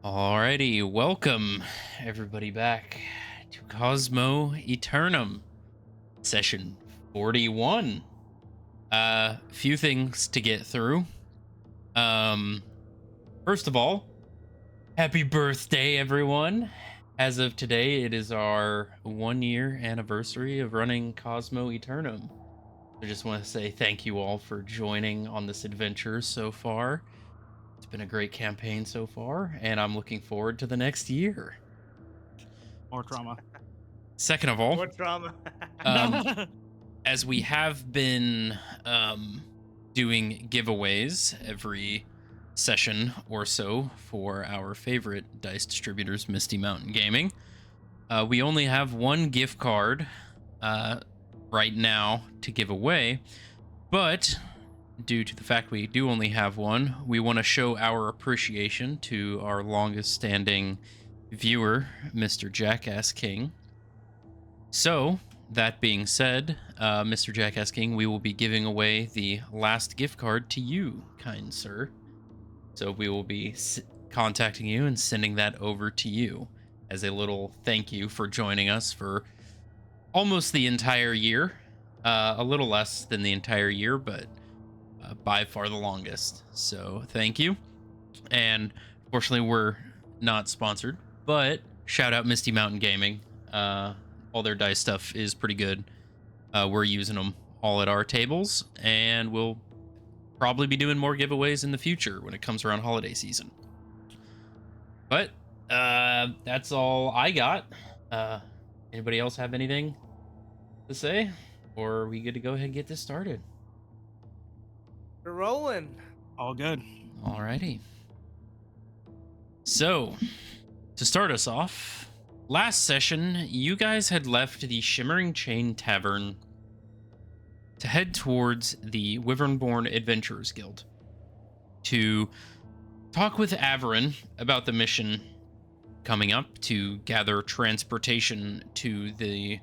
Alrighty, welcome everybody back to Cosmo Eternum, session 41. Few things to get through. Um, First of all, happy birthday, everyone. As of today, it is our 1 year anniversary of running Cosmo Eternum. I just want to say thank you all for joining on this adventure so far. It's been a great campaign so far, and I'm looking forward to the next year. More trauma. Second of all, More drama. um, as we have been doing giveaways every session or so for our favorite dice distributors, Misty Mountain Gaming, we only have one gift card right now to give away, but due to the fact we do only have one, we want to show our appreciation to our longest standing viewer, Mr. Jackass King. So, that being said, Mr. Jackass King, we will be giving away the last gift card to you, kind sir. So we will be contacting you and sending that over to you as a little thank you for joining us for almost the entire year. A little less than the entire year, but by far the longest. So thank you. And fortunately, we're not sponsored, but shout out Misty Mountain Gaming. All their dice stuff is pretty good. We're using them all at our tables, and we'll probably be doing more giveaways in the future when it comes around holiday season. But that's all I got. Anybody else have anything to say? Or are we good to go ahead and get this started? We're rolling. All good. Alrighty. So, to start us off, last session, you guys had left the Shimmering Chain Tavern to head towards the Wyvernborn Adventurers Guild to talk with Averin about the mission coming up to gather transportation to the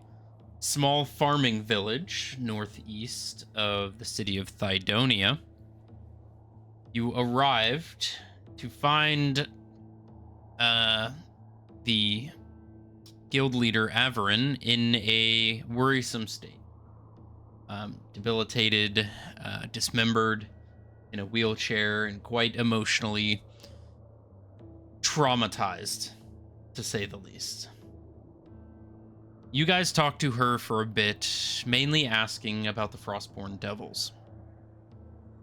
small farming village northeast of the city of Thydonia. You arrived to find the guild leader Averin in a worrisome state. Debilitated, dismembered, in a wheelchair, and quite emotionally traumatized, to say the least. You guys talked to her for a bit, mainly asking about the Frostborn Devils.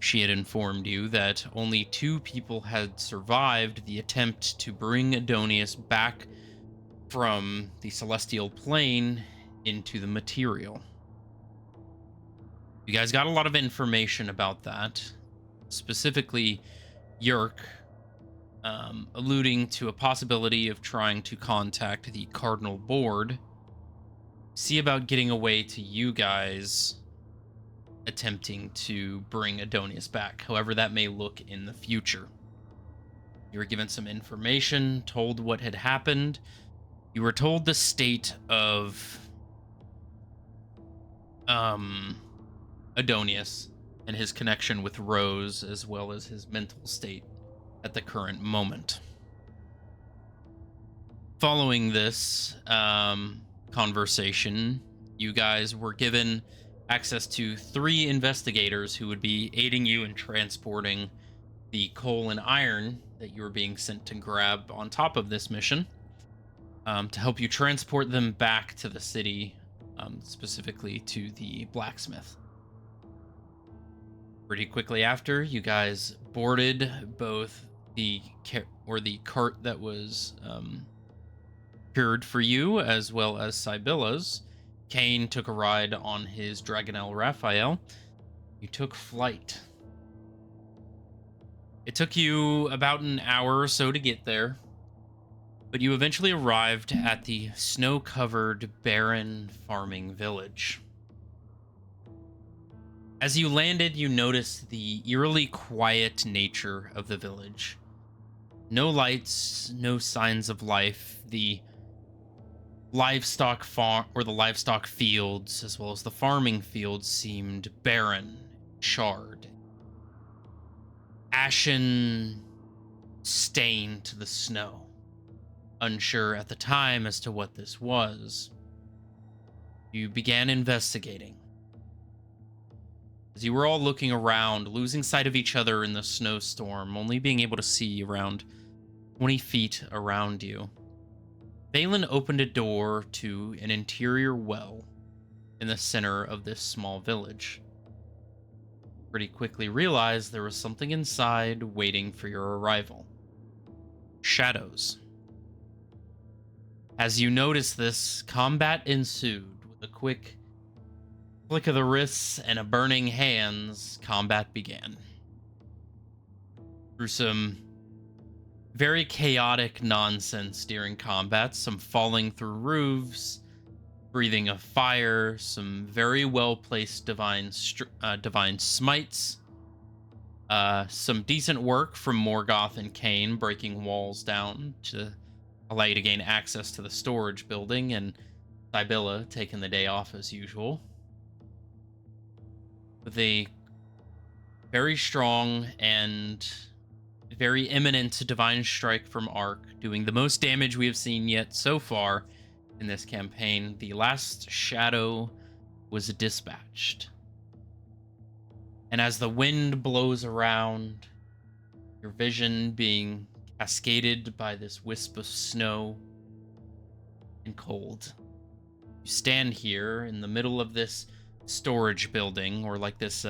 She had informed you that only 2 people had survived the attempt to bring Adonius back from the celestial plane into the material. You guys got a lot of information about that, specifically Yerk alluding to a possibility of trying to contact the Cardinal Board, see about getting away to you guys attempting to bring Adonius back, however that may look in the future. You were given some information, told what had happened. You were told the state of Adonius and his connection with Rose, as well as his mental state at the current moment. Following this conversation, you guys were given access to 3 investigators who would be aiding you in transporting the coal and iron that you were being sent to grab on top of this mission, to help you transport them back to the city, specifically to the blacksmith. Pretty quickly after, you guys boarded both the cart that was procured for you, as well as Sibylla's. Kane took a ride on his Dragonel Raphael. You took flight. It took you about an hour or so to get there, but you eventually arrived at the snow-covered, barren farming village. As you landed, you noticed the eerily quiet nature of the village. No lights, no signs of life. The livestock farm or the livestock fields, as well as the farming fields, seemed barren, charred, ashen stain to the snow. unsure at the time as to what this was, you began investigating. As you were all looking around, losing sight of each other in the snowstorm, only being able to see around 20 feet around you, Balin opened a door to an interior well in the center of this small village. Pretty quickly realized there was something inside waiting for your arrival. Shadows. As you noticed this, combat ensued. With a quick flick of the wrists and a burning hands, combat began. Through some very chaotic nonsense during combat, some falling through roofs, breathing of fire, some very well-placed divine smites, some decent work from Morgoth and Kane breaking walls down to allow you to gain access to the storage building, and Sibylla taking the day off as usual. With a very strong and very imminent divine strike from Ark, doing the most damage we have seen yet so far in this campaign, the last shadow was dispatched. And as the wind blows around, your vision being cascaded by this wisp of snow and cold, you stand here in the middle of this storage building, or like this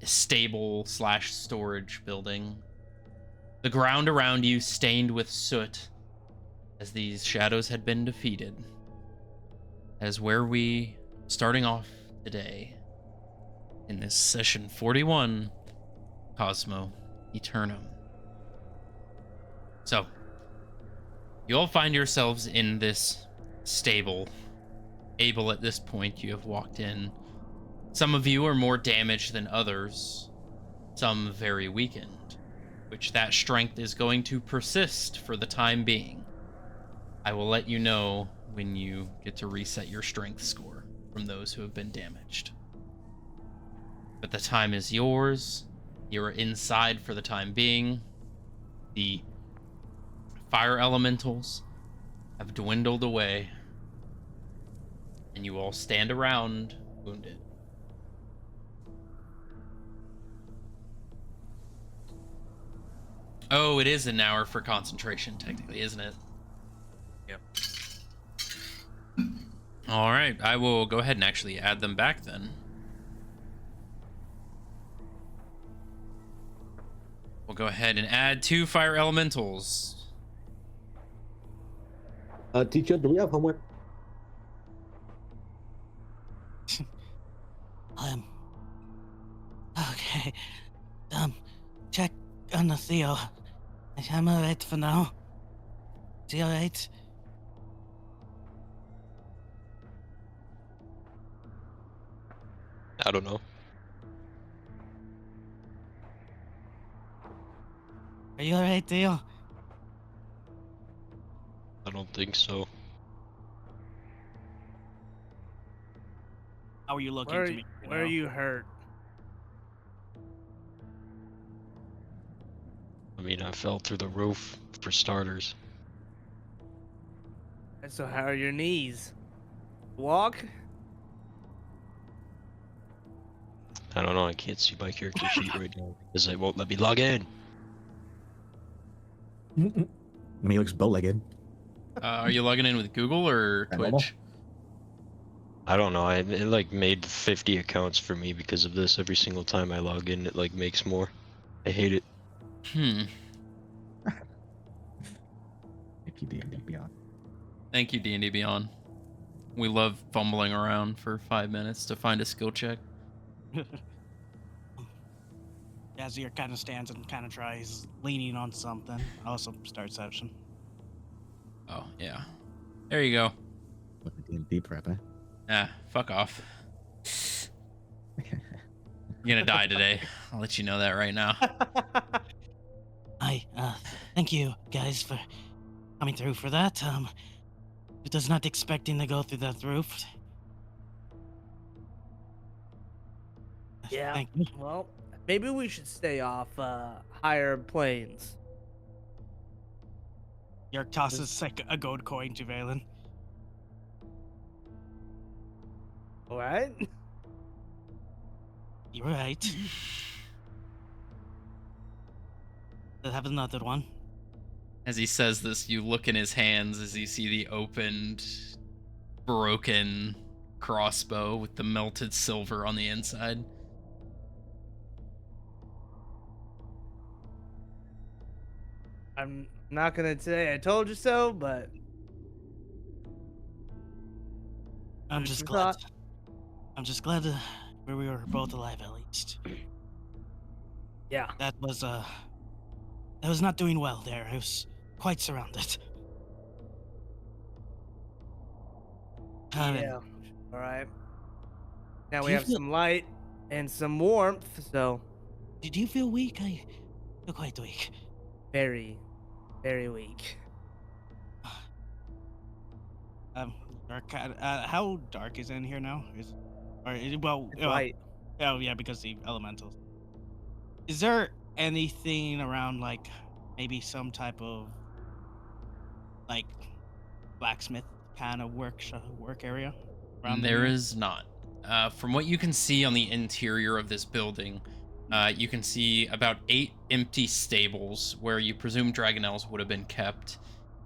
stable / storage building. The ground around you stained with soot, as these shadows had been defeated. As where we starting off today in this session 41, Cosmo Eternum. So, you all find yourselves in this stable. Able at this point, you have walked in. Some of you are more damaged than others, some very weakened, which that strength is going to persist for the time being. I will let you know when you get to reset your strength score from those who have been damaged. But the time is yours. You are inside for the time being. The fire elementals have dwindled away, and you all stand around wounded. Oh, it is an hour for concentration, technically, isn't it? Yep. All right, I will go ahead and actually add them back then. We'll go ahead and add 2 fire elementals. Teacher, do we have homework? Okay. Check on the Theo. I'm alright for now. Is he alright? I don't know. Are you alright, Theo? I don't think so. How are you looking Where, to me? where are you hurt? I mean, I fell through the roof, for starters. And so how are your knees? Walk? I don't know, I can't see my character sheet right now because they won't let me log in. I mean, he looks bow-legged. Are you logging in with Google or Normal. Twitch? I don't know, it like made 50 accounts for me because of this. Every single time I log in, it like makes more. I hate it. Thank you, D&D Beyond. Thank you, D&D Beyond. We love fumbling around for 5 minutes to find a skill check. Yazir kind of stands and kind of tries leaning on something. Also start session. Oh, yeah. There you go. With the D&D prep, eh? Ah, fuck off. You're gonna die today. I'll let you know that right now. Thank you guys for coming through for that. I was not expecting to go through that roof. Yeah. Thank you. Well, maybe we should stay off higher planes. Yerk tosses like a gold coin to Valen. All right. You're right. I'll have another one. As he says this, you look in his hands as you see the opened, broken crossbow with the melted silver on the inside. I'm not gonna say I told you so, but I'm food just for glad. thought. I'm just glad we were both alive at least. Yeah. That was not doing well there. I was quite surrounded. Yeah. All right. Now Do we you have feel- some light and some warmth, so Did you feel weak? I feel quite weak. very, very weak. Dark. How dark is it in here now? Well, It's light. oh yeah, because the elementals. Is there anything around like maybe some type of like blacksmith kind of work area around There here? is not. From what you can see on the interior of this building, you can see about 8 empty stables where you presume dragonels would have been kept.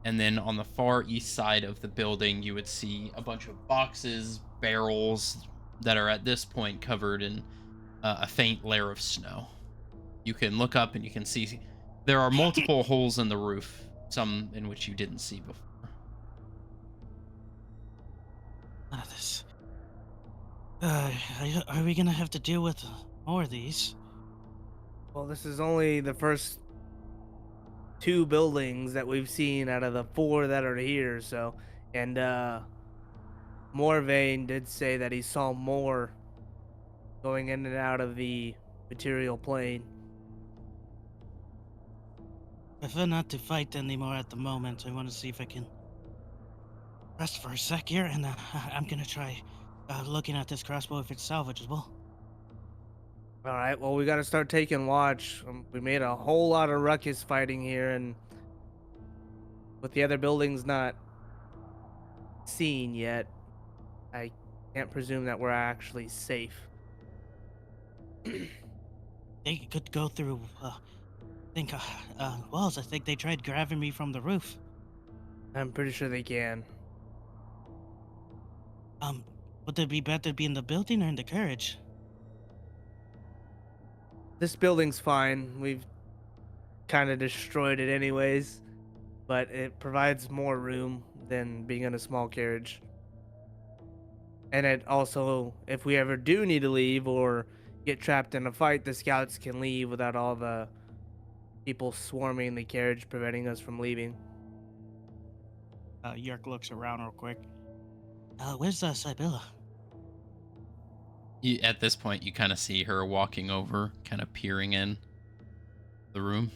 And then on the far east side of the building, you would see a bunch of boxes, barrels that are at this point covered in a faint layer of snow. You can look up and you can see there are multiple holes in the roof, some in which you didn't see before. This. Are we gonna have to deal with more of these? Well, this is only the first 2 buildings that we've seen out of the 4 that are here, so and Morvain did say that he saw more going in and out of the material plane. Prefer not to fight anymore at the moment. I want to see if I can rest for a sec here, and I'm gonna try looking at this crossbow if it's salvageable. All right, well, we got to start taking watch. We made a whole lot of ruckus fighting here, and with the other buildings not seen yet, I can't presume that we're actually safe. They could go through, walls. I think they tried grabbing me from the roof. I'm pretty sure they can. Would it be better to be in the building or in the carriage? This building's fine. We've kind of destroyed it anyways, but it provides more room than being in a small carriage. And it also, if we ever do need to leave or get trapped in a fight, the scouts can leave without all the people swarming the carriage, preventing us from leaving. Yerk looks around real quick. Where's Sibylla? At this point, you kind of see her walking over, kind of peering in the room.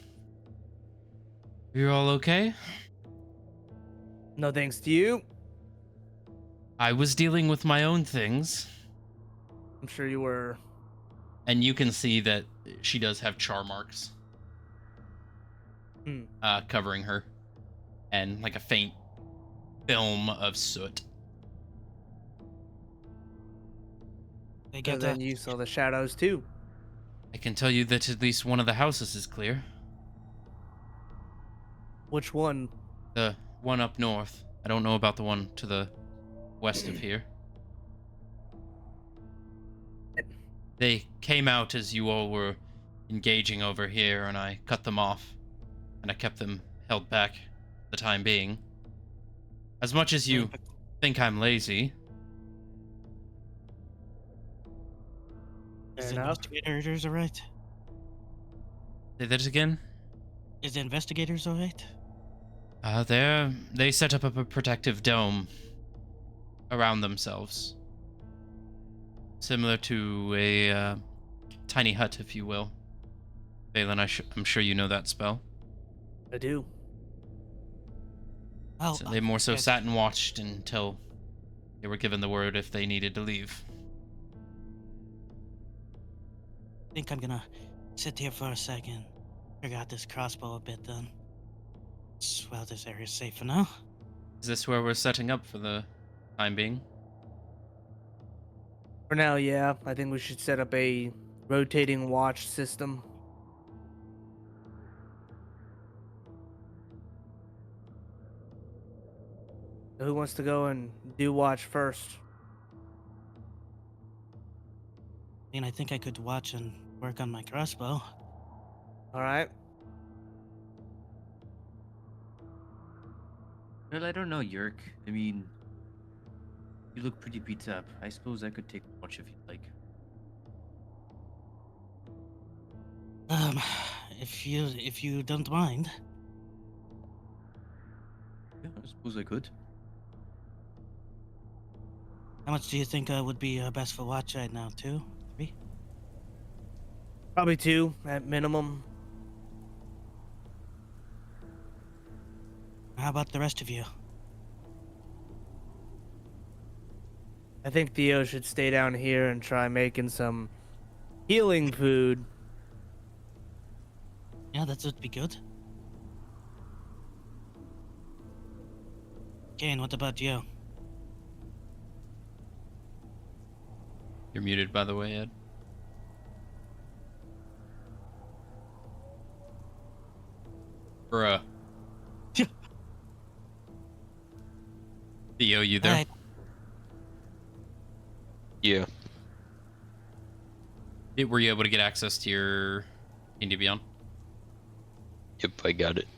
You're all okay? No thanks to you. I was dealing with my own things. I'm sure you were. And you can see that she does have char marks covering her, and like a faint film of soot. They So get then you saw the shadows too. I can tell you that at least one of the houses is clear. Which one? The one up north. I don't know about the one to the west of here. They came out as you all were engaging over here, and I cut them off, and I kept them held back for the time being. As much as you think I'm lazy, Is Fair the enough. investigators alright? say that again. Is the investigators alright? They set up a protective dome around themselves, similar to a tiny hut, if you will. Valen, I'm sure you know that spell. I do. Oh, So they more so yes. sat and watched until they were given the word if they needed to leave. I think I'm gonna sit here for a second. Figure out this crossbow a bit then. Well, this area's safe for now. Is this where we're setting up for the time being? For now, yeah. I think we should set up a rotating watch system. So who wants to go and do watch first? I think I could watch and work on my crossbow. All right. Well, I don't know, Yerk. I mean, you look pretty beat up. I suppose I could take watch if you'd like. Um, if you don't mind. Yeah, I suppose I could. How much do you think would be best for watch right now? 2, 3? Probably 2 at minimum. How about the rest of you? I think Theo should stay down here and try making some healing food. Yeah, that would be good. Kane, what about you? You're muted, by the way, Ed. Bruh. Theo, you there? Alright. Yeah. Were you able to get access to your D&D Beyond? Yep, I got it.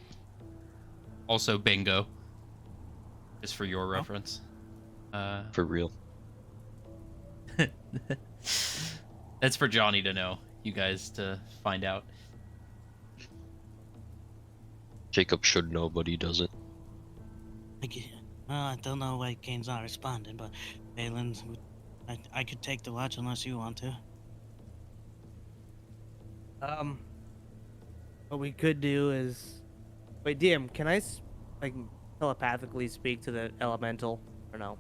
Also, bingo. Just for your reference. For real. That's for Johnny to know. You guys to find out. Jacob should know, but he doesn't. I don't know why Kane's not responding, but Balin, I could take the watch unless you want to. What we could do is, wait, DM, can I like telepathically speak to the elemental or no?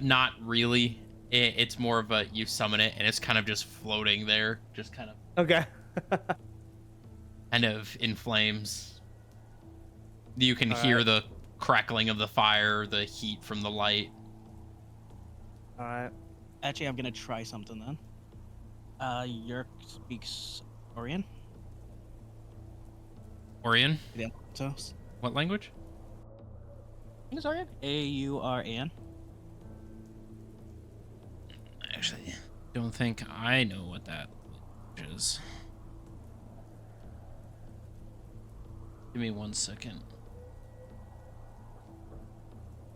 Not really. It's more of a you summon it and it's kind of just floating there, just kind Okay. of in flames. You can All hear right. the crackling of the fire, the heat from the light. All right. Actually, I'm gonna try something then. Yerk speaks Orion. Orion, Yeah. So, what language? I think it's Orion. Auran. Actually, don't think I know what that is. Give me 1 second.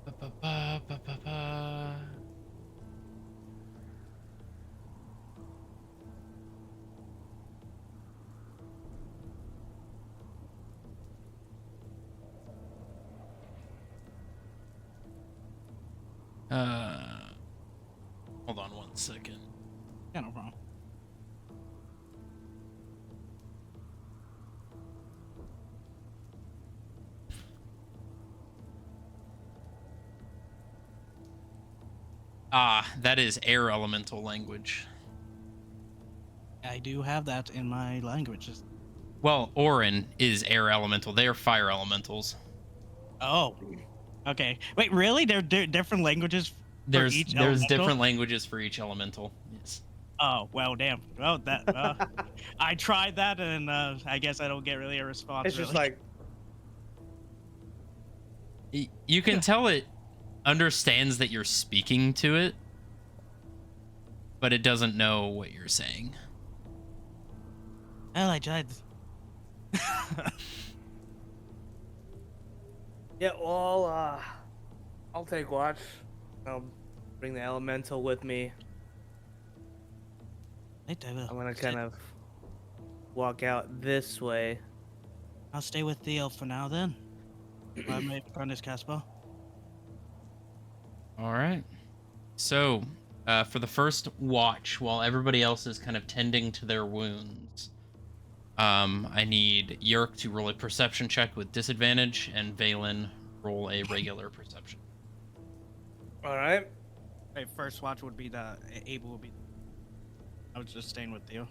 Ba-ba-ba-ba-ba-ba. Hold on 1 second. Yeah, no problem. That is air elemental language. I do have that in my languages. Well, Orin is air elemental. They are fire elementals. Oh. Okay. Wait, really? They're different languges for There's each elemental? different languages for each elemental. Yes. Oh, well, damn. Well, that I tried that, and I guess I don't get really a response. It's just really. like, You can tell it understands that you're speaking to it, but it doesn't know what you're saying. Well, I tried. yeah, well, I'll take watch. I'll bring the elemental with me. Right, I will. I'm gonna kind of walk out this way. I'll stay with Theo for now then. I'm ready to run this Caspo. All right. So, for the first watch, while everybody else is kind of tending to their wounds, I need Yerk to roll a perception check with disadvantage, and Valen roll a regular perception. All right. Hey, first watch would be the Abel would be. I was just staying with Theo.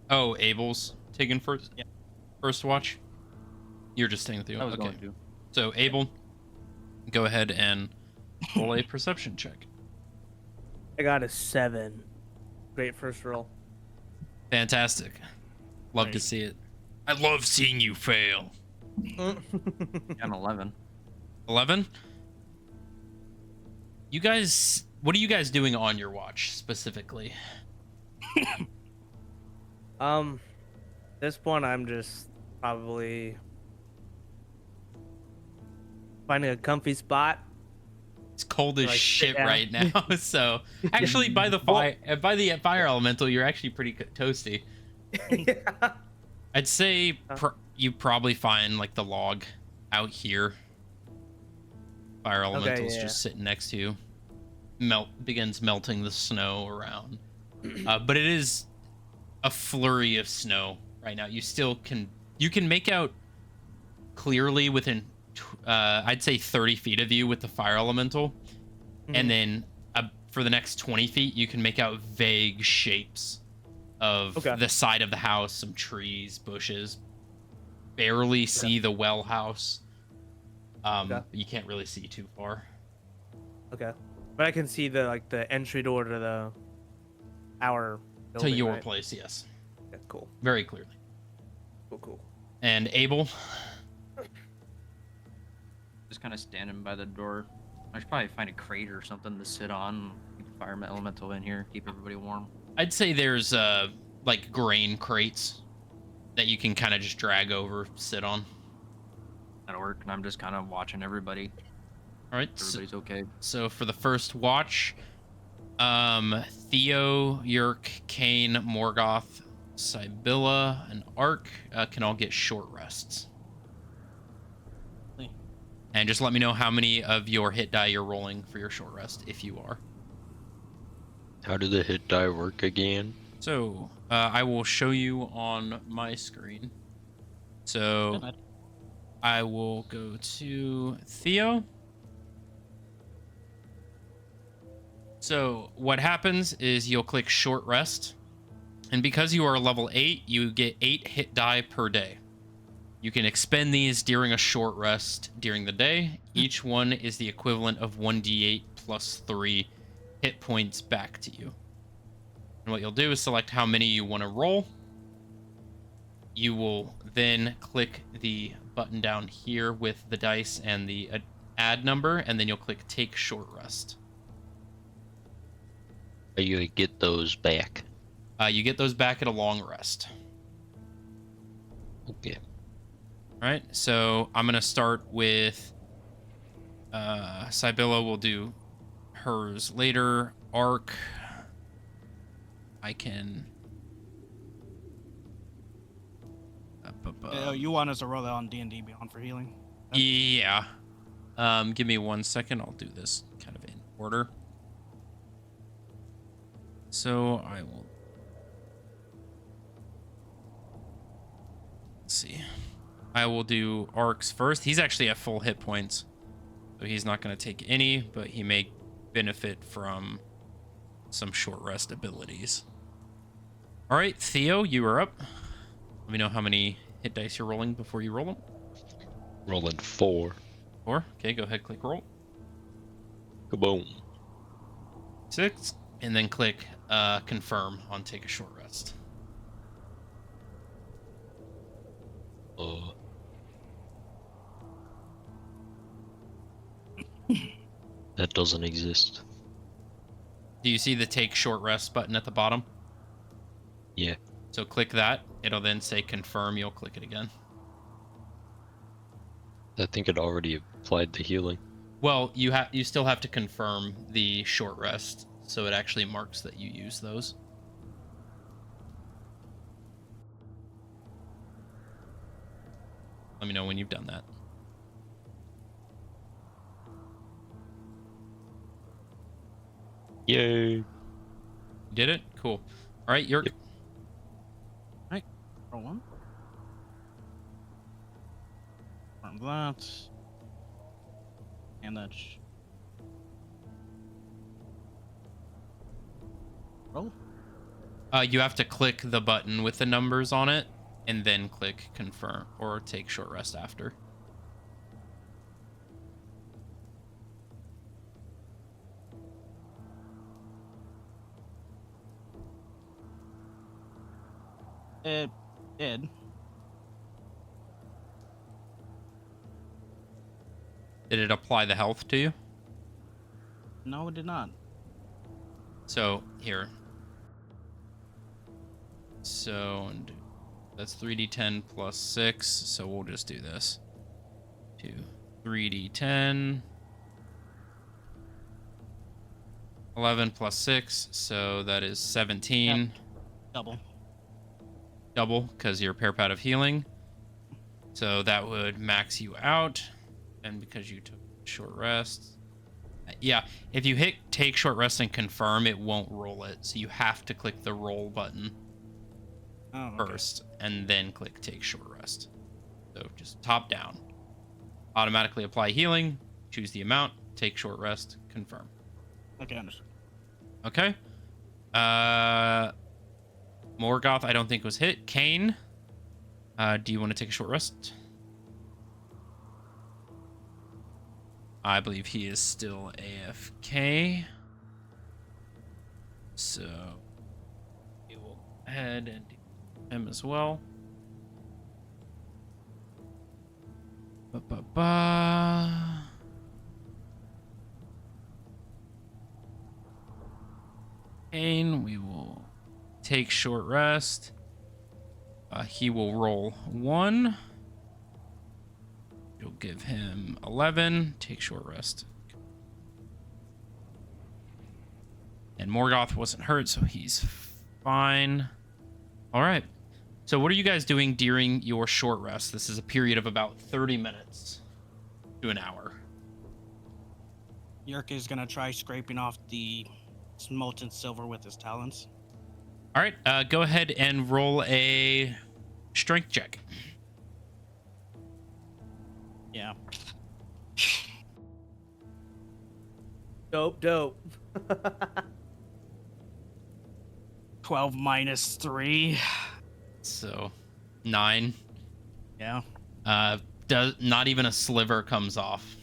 Oh, Abel's taken first. Yeah. First watch. You're just staying with you. I was Okay. going to. So Abel, go ahead and roll a perception check. I got a 7. Great first roll. Fantastic. Love to Great. see it. I love seeing you fail. An 11. 11. You guys, what are you guys doing on your watch specifically? This point I'm just probably finding a comfy spot. It's cold as Like, sit shit down. right now. So actually, by the fire elemental, you're actually pretty toasty. Yeah. I'd say you probably find like the log out here. Fire elemental's yeah. just sitting next to you. Begins melting the snow around. But it is a flurry of snow right now. You can make out clearly within I'd say 30 feet of you with the fire elemental. And then for the next 20 feet, you can make out vague shapes of the side of the house, some trees, bushes. Barely see the well house. You can't really see too far. Okay. But I can see the entry door to our building, To your right? place, yes. Yeah, cool. Very clearly. Cool. And Abel, Just kind of standing by the door. I should probably find a crate or something to sit on. Keep the fire elemental in here. Keep everybody warm. I'd say there's like grain crates that you can kind of just drag over, sit on. That'll work. And I'm just kind of watching everybody. All right. Everybody's okay. So for the first watch, Theo, Yerk, Kane, Morgoth, Sibylla, and Ark can all get short rests. And just let me know how many of your hit die you're rolling for your short rest, if you are. How do the hit die work again? So I will show you on my screen. So I will go to Theo. So what happens is you'll click short rest. And because you are level 8, you get 8 hit die per day. You can expend these during a short rest during the day. Each one is the equivalent of 1d8 plus 3 hit points back to you. And what you'll do is select how many you want to roll. You will then click the button down here with the dice and the add number, and then you'll click take short rest. You get those back. You get those back at a long rest. Okay. All right, so I'm gonna start with Sibylla will do hers later. Ark, I can. You want us to roll that on D&D Beyond for healing? Yeah. Give me 1 second. I'll do this kind of in order. So I will. Let's see. I will do Ark's first. He's actually at full hit points, so he's not going to take any, but he may benefit from some short rest abilities. All right, Theo, you are up. Let me know how many hit dice you're rolling before you roll them. Rolling 4. 4. Okay, go ahead, click roll. Kaboom. 6, and then click confirm on take a short rest. That doesn't exist. Do you see the take short rest button at the bottom? Yeah. So click that. It'll then say confirm. You'll click it again. I think it already applied the healing. Well, you still have to confirm the short rest, so it actually marks that you use those. Let me know when you've done that. Yay. You did it? Cool. All right, you're... Yep. Roll one. From that. And that's. Roll. You have to click the button with the numbers on it and then click confirm or take short rest after. It did. Did it apply the health to you? No, it did not. So here. So that's 3d10 plus 6. So we'll just do this. 3d10. 11 plus 6. So that is 17. Yep. Double. Double because you're pair pad of healing. So that would max you out. And because you took short rest. Yeah, if you hit take short rest and confirm, it won't roll it. So you have to click the roll button first and then click take short rest. So just top down. Automatically apply healing, choose the amount, take short rest, confirm. Okay, understood. Okay. Morgoth, I don't think was hit. Kane, do you want to take a short rest? I believe he is still AFK. So we will go ahead and do him as well. Kane, we will take short rest. He will roll 1. You'll give him 11. Take short rest. And Morgoth wasn't hurt, so he's fine. All right. So what are you guys doing during your short rest? This is a period of about 30 minutes to an hour. Yerk is gonna try scraping off the molten silver with his talons. All right. Go ahead and roll a strength check. Yeah. Dope. 12 minus 3. So 9. Yeah. Not even a sliver comes off.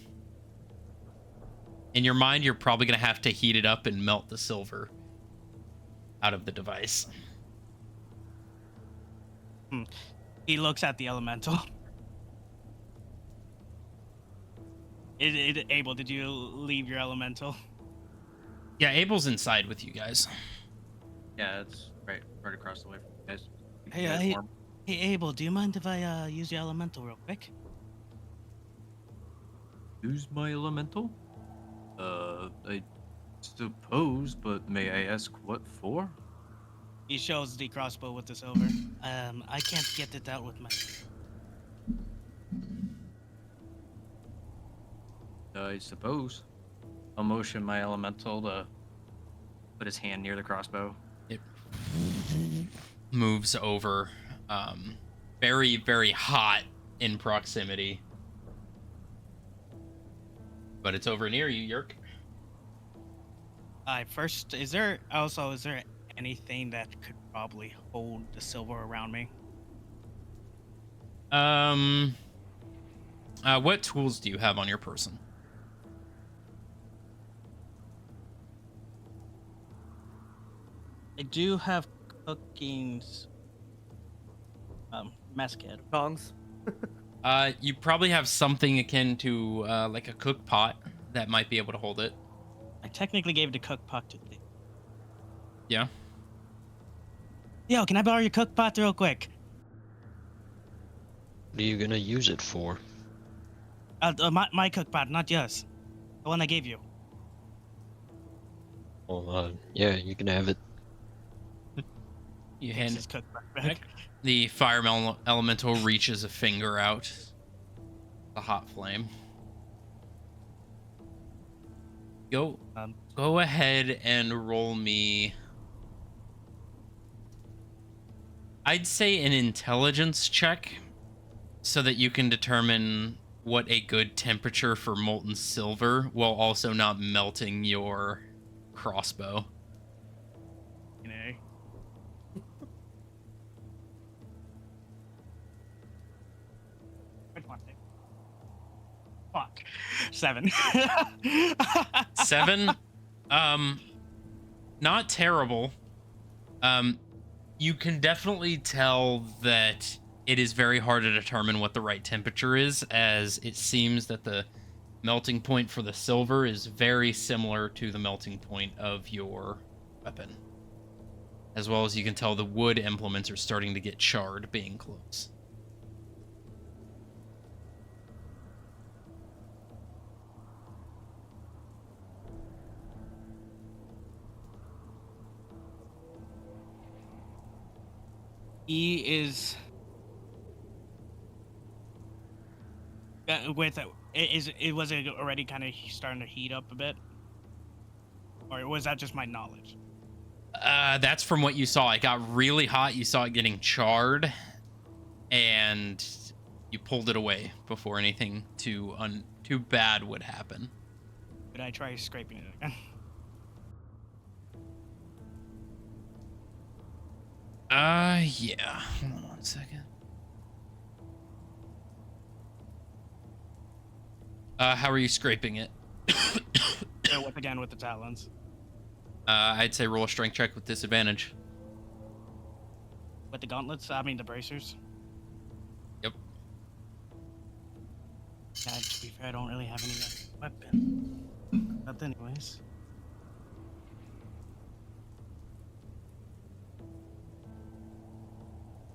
In your mind, you're probably going to have to heat it up and melt the silver out of the device. He looks at the elemental. Abel, did you leave your elemental? Yeah, Abel's inside with you guys. Yeah, it's right across the way from you guys. Keep Hey, you guys hey, warm. hey, Abel, do you mind if I use your elemental real quick? Use my elemental? I suppose, but may I ask what for? He shows the crossbow with the silver. I can't get it out with my... I suppose. I'll motion my elemental to put his hand near the crossbow. It moves over. Very, very hot in proximity. But it's over near you, Yerk. First, is there anything that could probably hold the silver around me? What tools do you have on your person? I do have cooking mess kit. Tongs. You probably have something akin to like a cook pot that might be able to hold it. I technically gave the cook pot to the... Yeah. Yo, can I borrow your cook pot real quick? What are you gonna use it for? My cook pot, not yours. The one I gave you. Well, yeah, you can have it. You Takes hand his cook pot back. the fire elemental reaches a finger out. The hot flame. Go ahead and roll me. I'd say an intelligence check so that you can determine what a good temperature for molten silver while also not melting your crossbow. You know. 7. 7. Not terrible. You can definitely tell that it is very hard to determine what the right temperature is, as it seems that the melting point for the silver is very similar to the melting point of your weapon. As well as you can tell the wood implements are starting to get charred, being close. He is with was it already kind of starting to heat up a bit, or was that just my knowledge? That's from what you saw. It got really hot. You saw it getting charred, and you pulled it away before anything too bad would happen. Could I try scraping it again? Yeah. Hold on 1 second. How are you scraping it? Again with the talons. I'd say roll a strength check with disadvantage. With the gauntlets, I mean the bracers. Yep. Yeah, to be fair, I don't really have any weapon. But anyways.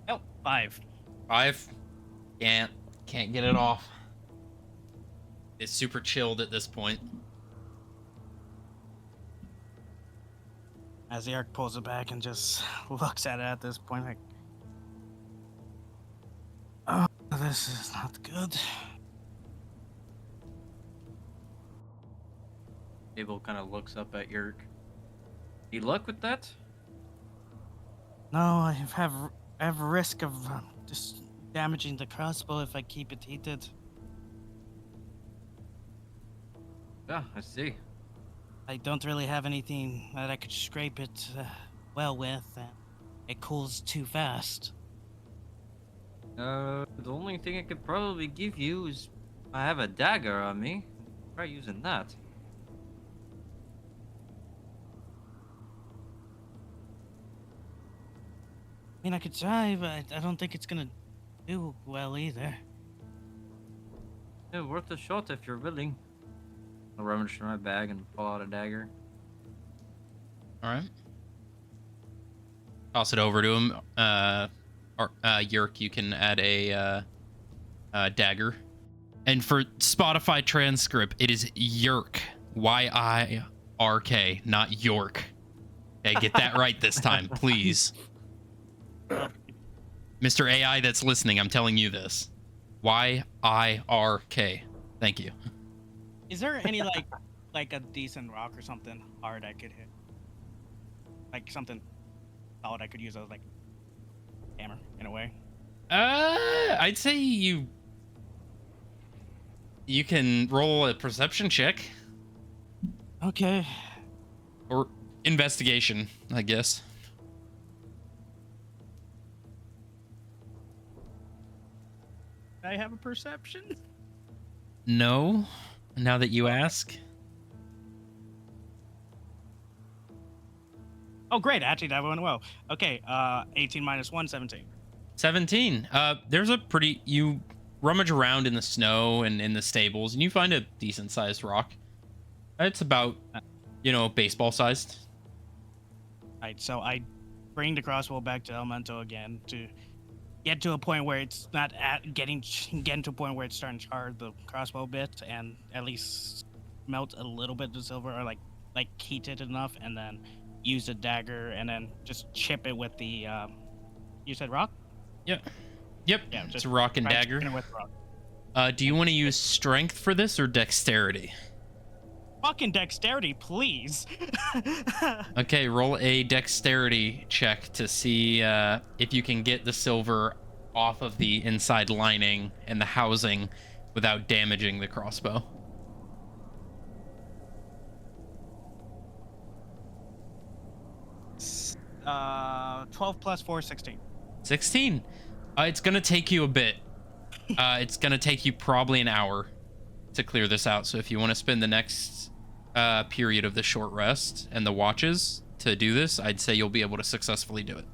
Oh, 5. 5. Can't get it off. It's super chilled at this point. As Eric pulls it back and just looks at it at this point, like, oh, this is not good. Abel kind of looks up at Yerk. You luck with that? No, I have a risk of just damaging the crossbow if I keep it heated. Yeah, I see. I don't really have anything that I could scrape it well with, and it cools too fast. The only thing I could probably give you is I have a dagger on me. Try using that. I mean, I could try, but I don't think it's gonna do well either. Yeah, worth a shot if you're willing. I'll rummage through my bag and pull out a dagger. All right. Toss it over to him. Yerk, you can add a dagger. And for Spotify transcript, it is Yerk. Y-I-R-K, not York. Okay, get that right this time, please. Mr. AI that's listening, I'm telling you this. Y-I-R-K. Thank you. Is there any like a decent rock or something hard I could hit? Like something solid I could use as like hammer in a way. I'd say you can roll a perception check Okay. or investigation, I guess. I have a perception. No. Now that you ask. Oh, great. Actually, that went well. Okay. 18 minus 1, 17. 17. There's a pretty... You rummage around in the snow and in the stables, and you find a decent-sized rock. It's about, baseball sized. Right. So I bring the crossbow back to Elemento again to get to a point where it's not getting to a point where it's starting to char the crossbow bit, and at least melt a little bit of the silver, or like heat it enough, and then use a dagger and then just chip it with the you said rock? Yep. Yeah, It's a rock and try dagger. chipping it with rock. Do you want to use strength for this or dexterity? Fucking dexterity, please. Okay, roll a dexterity check to see if you can get the silver off of the inside lining and the housing without damaging the crossbow. Uh, 12 plus 4, 16. 16. It's gonna take you a bit. It's gonna take you probably an hour to clear this out. So if you want to spend the next period of the short rest and the watches to do this, I'd say you'll be able to successfully do it.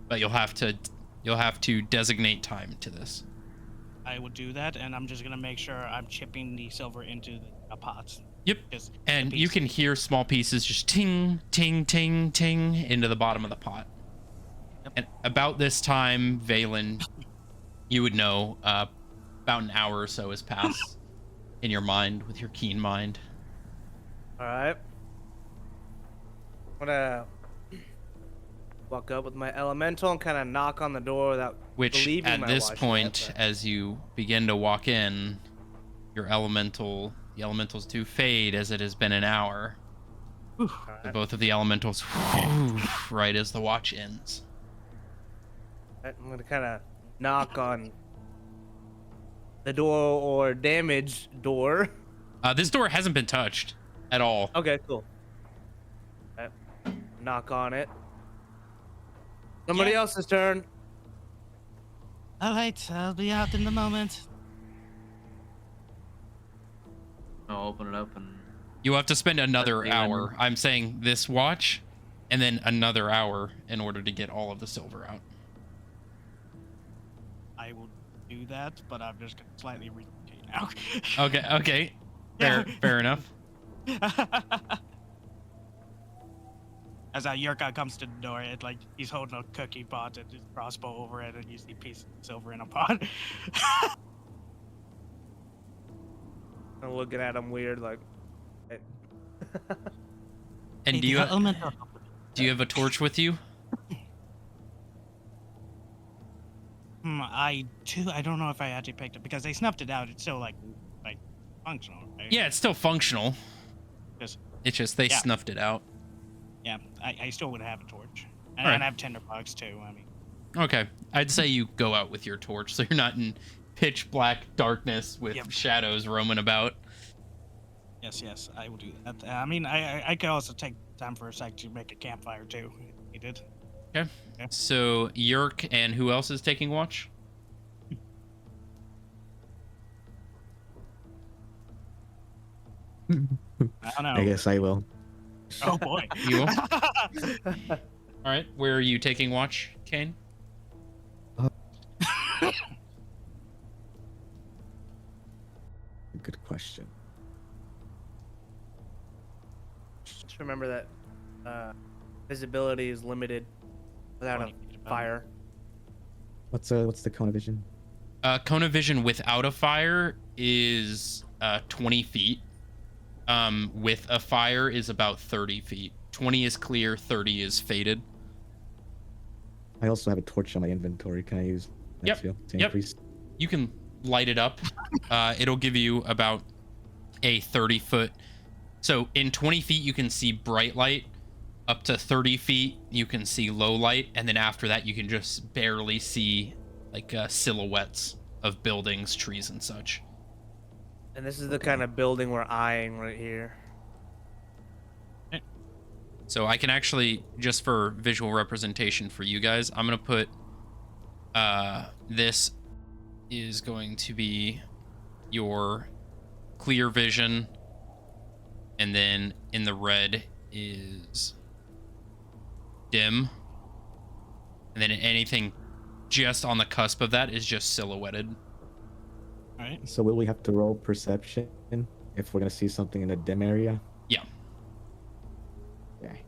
But you'll have to designate time to this. I will do that, and I'm just gonna make sure I'm chipping the silver into the pots. Yep. Just the And you piece. can hear small pieces just ting, ting, ting, ting into the bottom of the pot. Yep. And about this time, Valen, you would know about an hour or so has passed in your mind with your keen mind. All right. I'm gonna walk up with my elemental and kind of knock on the door without Which, believing at my this watch point, yet, as you begin to walk in, the elementals do fade as it has been an hour. but- So Alright. both of the elementals, right as the watch ends. I'm gonna kind of knock on the door or damaged door. This door hasn't been touched at all. Okay, cool. Alright. Knock on it. Somebody Yeah. else's turn. All right, I'll be out in the moment. I'll open it up and You have to spend another Demon. hour. I'm saying this watch, and then another hour in order to get all of the silver out. I will do that, but I'm just gonna slightly relocate now. Okay. Fair enough. As Yurka comes to the door, he's holding a cookie pot and his crossbow over it, and you see pieces of silver in a pot. I'm looking at him weird, like. Hey. And Hey, do you the elemental- have a torch with you? I do. I don't know if I actually picked it because they snuffed it out. It's still like functional, right? Yeah, it's still functional. Just- It's just they yeah. snuffed it out. Yeah, I still would have a torch, and, Alright. and I have tinderbox too. I mean, Okay, I'd say you go out with your torch, so you're not in pitch black darkness with Yep. shadows roaming about. yes, I will do that. I mean, I could also take time for a sec to make a campfire too. He did. So Yerk and who else is taking watch? I don't know. I guess I will. Oh boy. You will? All right, where are you taking watch, Kane? Good question. Just remember that visibility is limited without a 20 feet above. fire. What's the cone of vision? Cone of vision without a fire is 20 feet. With a fire is about 30 feet. 20 is clear, 30 is faded. I also have a torch on my inventory. Can I use that Yep, to yep. increase? You can light it up. It'll give you about a 30-foot. So in 20 feet, you can see bright light. Up to 30 feet, you can see low light. And then after that, you can just barely see like silhouettes of buildings, trees, and such. And this is the kind of building we're eyeing right here. So I can actually, just for visual representation for you guys, I'm going to put, this is going to be your clear vision. And then in the red is dim. And then anything just on the cusp of that is just silhouetted. All right. So will we have to roll perception if we're gonna see something in a dim area? Yeah. Okay.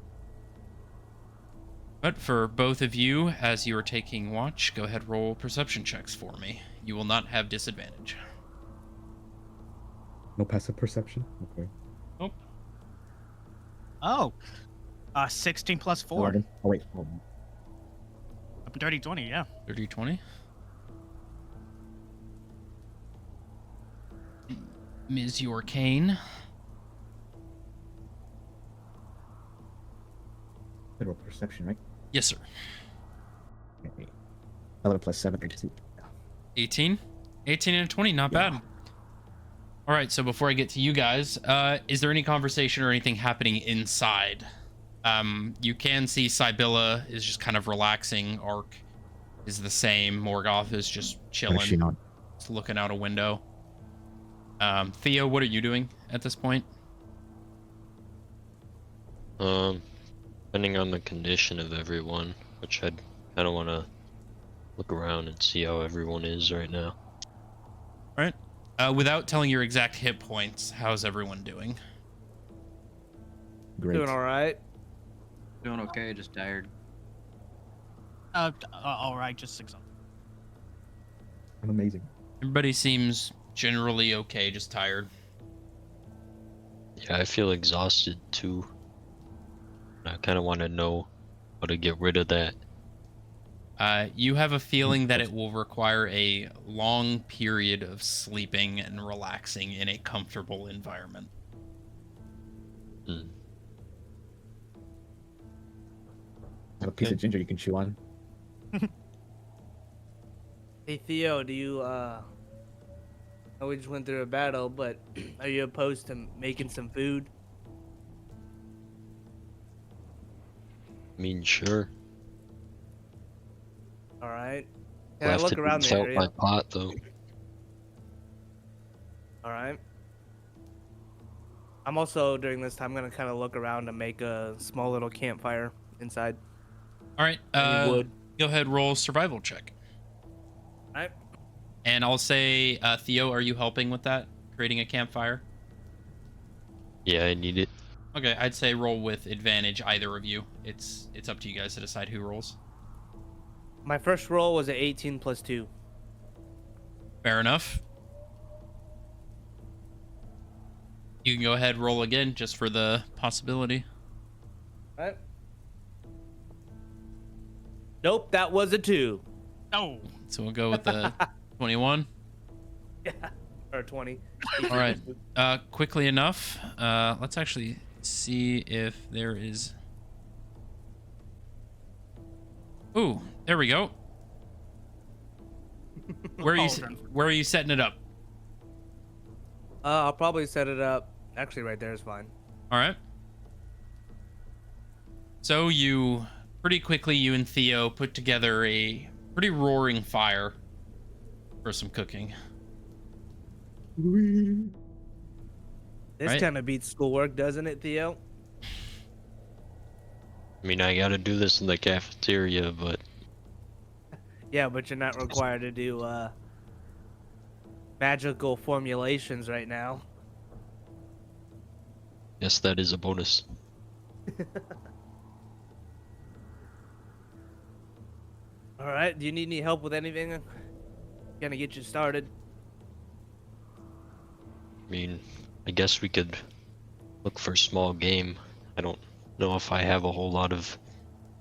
But for both of you, as you are taking watch, go ahead, roll perception checks for me. You will not have disadvantage. No passive perception. Okay. Nope. Oh, 16 plus 4. 11. Oh wait. Hold on. Dirty 20. Yeah. 30, 20. Ms. Yorkane. I roll perception, right? Yes, sir. Okay. 11 plus 7, 18. 18? 18 and a 20, not Yeah. bad. All right, so before I get to you guys, is there any conversation or anything happening inside? You can see Sibylla is just kind of relaxing. Ark is the same. Morgoth is just Or is she chilling, not? just looking out a window. Theo, what are you doing at this point? Depending on the condition of everyone, which I'd kind of want to look around and see how everyone is right now. All right. Without telling your exact hit points, how's everyone doing? Great. Doing all right. Doing okay, just tired. All right, just 6 up. I'm amazing. Everybody seems generally okay, just tired. Yeah, I feel exhausted too. I kind of want to know how to get rid of that. You have a feeling that it will require a long period of sleeping and relaxing in a comfortable environment. Hmm. I have a piece of ginger you can chew on. Hey Theo, do you I know we just went through a battle, but are you opposed to making some food? I mean, sure. All right. We'll Can I have look to around the beef out area? my pot though. All right. I'm also during this time gonna kind of look around and make a small little campfire inside. All right. Any wood? Go ahead, roll survival check. All right. And I'll say, Theo, are you helping with that? Creating a campfire? Yeah, I need it. Okay, I'd say roll with advantage, either of you. It's up to you guys to decide who rolls. My first roll was an 18 plus 2. Fair enough. You can go ahead, roll again, just for the possibility. All right. Nope, that was a 2. No. So we'll go with the 21. Yeah. Or 20. All right. Quickly enough, let's actually see if there is... Ooh, there we go. Where are you setting it up? I'll probably set it up. Actually, right there is fine. All right. So you pretty quickly, you and Theo put together a pretty roaring fire for some cooking. This Right. kind of beats schoolwork, doesn't it, Theo? I mean, I gotta do this in the cafeteria, but Yeah, but you're not required to do magical formulations right now. yes, that is a bonus. All right. Do you need any help with anything? Gonna get you started. I mean, I guess we could look for small game. I don't know if I have a whole lot of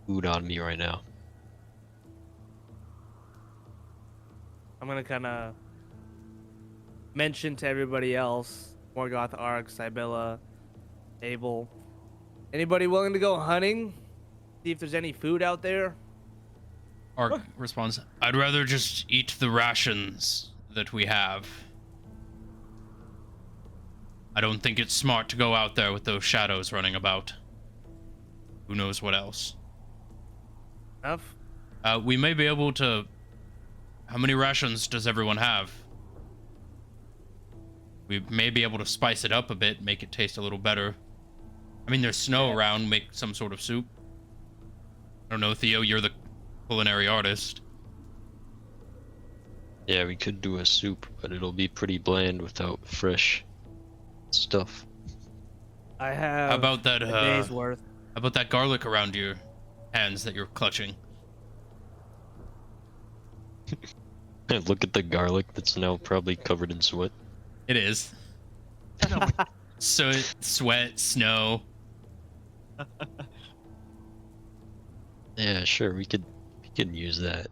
food on me right now. I'm gonna kind of mention to everybody else: Morgoth, Ark, Sibilla, Abel. Anybody willing to go hunting? See if there's any food out there. Ark responds, I'd rather just eat the rations that we have. I don't think it's smart to go out there with those shadows running about. Who knows what else? Enough. We may be able to... How many rations does everyone have? We may be able to spice it up a bit, make it taste a little better. I mean, there's snow around, make some sort of soup. I don't know, Theo, you're the culinary artist. Yeah, we could do a soup, but it'll be pretty bland without fresh stuff. I have How about that, a day's worth. How about that garlic around your hands that you're clutching? Look at the garlic that's now probably covered in sweat. It is. So, sweat, snow. Yeah, sure, we could use that.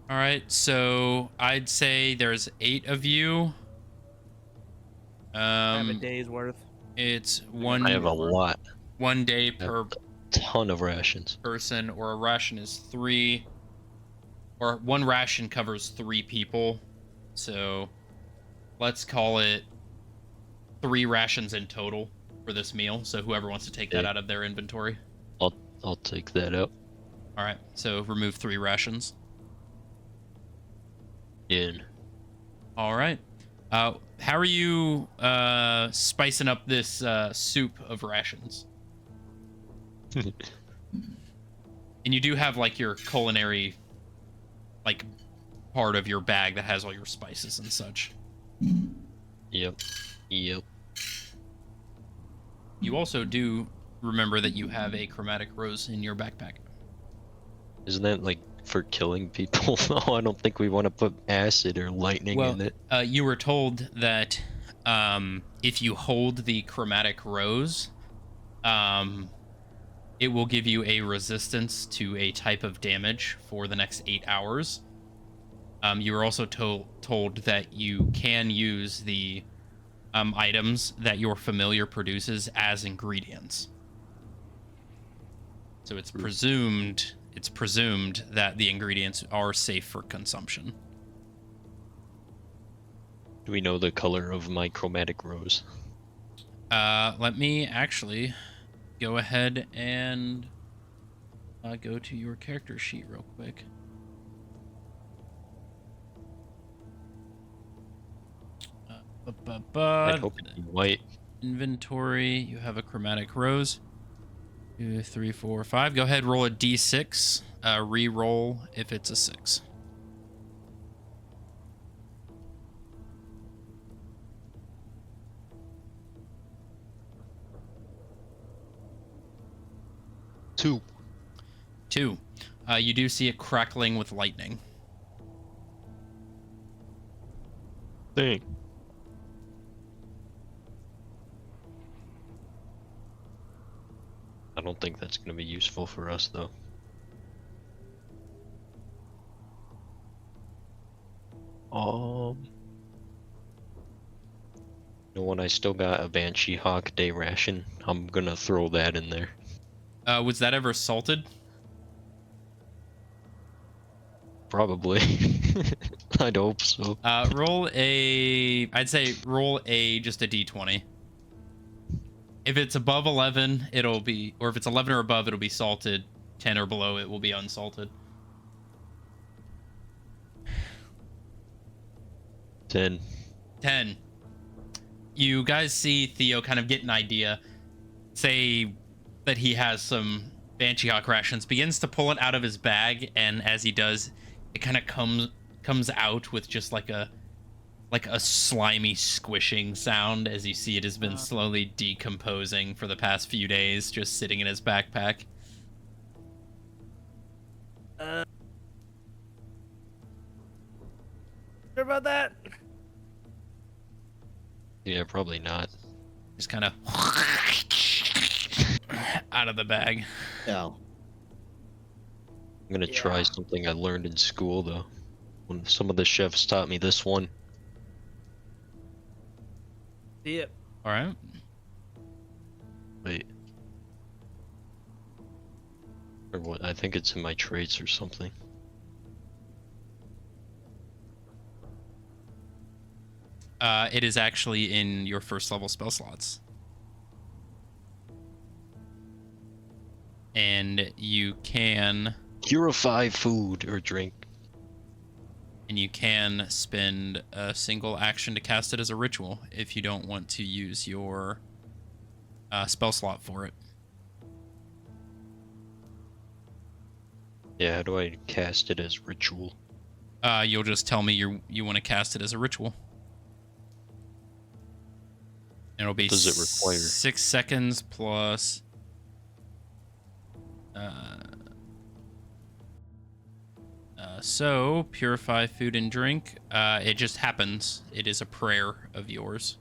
All right, so I'd say there's 8 of you. I have a day's worth. It's I have a lot. 1 day I have per a ton of rations. person, or a ration is 3, or 1 ration covers 3 people. So let's call it 3 rations in total for this meal. So whoever wants to take that Okay. out of their inventory. I'll take that out. All right, so remove 3 rations. In. All right. How are you spicing up this soup of rations? And you do have like your culinary like part of your bag that has all your spices and such. Yep. Yep. You also do remember that you have a chromatic rose in your backpack. Isn't that like for killing people? No, I don't think we want to put acid or lightning in it. You were told that if you hold the chromatic rose, it will give you a resistance to a type of damage for the next 8 hours. You were also told that you can use the items that your familiar produces as ingredients. So it's presumed that the ingredients are safe for consumption. Do we know the color of my chromatic rose? Let me actually go ahead and go to your character sheet real quick. I'd hope it'd be white. Inventory, you have a chromatic rose. 2, 3, 4, 5. Go ahead, roll a d6. Re-roll if it's a 6. Two. 2. You do see it crackling with lightning. Dang. I don't think that's going to be useful for us, though. You know what? I still got a Banshee Hawk day ration. I'm gonna throw that in there. Was that ever salted? Probably. I'd hope so. Roll a... I'd say roll just a d20. If it's above 11, it'll be... Or if it's 11 or above, it'll be salted. 10 or below, it will be unsalted. 10. 10. You guys see Theo kind of get an idea. Say that he has some Banshee Hawk rations. Begins to pull it out of his bag, and as he does, it kind of comes out with just like a slimy squishing sound, as you see it has been slowly decomposing for the past few days, just sitting in his backpack. Sure about that? Yeah, probably not. Just kind of out of the bag. No. I'm gonna try something I learned in school, though. When some of the chefs taught me this one. Yep. All right. Wait. Or what? I think it's in my traits or something. It is actually in your first level spell slots. And you can... Purify food or drink. And you can spend a single action to cast it as a ritual if you don't want to use your spell slot for it. Yeah, how do I cast it as ritual? You'll just tell me you want to cast it as a ritual. And it'll be Does it require 6 seconds plus so purify food and drink. It just happens. It is a prayer of yours,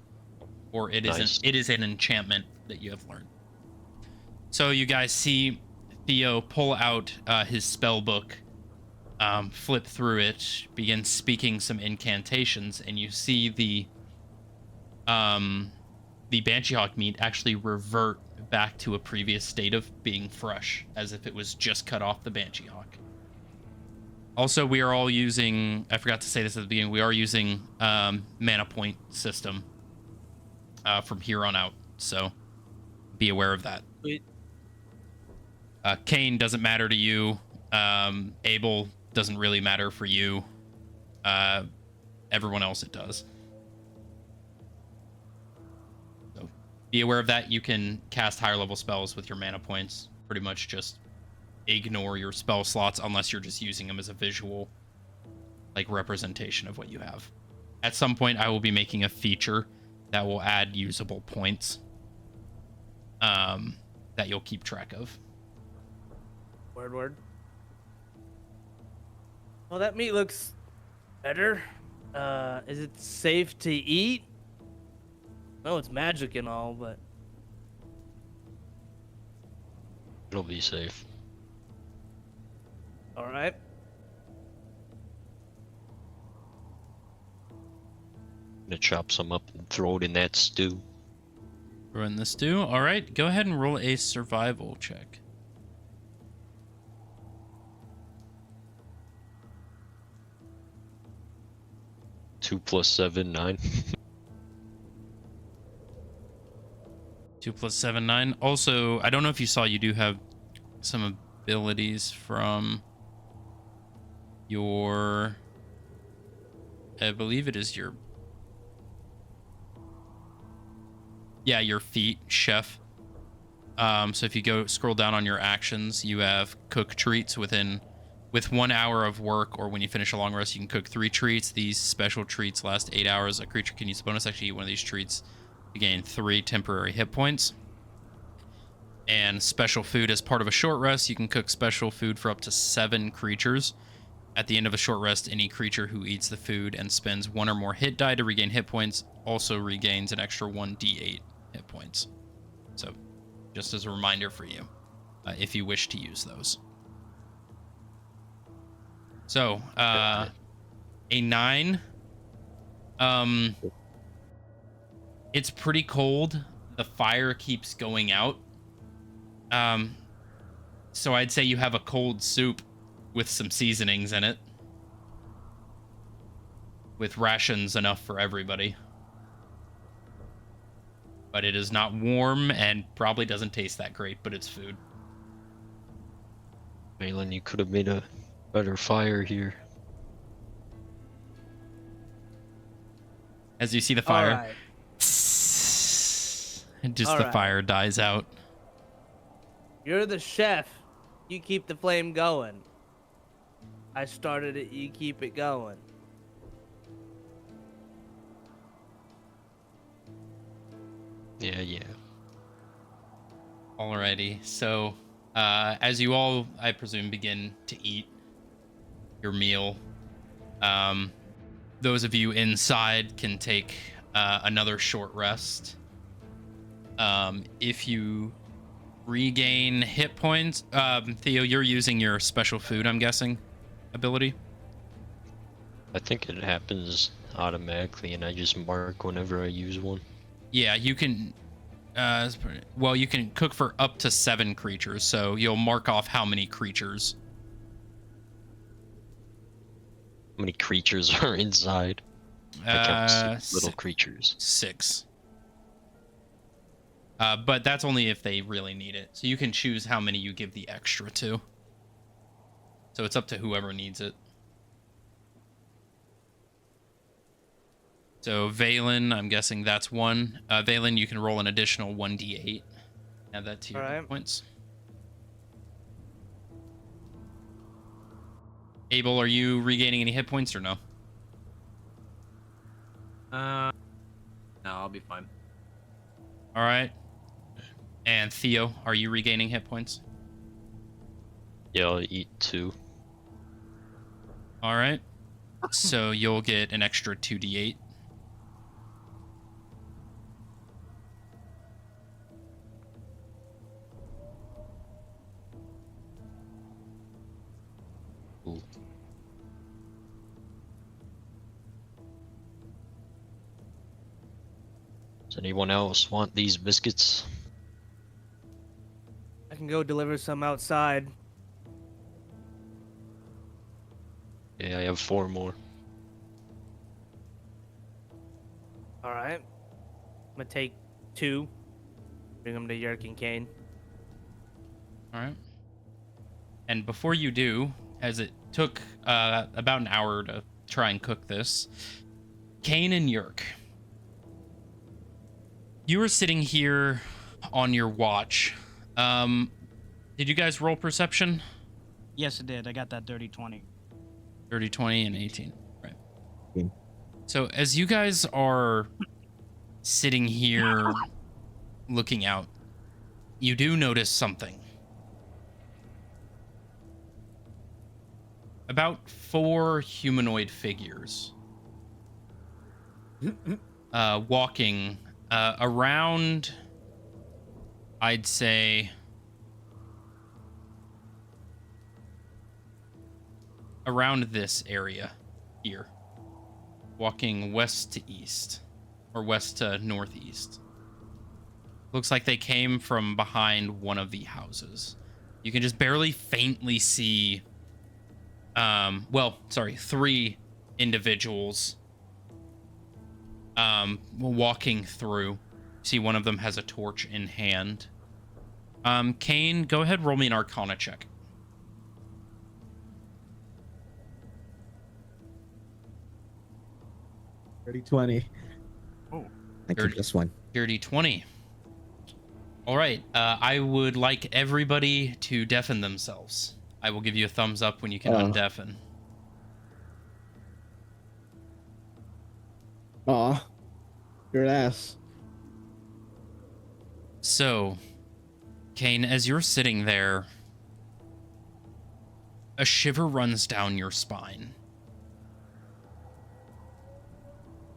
or it is an enchantment that you have learned. So you guys see Theo pull out his spell book, flip through it, begin speaking some incantations, and you see the Banshee Hawk meat actually revert back to a previous state of being fresh, as if it was just cut off the Banshee Hawk. Also, we are all using, I forgot to say this at the beginning, we are using mana point system from here on out, so be aware of that. Sweet. Kane doesn't matter to you. Abel doesn't really matter for you. Everyone else it does. be aware of that. You can cast higher level spells with your mana points. Pretty much just ignore your spell slots unless you're just using them as a visual, like, representation of what you have. At some point, I will be making a feature that will add usable points that you'll keep track of. Word. Well, that meat looks better. Is it safe to eat? No, it's magic and all, but It'll be safe. all right. I'm gonna chop some up and throw it in that stew. Run the stew. All right, go ahead and roll a survival check. Two plus 7, 9. 2 plus 7, 9. Also, I don't know if you saw, you do have some abilities from your, I believe it is your, yeah, your feat, chef. So if you go scroll down on your actions, you have cook treats with 1 hour of work, or when you finish a long rest, you can cook 3 treats. These special treats last 8 hours. A creature can use a bonus action to eat one of these treats to gain 3 temporary hit points. And special food as part of a short rest. You can cook special food for up to 7 creatures. At the end of a short rest, any creature who eats the food and spends 1 or more hit die to regain hit points also regains an extra 1d8 hit points. So, just as a reminder for you, if you wish to use those. So, a 9. It's pretty cold. The fire keeps going out. So I'd say you have a cold soup with some seasonings in it, with rations enough for everybody. But it is not warm and probably doesn't taste that great, but it's food. Malin, you could have made a better fire here. As you see the fire, All right. and just All the right. fire dies out. You're the chef. You keep the flame going. I started it. You keep it going. Yeah. Alrighty, so as you all, I presume, begin to eat your meal, those of you inside can take another short rest. If you regain hit points, Theo, you're using your special food, I'm guessing, ability? I think it happens automatically, and I just mark whenever I use one. Yeah, you can. Well, you can cook for up to 7 creatures, so you'll mark off how many creatures. How many creatures are inside? I count 6 little creatures. 6. But that's only if they really need it. So you can choose how many you give the extra to. So it's up to whoever needs it. So Valen, I'm guessing that's 1. Valen, you can roll an additional 1d8. Add that to your hit points. Abel, are you regaining any hit points or no? No, I'll be fine. All right. And Theo, are you regaining hit points? Yeah, I'll eat 2. All right. So you'll get an extra 2d8. Ooh. Does anyone else want these biscuits? I can go deliver some outside. Yeah, I have 4 more. All right. I'm gonna take 2. Bring them to Yerk and Kane. All right. And before you do, as it took about an hour to try and cook this, Kane and Yerk, you were sitting here on your watch. Did you guys roll perception? Yes, it did. I got that dirty 20. 30, 20, and 18. Right. 18. So as you guys are sitting here looking out, you do notice something. About 4 humanoid figures walking around, I'd say, around this area here, walking west to east, or west to northeast. Looks like they came from behind one of the houses. You can just barely faintly see, 3 individuals walking through. See, one of them has a torch in hand. Kane, go ahead, roll me an Arcana check. Dirty 20. Oh. I took this one. Dirty 20. All right. I would like everybody to deafen themselves. I will give you a thumbs up when you can undeafen. Aw. You're an ass. So, Kane, as you're sitting there, a shiver runs down your spine.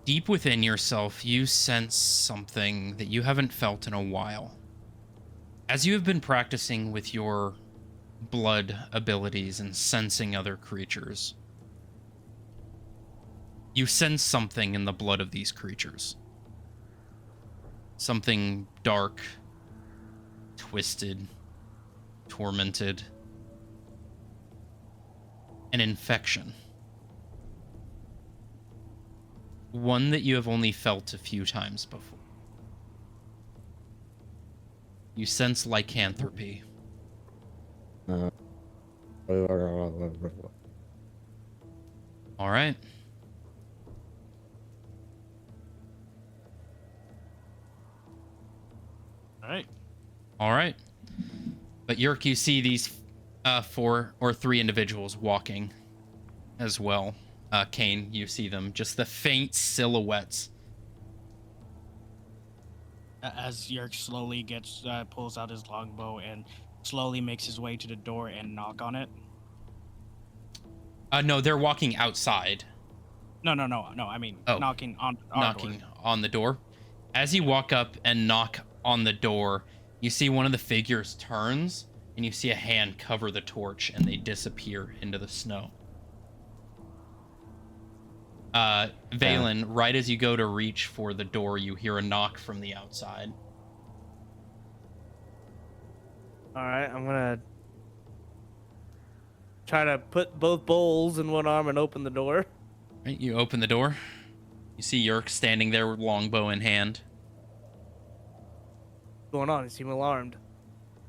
Deep within yourself, you sense something that you haven't felt in a while. As you have been practicing with your blood abilities and sensing other creatures, you sense something in the blood of these creatures. Something dark, twisted, tormented. An infection. One that you have only felt a few times before. You sense lycanthropy. Uh, All right. All right. All right. But Yerk, you see these 4 or 3 individuals walking as well. Kane, you see them, just the faint silhouettes. As Yerk slowly pulls out his longbow and slowly makes his way to the door and knock on it. No, they're walking outside. No. I mean, knocking on our door. On the door. As you walk up and knock on the door, you see one of the figures turns, and you see a hand cover the torch, and they disappear into the snow. Valen, right as you go to reach for the door, you hear a knock from the outside. All right, I'm gonna try to put both bowls in one arm and open the door. Right, you open the door. You see Yerk standing there with longbow in hand. What's going on? You seem alarmed.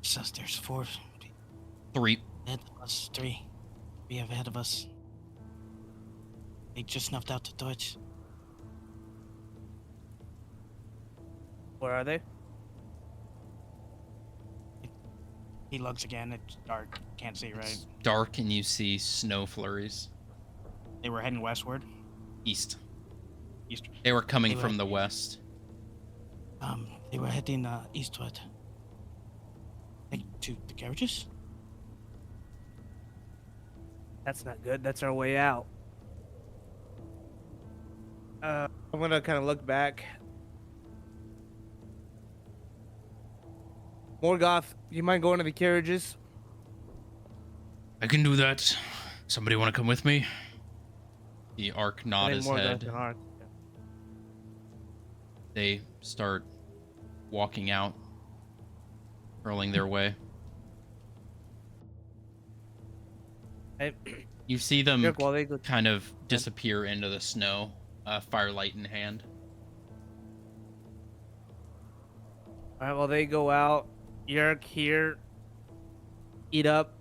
Says there's 4 3. ahead of us, 3 ahead of us. They just snuffed out the torch. Where are they? He looks again. It's dark. Can't see right. It's dark, and you see snow flurries. They were heading westward. East. East. They were coming They were- from the west. They were heading eastward. Like to the garages. That's not good. That's our way out. I'm gonna kind of look back. Morgoth, you mind going to the carriages? I can do that. Somebody want to come with me? The Ark I nod think his Morgoth head. and Ark. They start walking out, hurling their way. Hey, You see them Yerk, while they go. kind of disappear into the snow, firelight in hand. All right, while they go out, Yerk here, eat up.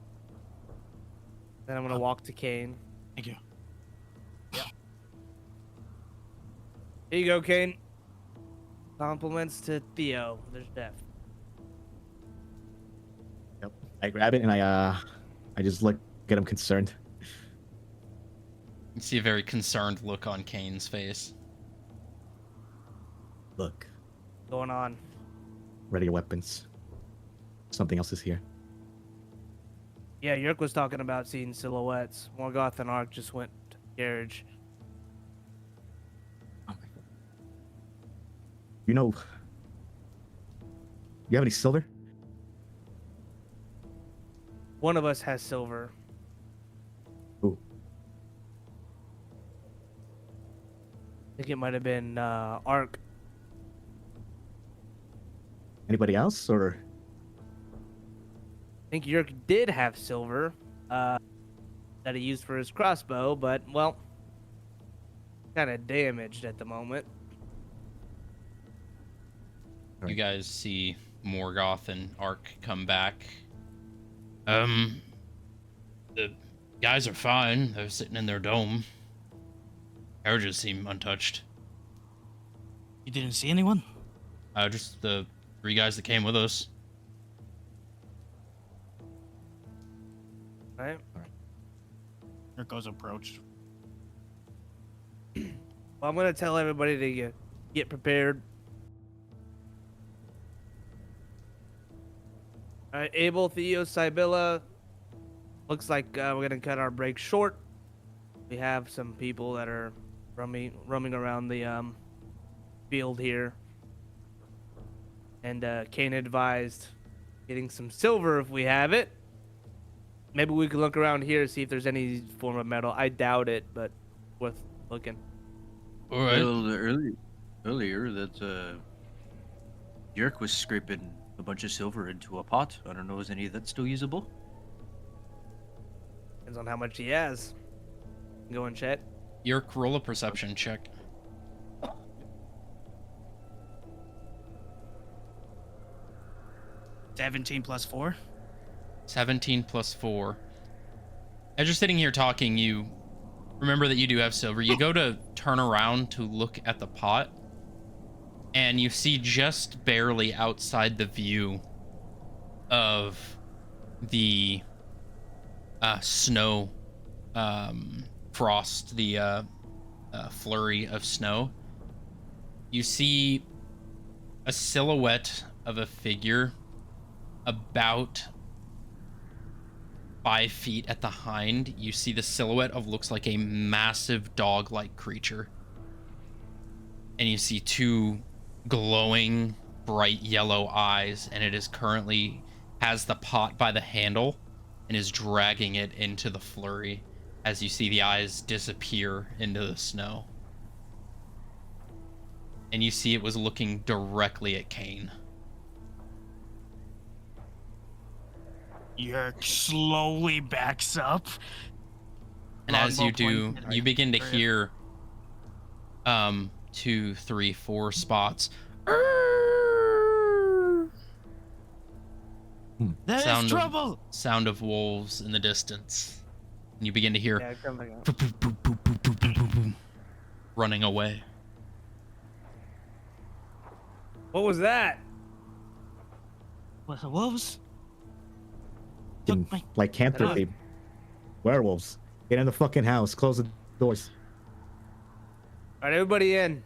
Then I'm gonna walk to Kane. Thank you. Here you go, Kane. Compliments to Theo, the chef. Yep. I grab it and I just look at him concerned. You see a very concerned look on Kane's face. Look, Going on. ready your weapons. Something else is here. Yeah, Yerk was talking about seeing silhouettes. Morgoth and Ark just went to the carriage. You know, you have any silver? One of us has silver. Ooh. I think it might have been Ark. Anybody else, or? I think Yerk did have silver that he used for his crossbow, but, well, kind of damaged at the moment. You guys see Morgoth and Ark come back. The guys are fine. They're sitting in their dome. Carriages seem untouched. You didn't see anyone? Just the 3 guys that came with us. Right? Here goes approach. Well, I'm going to tell everybody to get prepared. All right, Abel, Theo, Sibylla. Looks like we're going to cut our break short. We have some people that are roaming around the field here. And Kane advised getting some silver if we have it. Maybe we could look around here, see if there's any form of metal. I doubt it, but worth looking. All right. Well, earlier that Yerk was scraping a bunch of silver into a pot. I don't know, is any of that still usable? Depends on how much he has. Go and check. Yerk, roll a perception check. 17 plus 4. 17 plus 4. As you're sitting here talking, you remember that you do have silver. You go to turn around to look at the pot, and you see just barely outside the view of the snow frost, the flurry of snow. You see a silhouette of a figure about 5 feet at the hind. You see the silhouette of looks like a massive dog-like creature. And you see 2 glowing bright yellow eyes, and it is currently has the pot by the handle and is dragging it into the flurry as you see the eyes disappear into the snow. And you see it was looking directly at Kane. Yerk slowly backs up. And as you Longbow do, pointed you begin to at- hear 2, 3, 4 spots. There is Sound of- trouble! Sound of wolves in the distance. And you begin to hear Yeah, come back up. boop, boop, boop, boop, boop, boop, boop, boop, boop, running away. What was that? What, the wolves? In Took my... lycanthropy. Werewolves. Get in the fucking house. Close the doors. All right, everybody in. I'm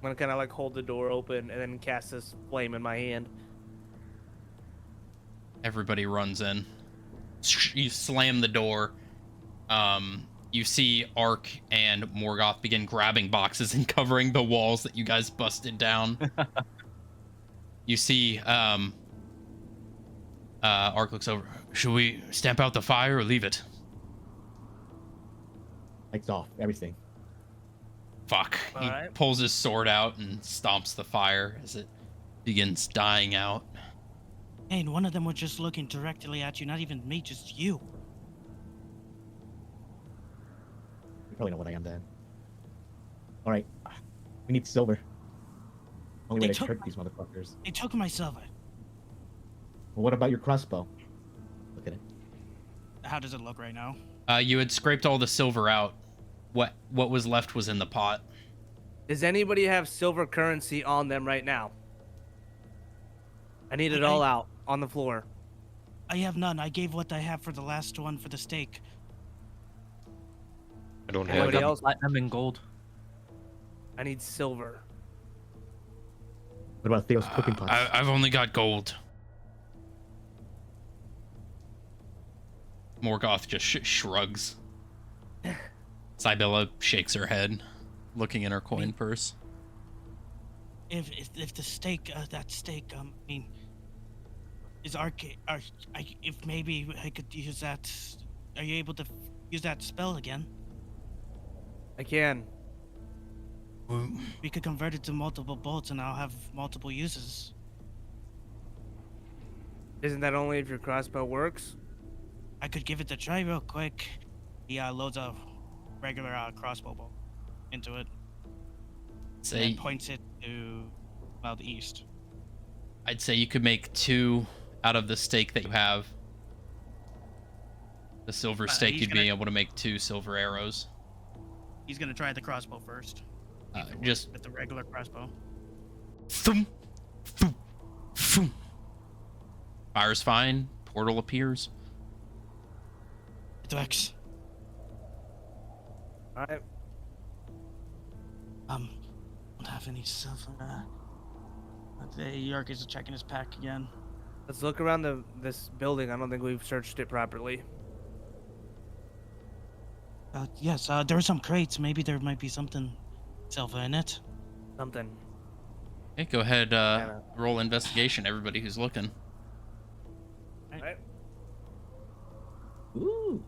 gonna kind of like hold the door open and then cast this flame in my hand. Everybody runs in. You slam the door. You see Ark and Morgoth begin grabbing boxes and covering the walls that you guys busted down. You see Ark looks over. Should we stamp out the fire or leave it? Lights off. Everything. Fuck. He Alright. pulls his sword out and stomps the fire as it begins dying out. Hey, and one of them was just looking directly at you, not even me, just you. You probably know what I am then. Alright. We need silver. Only way They to took trick my- these motherfuckers. They took my silver. Well, what about your crossbow? Look at it. How does it look right now? You had scraped all the silver out. What was left was in the pot. Does anybody have silver currency on them right now? I need it all out on the floor. I have none. I gave what I have for the last one for the steak. I don't have Anybody any. else? Platinum and gold. I need silver. What about Theo's cooking pots? I've only got gold. Morgoth just shrugs. Sybilla shakes her head, looking in her coin purse. If the steak, that steak, I mean, is if maybe I could use that. Are you able to use that spell again? I can. We could convert it to multiple bolts, and I'll have multiple uses. Isn't that only if your crossbow works? I could give it a try real quick. He loads a regular crossbow bolt into it, Say and points it to the east. I'd say you could make 2 out of the stake that you have. The silver stake, he's you'd be gonna- able to make 2 silver arrows. He's gonna try the crossbow first. Just with the regular crossbow. thump, thump, thump. Fire's fine. Portal appears. It works. All right. Don't have any silver. York is checking his pack again. Let's look around this building. I don't think we've searched it properly. Yes, there are some crates. Maybe there might be something silver in it. Something. Okay, go ahead. Roll investigation. Everybody who's looking. All right. Ooh.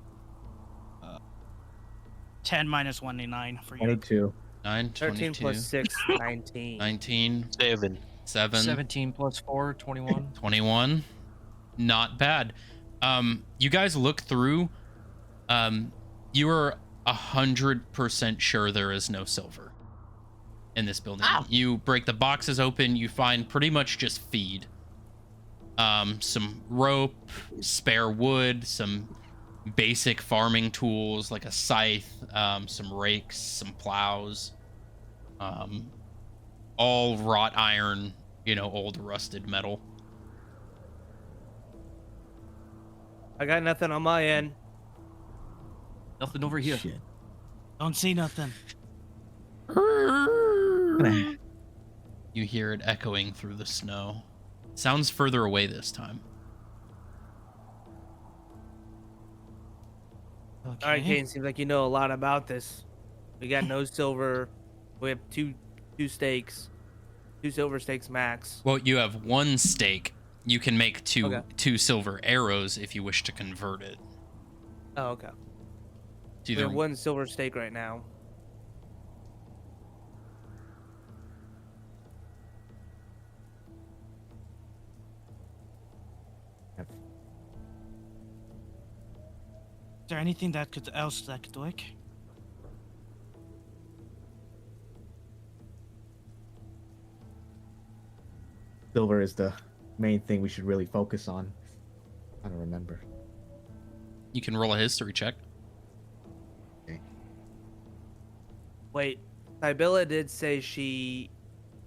10 minus 1 for you. 22. 9, 13 22, plus 6, 19. 19, 7. 7, 17 plus 4, 21. 21. Not bad. You guys look through. You are 100% sure there is no silver in this building. Ow. You break the boxes open. You find pretty much just feed. Some rope, spare wood, some basic farming tools like a scythe, some rakes, some plows, all wrought iron, old rusted metal. I got nothing on my end. Nothing over here. Shit. Don't see nothing. You hear it echoing through the snow. Sounds further away this time. Okay. All right, Kane. Seems like you know a lot about this. We got no silver. We have two stakes, 2 silver stakes max. Well, you have 1 stake. You can make Okay. two silver arrows if you wish to convert it. Oh, okay. To We have either 1 silver stake right now. Is there anything that could work? Silver is the main thing we should really focus on. I don't remember. You can roll a history check. Wait, Sybilla did say she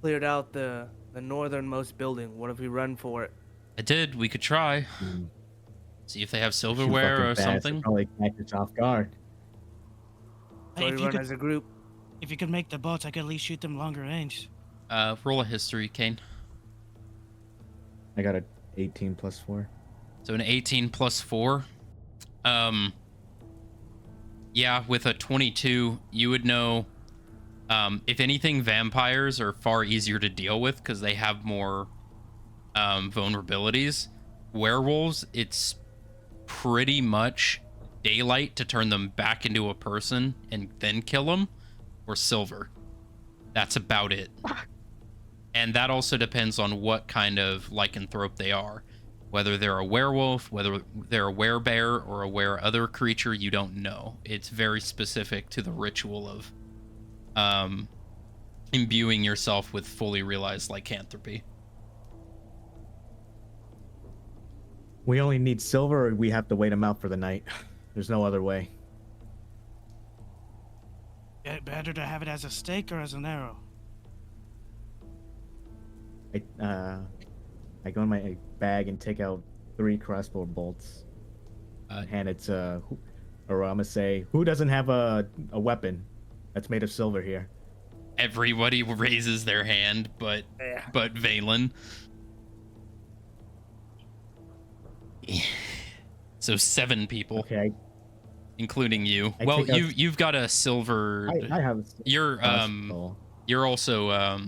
cleared out the northernmost building. What if we run for it? I did. We could try. Mm. See if they have Too silverware or fucking fast, something. Probably catch us off guard. So Hey, we if you run could, as a group. if you could make the boats, I could at least shoot them longer range. Roll a history, Kane. I got a 18 plus 4. So an 18 plus 4. Yeah, with a 22, you would know. If anything, vampires are far easier to deal with because they have more vulnerabilities. Werewolves, it's pretty much daylight to turn them back into a person and then kill them, or silver. That's about it. And that also depends on what kind of lycanthrope they are. Whether they're a werewolf, whether they're a werebear, or a were other creature, you don't know. It's very specific to the ritual of imbuing yourself with fully realized lycanthropy. We only need silver, or we have to wait them out for the night. There's no other way. Better to have it as a stake or as an arrow? I go in my bag and take out 3 crossbow bolts. Hand it to, or I'm gonna say, who doesn't have a weapon that's made of silver here? Everybody raises their hand, but Valen. So 7 people, Okay, including you. I Well, take out- you've got a silver. I have. You're crossbow. you're also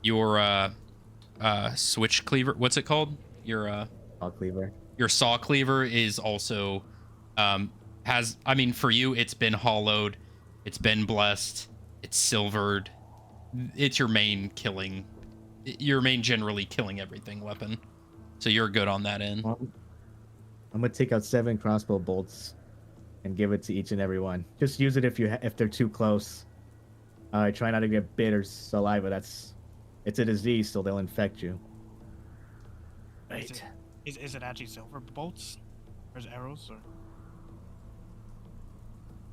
your switch cleaver. What's it called? Saw cleaver. Your saw cleaver is also has. I mean, for you, it's been hollowed, it's been blessed, it's silvered. It's your main generally killing everything weapon. So you're good on that end. I'm gonna take out 7 crossbow bolts and give it to each and every one. Just use it if they're too close. Try not to get bit or saliva. It's a disease, so they'll infect you. Right. Is it actually silver bolts? Or is it arrows?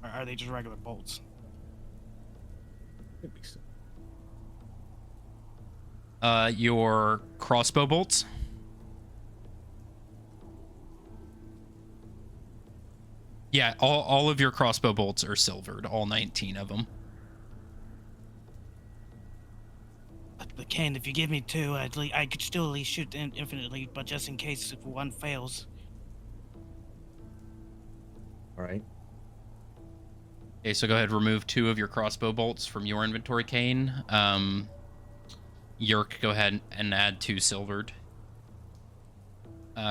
Or are they just regular bolts? Could be so. Your crossbow bolts. Yeah, all of your crossbow bolts are silvered, all 19 of them. But Kane, if you give me 2, I could still at least shoot infinitely, but just in case if one fails. All right. Okay, so go ahead, remove 2 of your crossbow bolts from your inventory, Kane. Yerk, go ahead and add 2 silvered.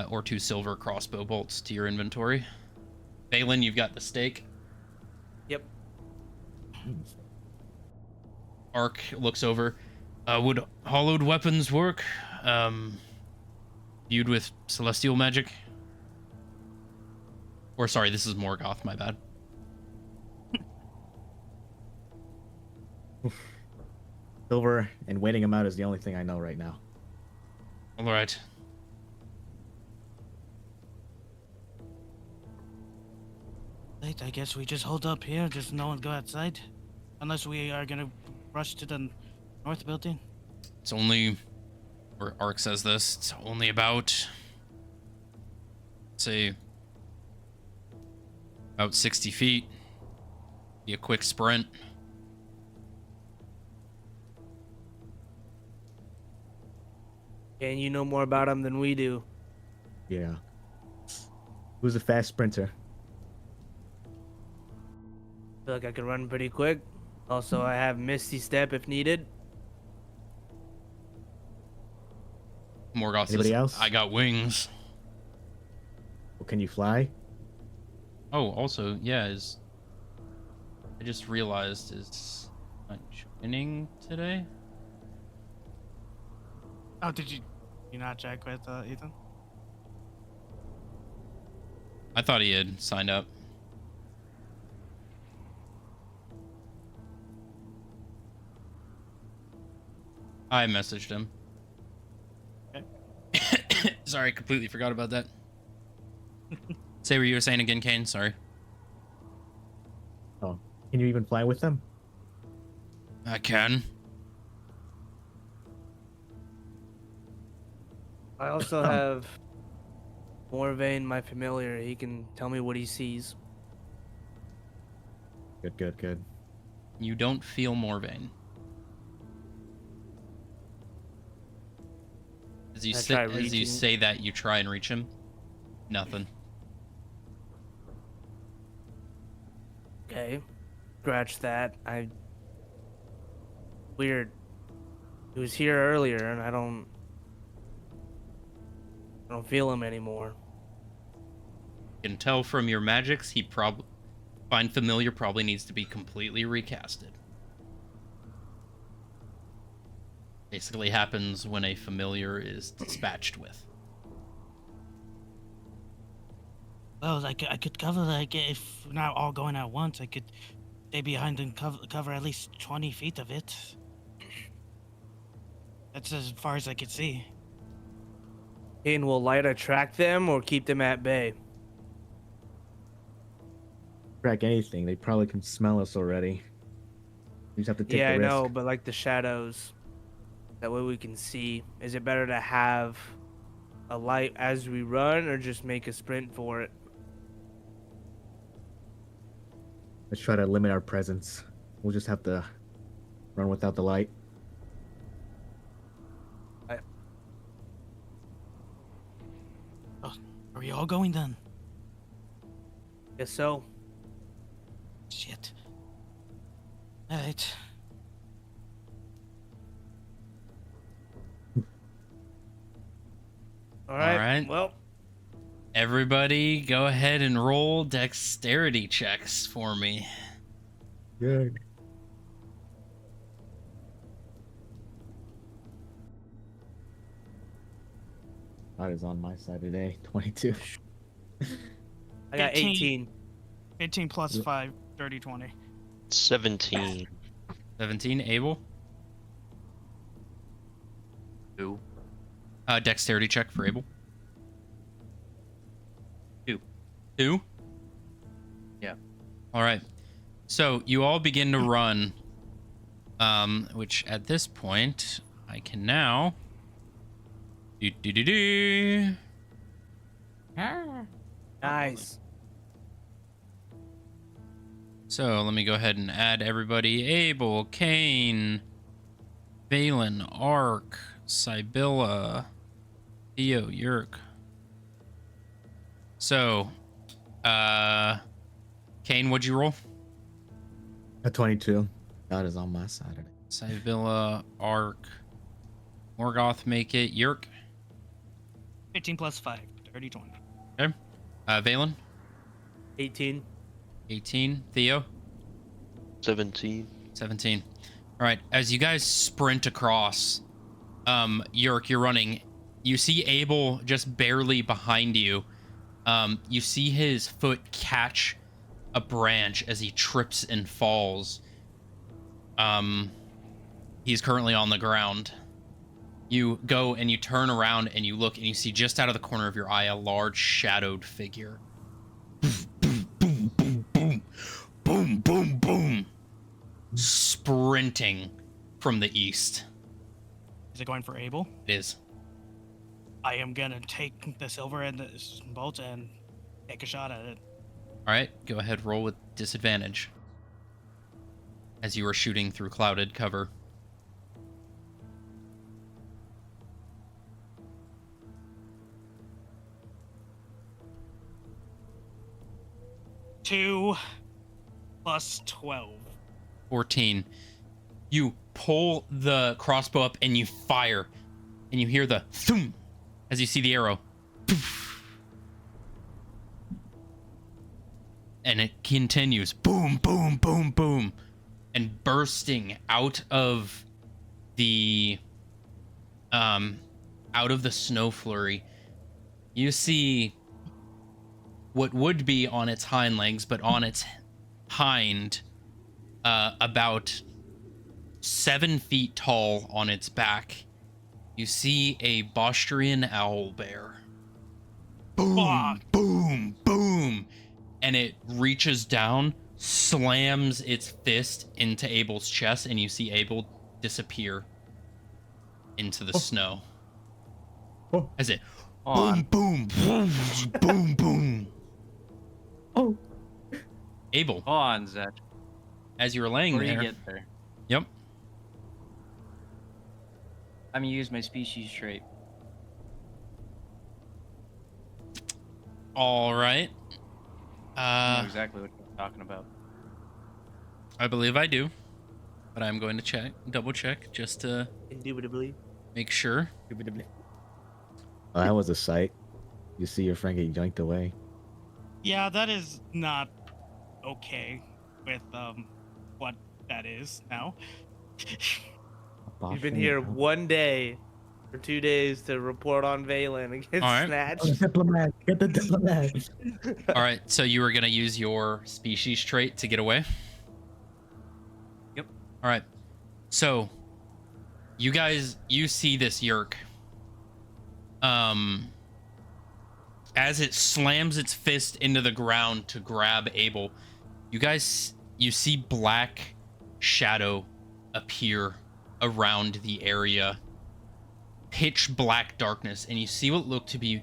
Or 2 silver crossbow bolts to your inventory. Valen, you've got the stake. Yep. Ark looks over. Would hollowed weapons work? Viewed with celestial magic? Or sorry, this is Morgoth, my bad. Silver and waiting them out is the only thing I know right now. All right. Right, I guess we just hold up here, just no one go outside. Unless we are gonna rush to the north building. It's only, or Ark says this, it's only about, say, about 60 feet. Be a quick sprint. And you know more about him than we do. Yeah. Who's a fast sprinter? Feel like I could run pretty quick. Also, I have Misty Step if needed. Morgoth says, Anybody else? I got wings. Well, can you fly? Oh, also, yeah, I just realized is not joining today. Oh, did you not check with Ethan? I thought he had signed up. I messaged him. Okay. Sorry, completely forgot about that. Say what you were saying again, Kane. Sorry. Oh, can you even fly with them? I can. I also have Morvain, my familiar. He can tell me what he sees. Good, good, good. You don't feel Morvain. As you reaching. say that, you try and reach him. Nothing. Okay. Scratch that. Weird. He was here earlier and I don't feel him anymore. You can tell from your magics, he Find Familiar probably needs to be completely recasted. Basically happens when a familiar is dispatched with. Well, I could cover, like, if we're not all going at once, I could stay behind and cover at least 20 feet of it. That's as far as I could see. Kane, will Light attract them or keep them at bay? track anything. They probably can smell us already. We just have to take Yeah, the I risk. know, but like the shadows, that way we can see. Is it better to have a light as we run, or just make a sprint for it? Let's try to limit our presence. We'll just have to run without the light. Are we all going then? Guess so. Shit. Alright. All right. right. Well, Everybody, go ahead and roll dexterity checks for me. Good. God is on my side today. 22. I got 18. 18. 18 plus 5, 30, 20. 17. 17, Abel. 2. Dexterity check for Abel. 2. 2? Yeah. All right. So you all begin to run, which at this point I can now do. Nice. So let me go ahead and add everybody. Abel, Kane, Valen, Ark, Sybilla, Theo, Yerk. So, Kane, what'd you roll? A 22. God is on my side today. Sybilla, Ark, Morgoth, make it. Yerk. 15 plus 5, 30, 20. Okay. Valen, 18. 18. Theo, 17. 17. All right. As you guys sprint across, Yerk, you're running. You see Abel just barely behind you. You see his foot catch a branch as he trips and falls. He's currently on the ground. You go and you turn around and you look and you see just out of the corner of your eye a large shadowed figure. Boom, boom, boom, boom, boom, boom, boom, sprinting from the east. Is it going for Abel? It is. I am gonna take the silver and the bolt and take a shot at it. All right, go ahead, roll with disadvantage as you are shooting through clouded cover. Two plus 12. 14. You pull the crossbow up and you fire, and you hear the thum as you see the arrow. And it continues boom, boom, boom, boom, and bursting out of the snow flurry. You see what would be on its hind legs, but on its hind, about 7 feet tall on its back, you see a Bostrian owlbear. Boom, Fuck. boom, boom. And it reaches down, slams its fist into Abel's chest, and you see Abel disappear into the snow. Oh. As it On. boom, boom, boom, boom. Oh. Abel, Hold on, Zach. as you were laying Before there. you get there, Yep. I'm gonna use my species trait. All right. I know exactly what you're talking about. I believe I do, but I'm going to double check, just to Indubitably. make sure. Oh, that was a sight. You see your friend get yanked away. Yeah, that is not okay with what that is now. You've been here one day or 2 days to report on Valen and get All right. Oh, the snatched. diplomat. Get the diplomat. All right, so you were going to use your species trait to get away? Yep. All right. So, you see this Yerk. As it slams its fist into the ground to grab Abel, You see black shadow appear around the area, pitch black darkness, and you see what look to be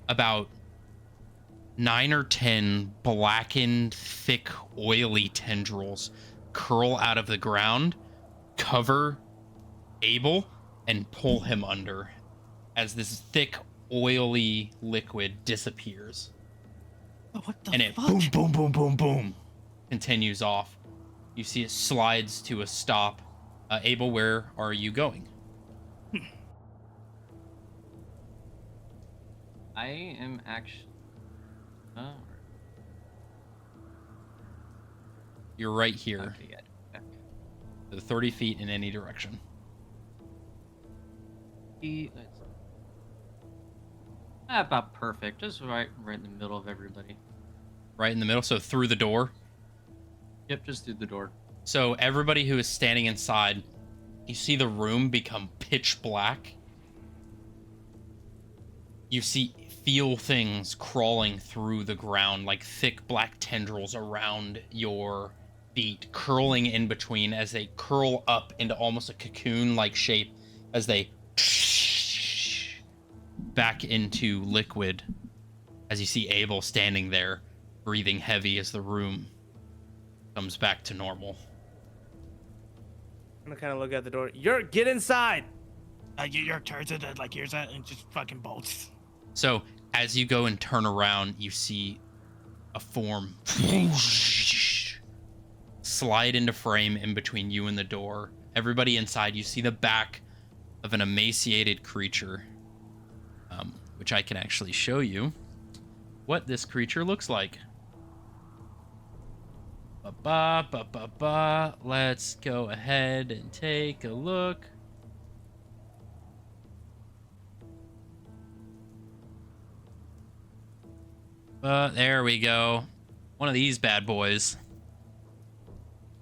about 9 or 10 blackened, thick, oily tendrils curl out of the ground, cover Abel, and pull him under as this thick, oily liquid disappears. Oh, what the And it fuck? boom, boom, boom, boom, boom continues off. You see it slides to a stop. Abel, where are you going? I am actually. You're right here. Okay, yeah. Okay. So 30 feet in any direction. Let's about perfect. Just right in the middle of everybody. Right in the middle, so through the door. Yep, just through the door. So everybody who is standing inside, you see the room become pitch black. You feel things crawling through the ground, like thick black tendrils around your feet, curling in between as they curl up into almost a cocoon-like shape as they back into liquid. As you see Abel standing there, breathing heavy as the room comes back to normal. I'm gonna kind of look out the door. Get inside. Your turns it like here's that and just fucking bolts. So as you go and turn around, you see a form slide into frame in between you and the door. Everybody inside, you see the back of an emaciated creature, which I can actually show you what this creature looks like. Let's go ahead and take a look. There we go. One of these bad boys.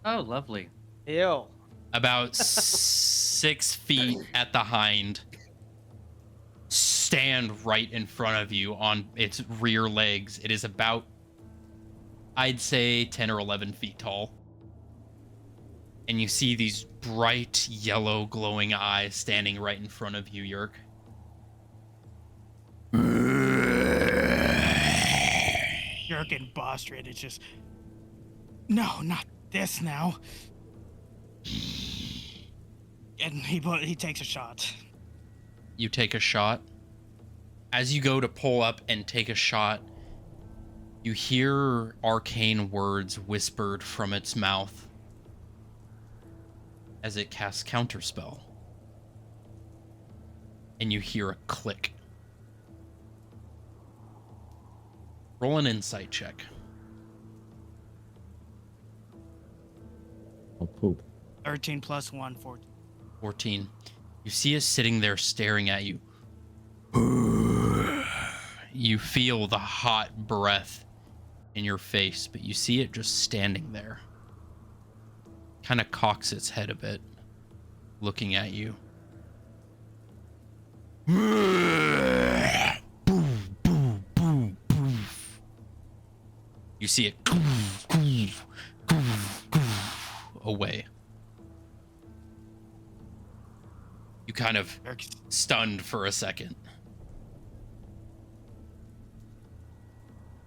Oh, lovely. Ew. About 6 feet at the hind. Stand right in front of you on its rear legs. It is about, I'd say, 10 or 11 feet tall. And you see these bright yellow glowing eyes standing right in front of you, Yerk. Yerk and Bostrid, it's just... No, not this now. And he takes a shot. You take a shot. As you go to pull up and take a shot, you hear arcane words whispered from its mouth as it casts counterspell. And you hear a click. Roll an insight check. Oh, poop. 13 plus 1, 14. 14. You see it sitting there staring at you. You feel the hot breath in your face, but you see it just standing there. Kind of cocks its head a bit, looking at you. You see it away. You kind of Yerk's stunned for a second.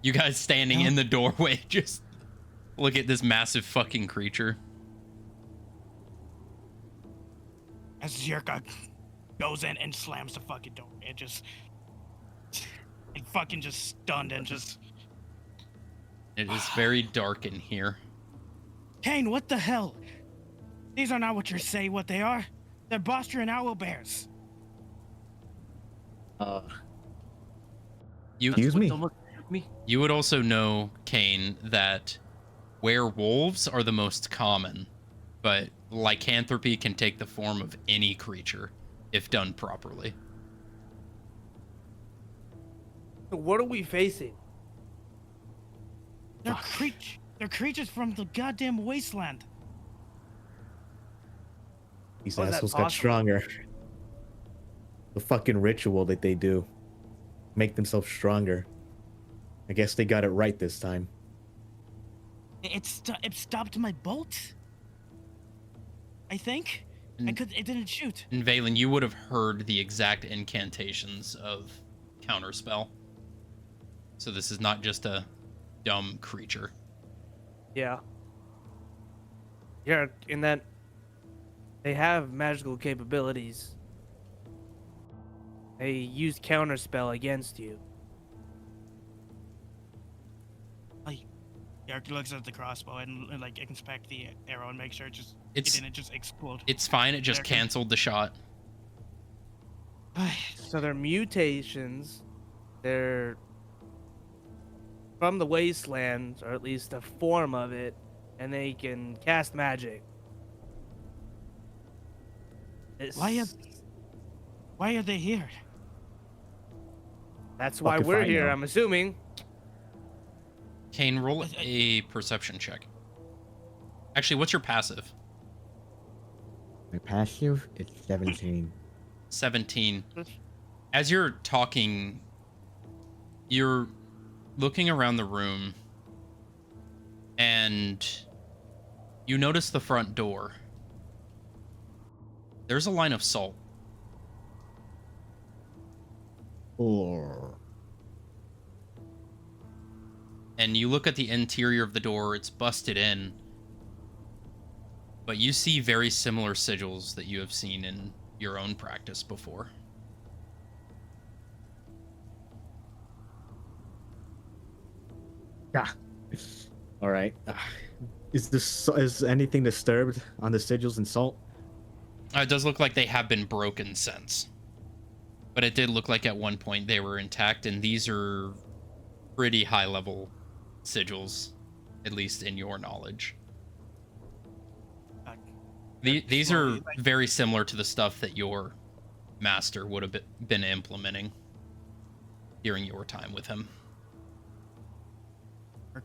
You guys standing in the doorway just look at this massive fucking creature. as Yerka goes in and slams the fucking door. It just... It fucking just stunned and just... It is very dark in here. Kane, what the hell? These are not what you say what they are. They're Boster and Owl Bears. Excuse me? You would also know, Kane, that werewolves are the most common, but lycanthropy can take the form of any creature if done properly. What are we facing? They're creatures from the goddamn wasteland. These How is that assholes got possible? stronger. The fucking ritual that they do. Make themselves stronger. I guess they got it right this time. It stopped my bolt. I think. And, It didn't shoot. and Valen, you would have heard the exact incantations of Counterspell. So this is not just a dumb creature. Yeah. Yeah, in that they have magical capabilities. They use counterspell against you. Yark looks at the crossbow and like inspect the arrow and make sure it It's didn't just explode. it's fine. It just There. canceled the shot. So they're mutations. They're from the wasteland, or at least a form of it, and they can cast magic. Why are they here? That's why Fuck if we're I here, know. I'm assuming. Kane, roll a perception check. Actually, what's your passive? My passive is 17. 17. As you're talking, you're looking around the room and you notice the front door. There's a line of salt. Or And you look at the interior of the door, it's busted in. But you see very similar sigils that you have seen in your own practice before. yeah. All right. Is anything disturbed on the sigils and salt? It does look like they have been broken since. But it did look like at one point they were intact, and these are pretty high level sigils, at least in your knowledge. These are very similar to the stuff that your master would have been implementing during your time with him.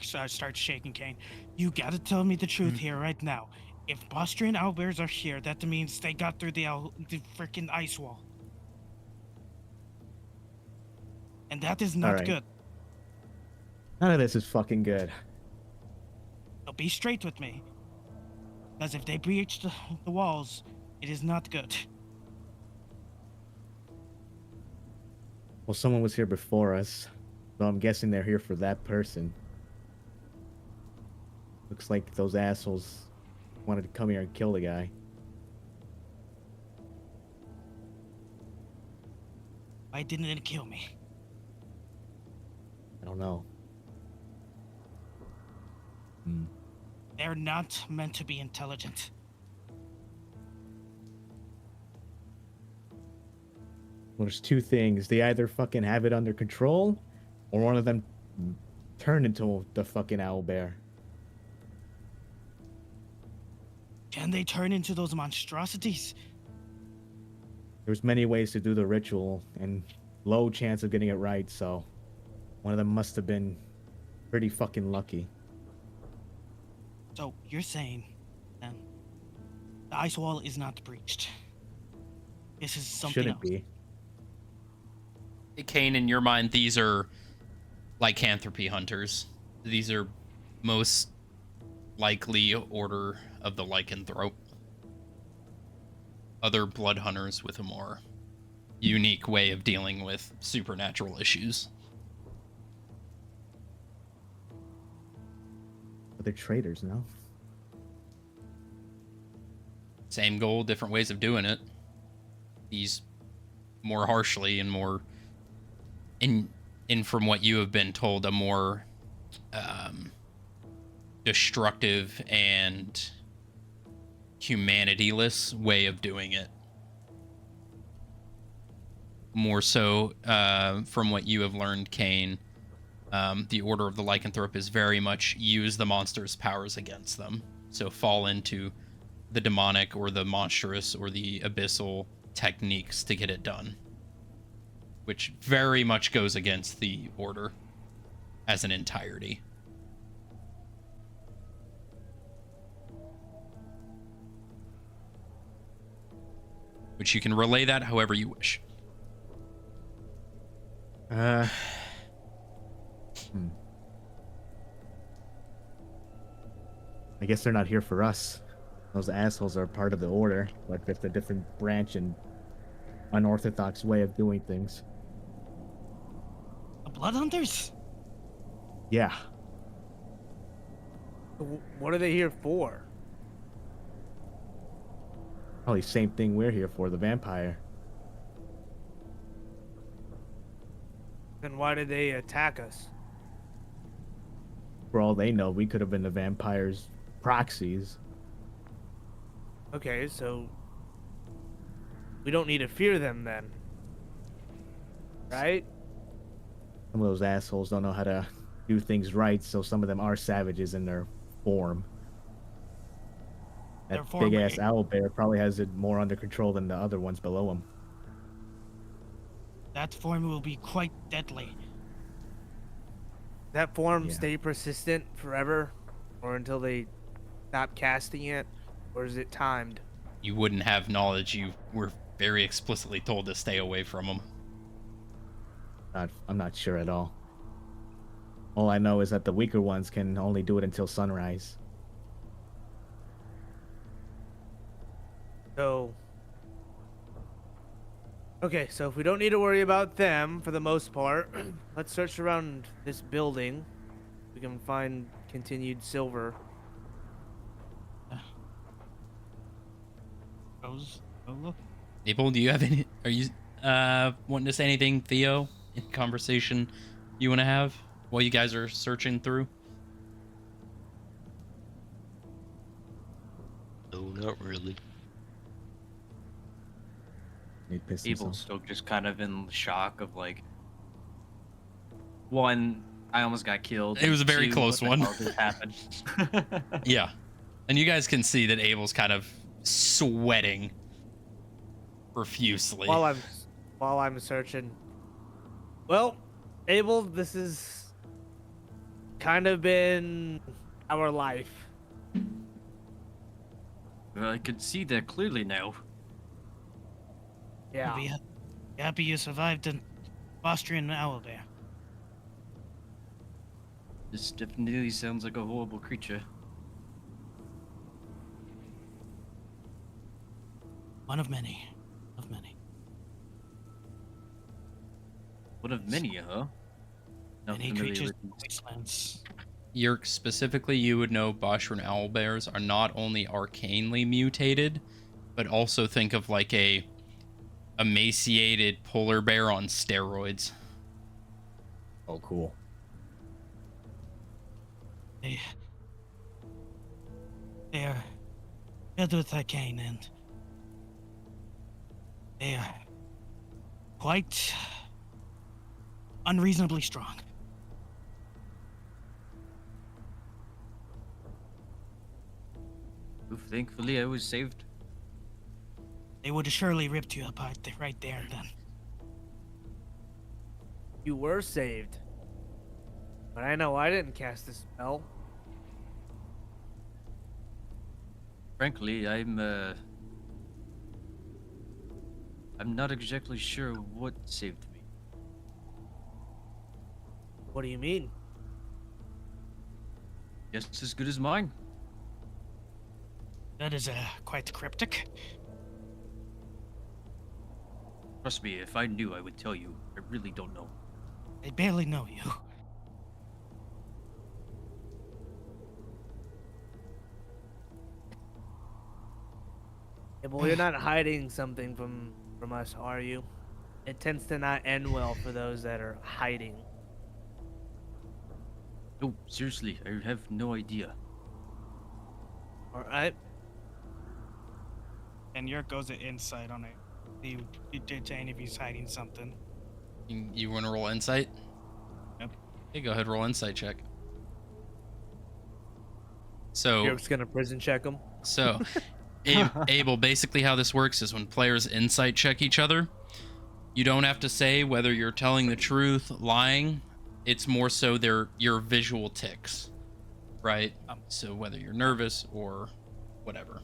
Starts shaking Kane. You gotta tell me the truth here right now. If Buster and owlbears are here, that means they got through the freaking ice wall. And that is not Alright. good. None of this is fucking good. So be straight with me. Because if they breach the walls, it is not good. Well, someone was here before us, so I'm guessing they're here for that person. Looks like those assholes wanted to come here and kill the guy. Why didn't it kill me? I don't know. Hmm. They're not meant to be intelligent. Well, there's two things. They either fucking have it under control, or one of them turned into the fucking owlbear. Can they turn into those monstrosities? There's many ways to do the ritual, and low chance of getting it right, so one of them must have been pretty fucking lucky. So you're saying, then, the ice wall is not breached. This is something Shouldn't else. be. Kane, in your mind, these are lycanthropy hunters. These are most likely order of the lycanthrope. Other blood hunters with a more unique way of dealing with supernatural issues. But they're traitors, no? Same goal, different ways of doing it. These more harshly and more in from what you have been told, a more destructive and humanityless way of doing it. More so, from what you have learned, Kane, the Order of the Lycanthrope is very much use the monster's powers against them. So fall into the demonic or the monstrous or the abyssal techniques to get it done. Which very much goes against the Order as an entirety. Which you can relay that however you wish. I guess they're not here for us. Those assholes are part of the order, but with a different branch and unorthodox way of doing things. The Blood Hunters? Yeah. What are they here for? Probably same thing we're here for, the vampire. Then why did they attack us? For all they know, we could have been the vampire's proxies. Okay, so we don't need to fear them then. Right? Some of those assholes don't know how to do things right, so some of them are savages in their form. Their That form- big ass owl bear probably has it more under control than the other ones below him. That form will be quite deadly. That form Yeah. stay persistent forever? Or until they stop casting it? Or is it timed? You wouldn't have knowledge. You were very explicitly told to stay away from them. I'm not sure at all. All I know is that the weaker ones can only do it until sunrise. So... Okay, so if we don't need to worry about them for the most part, let's search around this building. We can find continued silver. Go look. Abel, do you have any? Are you wanting to say anything, Theo, in conversation you want to have while you guys are searching through? No, not really. They pissed Abel's themselves. still just kind of in shock of like, one, I almost got killed. It was a very two, close what the one. hell just happened? Yeah, and you guys can see that Abel's kind of sweating profusely. While I'm searching. Well, Abel, this has kind of been our life. Well, I could see that clearly now. Yeah. Be happy you survived an Austrian owlbear. This definitely sounds like a horrible creature. One of many. Of many. One of many, huh? Not Many familiar creatures with in these. wastelands. Yerk, specifically, you would know Boschran owlbears are not only arcanely mutated, but also think of like a emaciated polar bear on steroids. Oh, cool. They are filled with arcane and they are quite unreasonably strong. Oof, thankfully, I was saved. They would have surely ripped you apart right there and then. You were saved. But I know I didn't cast a spell. Frankly, I'm not exactly sure what saved me. What do you mean? Just as good as mine. That is quite cryptic. Trust me, if I knew, I would tell you. I really don't know. They barely know you. Yeah, well, you're not hiding something from us, are you? It tends to not end well for those that are hiding. No, seriously, I have no idea. All right. And Yerk goes to insight on it. You detain if he's hiding something. You want to roll insight? Yep. Okay, go ahead, roll insight check. So, You're just gonna prison check them. so Abel, basically how this works is when players insight check each other, you don't have to say whether you're telling the truth, lying. It's more so your visual ticks, right? So whether you're nervous or whatever.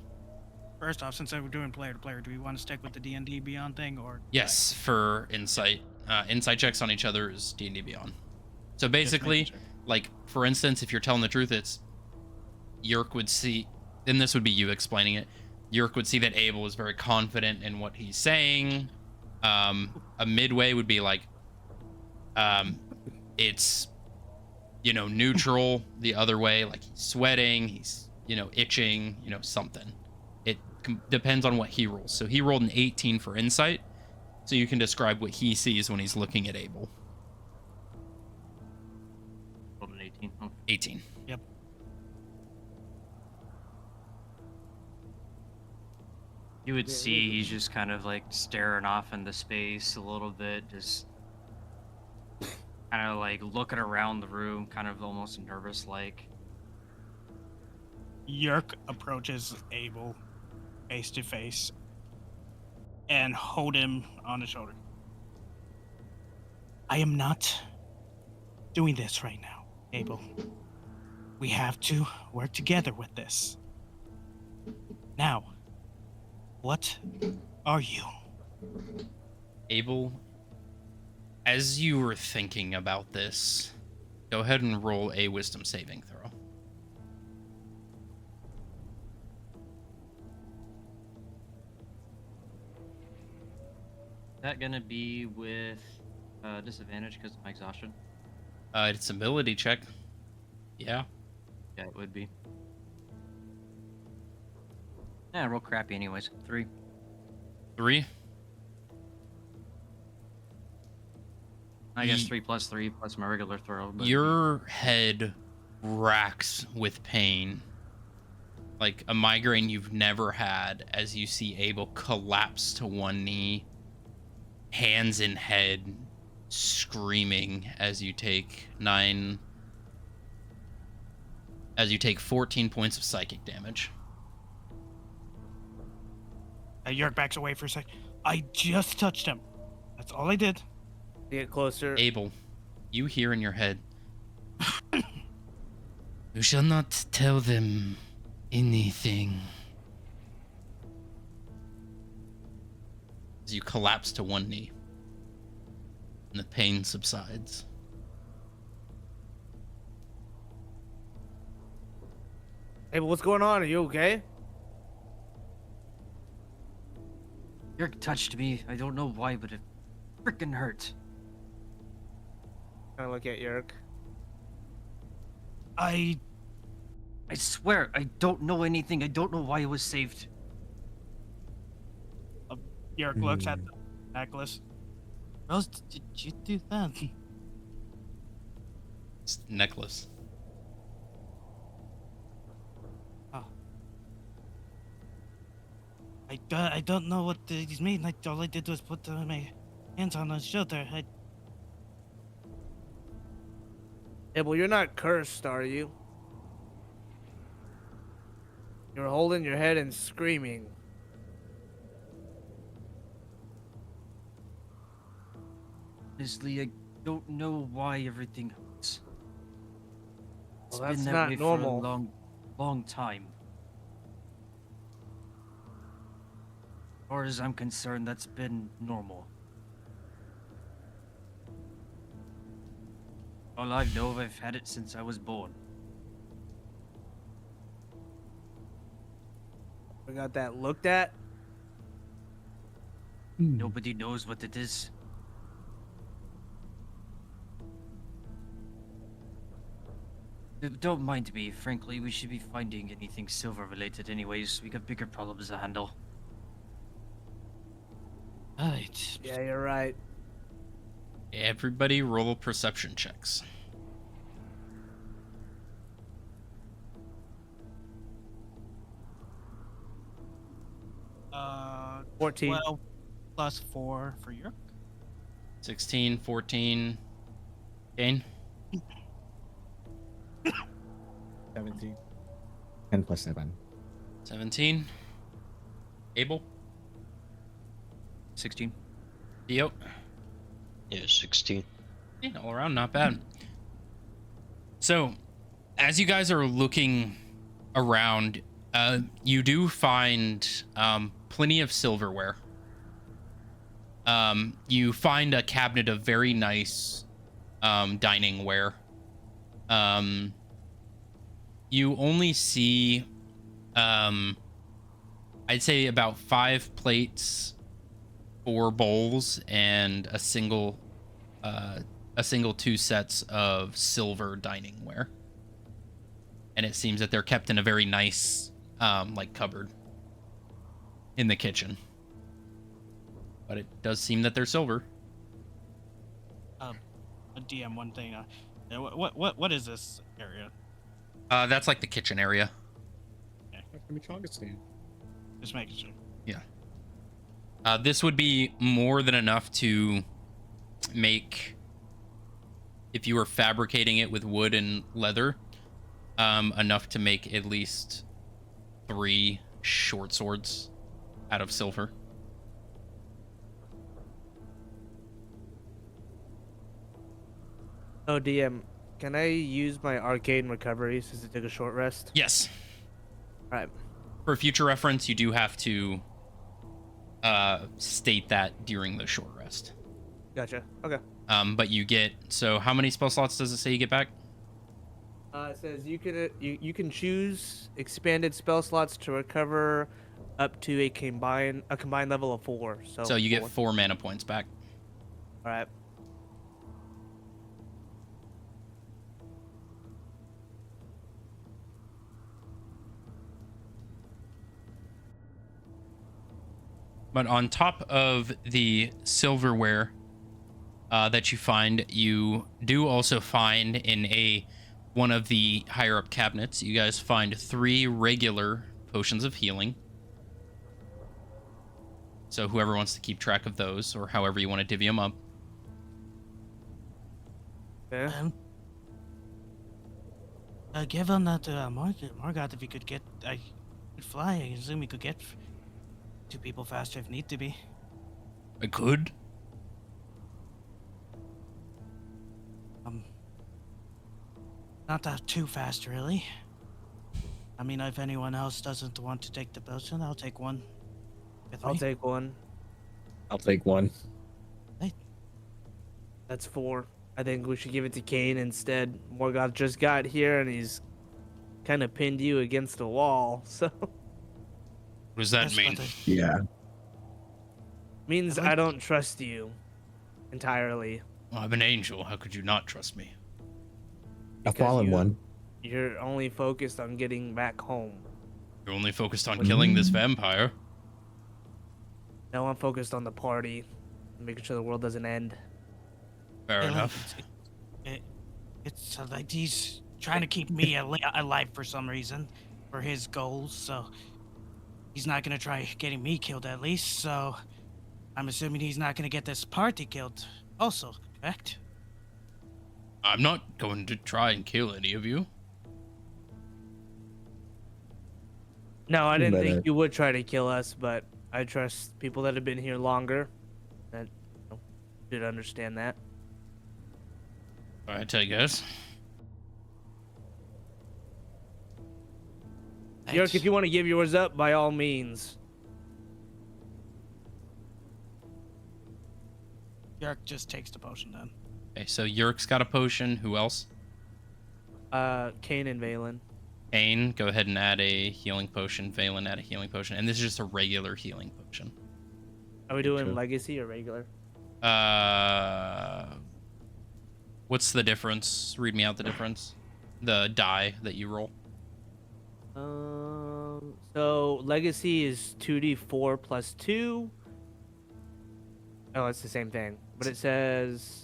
First off, since we're doing player to player, do we want to stick with the D&D Beyond thing or? Yes, for insight. Insight checks on each other is D&D Beyond. So basically, like, for instance, if you're telling the truth, it's Yerk would see, and this would be you explaining it. Yerk would see that Abel is very confident in what he's saying. A midway would be like, it's, neutral the other way, like he's sweating, he's, itching, something. It depends on what he rolls. So he rolled an 18 for insight. So you can describe what he sees when he's looking at Abel. Rolled an 18. Oh. 18. Yep. You would see he's just kind of like staring off into space a little bit, just kind of like looking around the room, kind of almost nervous like. Yerk approaches Abel face to face and hold him on the shoulder. I am not doing this right now, Abel. We have to work together with this. Now, what are you? Abel, as you were thinking about this, go ahead and roll a wisdom saving throw. Is that gonna be with disadvantage because of my exhaustion? It's ability check. Yeah. Yeah, it would be. Yeah, roll crappy anyways. 3. 3. I guess 3 plus 3 plus my regular throw. But Your head racks with pain, like a migraine you've never had, as you see Abel collapse to one knee, hands in head, screaming as you take 14 points of psychic damage. Yerk backs away for a sec. I just touched him. That's all I did. Get closer. Abel, you hear in your head, you shall not tell them anything. As you collapse to one knee, and the pain subsides. Hey, what's going on? Are you okay? Yerk touched me. I don't know why, but it freaking hurt. Kind of look at Yerk. I swear, I don't know anything. I don't know why it was saved. Yerk looks at the necklace. Rose, did you do that? It's necklace. I don't know what he's made. Like, all I did was put my hands on his shoulder. Yeah, well, you're not cursed, are you? You're holding your head and screaming. Honestly, I don't know why everything hurts. It's Well, been that's that not way normal. for a long time. As far as I'm concerned, that's been normal. All I know, I've had it since I was born. We got that looked at. Nobody knows what it is. Don't mind me, frankly, we should be finding anything silver related anyways. We got bigger problems to handle. Right. Yeah, you're right. Everybody roll perception checks. Uh, 14. 12 plus 4 for Yerk. 16, 14. Kane? 17. 10 plus 7. 17. Abel? 16. Dio? Yeah, 16. Yeah, all around, not bad. So, as you guys are looking around, you do find plenty of silverware. You find a cabinet of very nice dining ware. you only see, I'd say about 5 plates, 4 bowls, and a single 2 sets of silver dining ware. And it seems that they're kept in a very nice, like, cupboard in the kitchen. But it does seem that they're silver. A DM, one thing. What is this area? That's like the kitchen area. Just making sure. Yeah. This would be more than enough to make, if you were fabricating it with wood and leather, enough to make at least 3 short swords out of silver. Oh, DM, can I use my arcane recovery since it took a short rest? Yes. All right. For future reference, you do have to state that during the short rest. Gotcha. Okay. But you get, so how many spell slots does it say you get back? It says you can choose expanded spell slots to recover up to a combined level of 4. So you get 4 mana points back. All right. But on top of the silverware that you do also find in one of the higher up cabinets, you guys find 3 regular potions of healing. So whoever wants to keep track of those, or however you want to divvy them up. Yeah. Given that Morgoth, if he could fly, I assume he could get 2 people faster if need to be. I could. Not that too fast, really. I mean, if anyone else doesn't want to take the potion, I'll take one. I'll take one. I'll take one. That's 4. I think we should give it to Kane instead. Morgoth just got here and he's kind of pinned you against the wall, so. What does that mean? Yeah. Means I I don't trust you entirely. Well, I'm an angel. How could you not trust me? A Because fallen you- one. You're only focused on getting back home. You're only focused on killing this vampire. No, I'm focused on the party, making sure the world doesn't end. Fair Yeah, enough. It's like he's trying to keep me alive for some reason, for his goals. So he's not gonna try getting me killed, at least. So I'm assuming he's not gonna get this party killed, also, correct? I'm not going to try and kill any of you. No, I didn't But, think you would try to kill us, but I trust people that have been here longer that should understand that. Alright, I guess. Yerk, if you want to give yours up, by all means. Yerk just takes the potion then. Okay, so Yerk's got a potion. Who else? Kane and Valen. Kane, go ahead and add a healing potion. Valen, add a healing potion. And this is just a regular healing potion. Are we doing Sure. legacy or regular? What's the difference? Read me out the difference. The die that you roll. So legacy is 2d4 plus 2. Oh, it's the same thing, but it says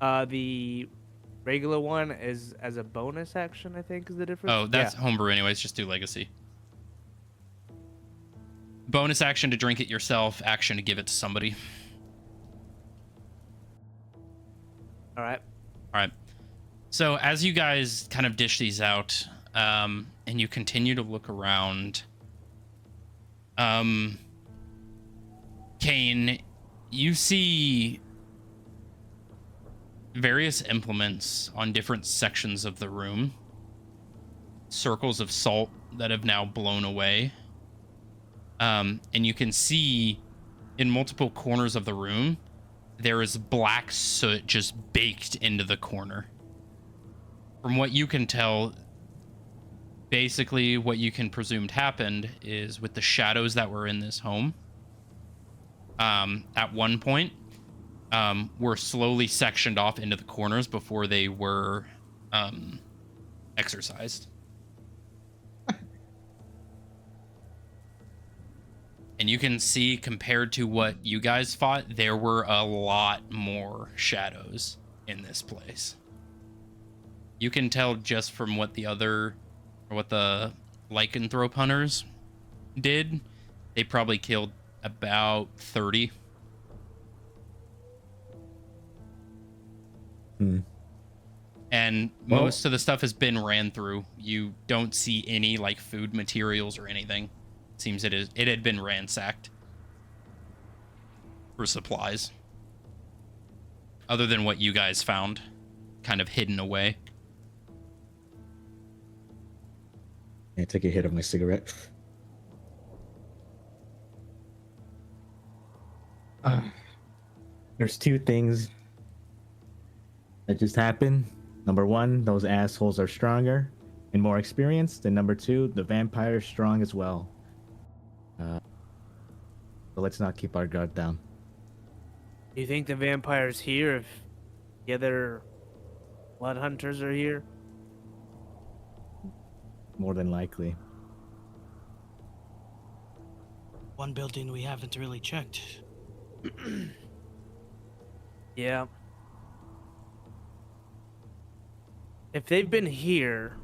the regular one is as a bonus action, I think, is the difference. Oh, that's homebrew anyways. Just do legacy. Bonus action to drink it yourself. Action to give it to somebody. All right. All right. So as you guys kind of dish these out, and you continue to look around, Kane, you see various implements on different sections of the room. Circles of salt that have now blown away. And you can see in multiple corners of the room, there is black soot just baked into the corner. From what you can tell, basically what you can presumed happened is with the shadows that were in this home, at one point, were slowly sectioned off into the corners before they were exercised. And you can see, compared to what you guys fought, there were a lot more shadows in this place. You can tell just from what the lycanthrope hunters did. They probably killed about 30. And most of the stuff has been ran through. You don't see any like food materials or anything. Seems it had been ransacked for supplies. Other than what you guys found, kind of hidden away. I take a hit of my cigarette. There's two things that just happened. Number one, those assholes are stronger and more experienced. And number two, the vampire's strong as well. So let's not keep our guard down. Do you think the vampire's here if the other blood hunters are here? More than likely. One building we haven't really checked. Yeah. If they've been here,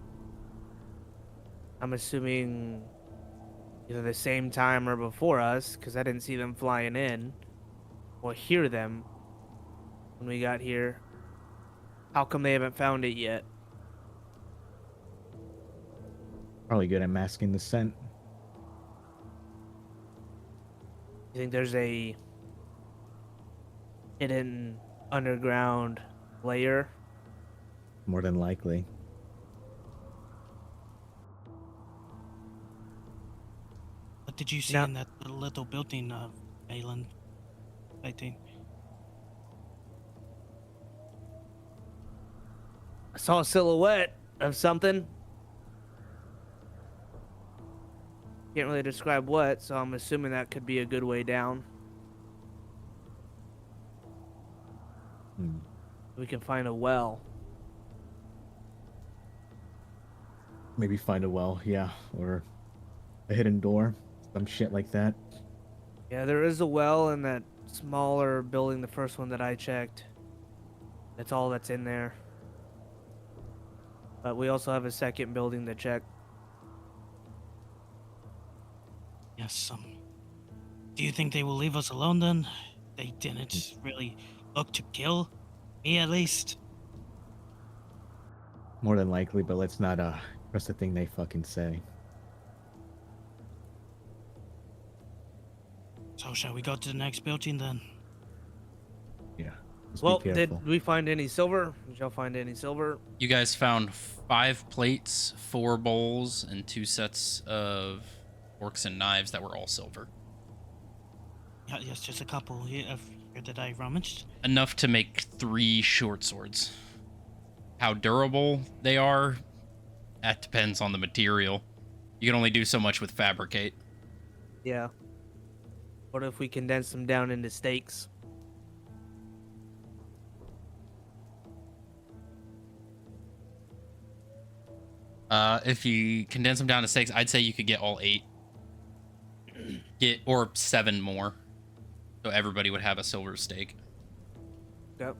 I'm assuming either the same time or before us, because I didn't see them flying in or hear them when we got here. How come they haven't found it yet? Probably good at masking the scent. You think there's a hidden underground layer? More than likely. What did you see Now- in that little building, Alan? I think. I saw a silhouette of something. Can't really describe what, so I'm assuming that could be a good way down. We can find a well. Maybe find a well, yeah, or a hidden door, some shit like that. Yeah, there is a well in that smaller building, the first one that I checked. That's all that's in there. But we also have a second building to check. Yes. Do you think they will leave us alone then? They didn't really look to kill me, at least. More than likely, but let's not trust the thing they fucking say. So shall we go to the next building then? Yeah. Just Well, be careful. did we find any silver? Did y'all find any silver? You guys found 5 plates, 4 bowls, and 2 sets of forks and knives that were all silver. Yeah, yes, just a couple here that I rummaged. Enough to make 3 short swords. How durable they are, that depends on the material. You can only do so much with fabricate. Yeah. What if we condense them down into stakes? If you condense them down to 6, I'd say you could get all 8. Or 7 more. So everybody would have a silver stake. Yep.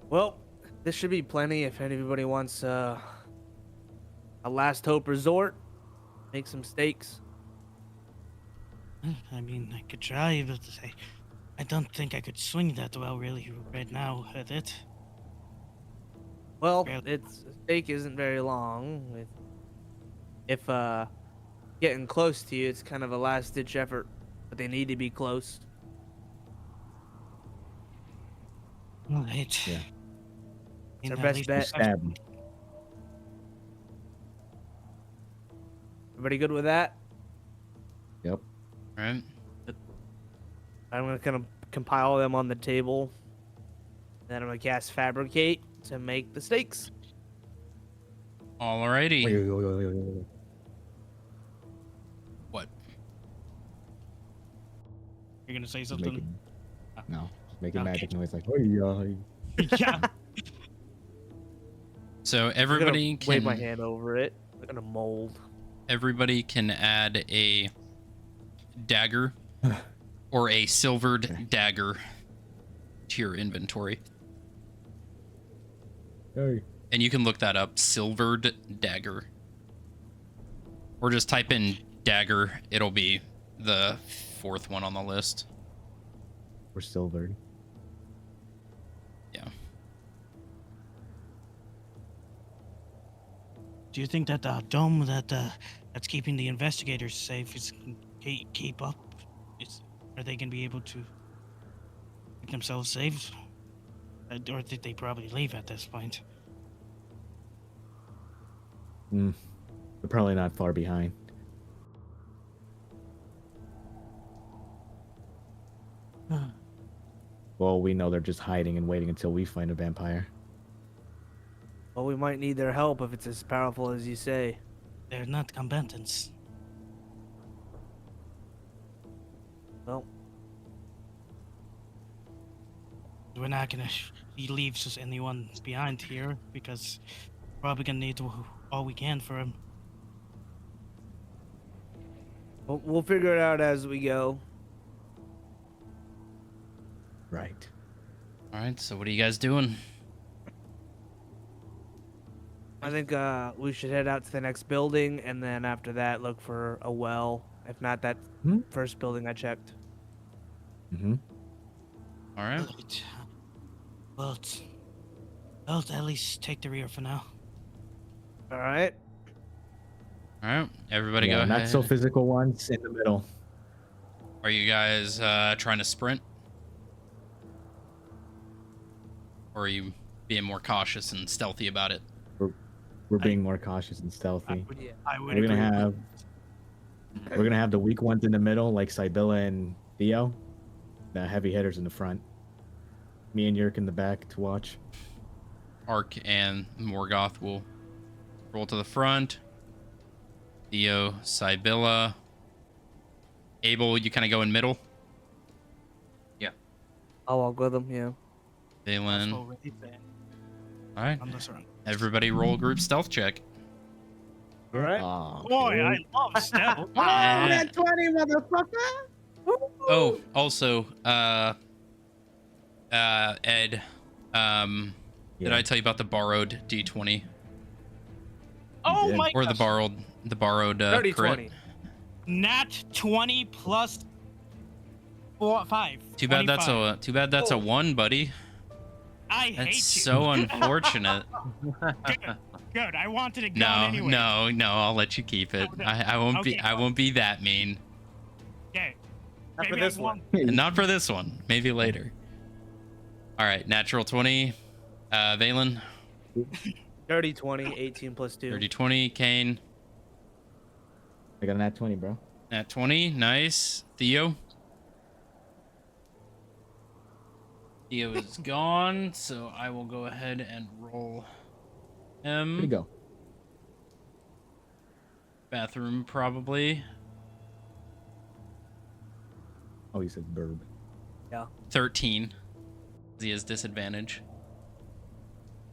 Well, this should be plenty if anybody wants a last hope resort. Make some stakes. I mean, I could try, but I don't think I could swing that well really right now at it. Well, Barely. its stake isn't very long. If getting close to you, it's kind of a last-ditch effort, but they need to be close. All right. Yeah. It's our At best least bet. Stab 'em. Everybody good with that? Yep. Right? I'm gonna kind of compile them on the table. Then I'm gonna cast Fabricate to make the stakes. Alrighty. Wait. What? You're gonna say He's something? making, no, he's making Okay. magic noise like, oh yeah. Yeah. So I'm gonna everybody wave my can hand over it. I'm gonna mold. everybody can add a dagger or a silvered dagger to your inventory. Hey. And you can look that up, silvered dagger. Or just type in dagger, it'll be the 4th one on the list. We're silvered. Yeah. Do you think that the dome that's keeping the investigators safe is keep up? Are they gonna be able to keep themselves safe? Or did they probably leave at this point? We're probably not far behind. Well, we know they're just hiding and waiting until we find a vampire. Well, we might need their help if it's as powerful as you say. They're not combatants. Well, We're not gonna leave anyone behind here because we're probably gonna need all we can for him. we'll figure it out as we go. Right. Alright, so what are you guys doing? I think we should head out to the next building, and then after that, look for a well. If not that first building I checked. Mm-hmm. Alright. Right. Well, I'll at least take the rear for now. All right. Alright. Everybody Yeah, go ahead. not so physical ones in the middle. Are you guys trying to sprint? Or are you being more cautious and stealthy about it? We're being more cautious and stealthy. I would We're agree. gonna have the weak ones in the middle, like Sibylla and Theo. The heavy hitters in the front. Me and Yerk in the back to watch. Ark and Morgoth will roll to the front. Theo, Sibylla. Abel, you kind of go in middle. I'll walk with them. Yeah. Valen. Already there. All right. On this run. Everybody roll group stealth check. All right. Oh, Boy, I love stealth. And- 20, motherfucker! Oh, also, Ed, did I tell you about the borrowed D20 Oh did. my or the gosh. borrowed 30 crit? 20. Nat 20 plus 5. Too bad that's 25. a 1, buddy. I hate That's you. so unfortunate. Good. I wanted it No, gone anyway. no, I'll let you keep it. No, I won't be okay, I won't be that mean. Okay. Not for Maybe this I one. won't. And not for this one. Maybe later. All right, natural 20. Valen, Dirty 20. 18 plus 2. 30 20. Kane, I got a nat 20, bro. nat 20. Nice. Theo. Theo is gone, so I will go ahead and roll him. Where'd he go? Bathroom, probably. Oh, he said burb. 13. He has disadvantage.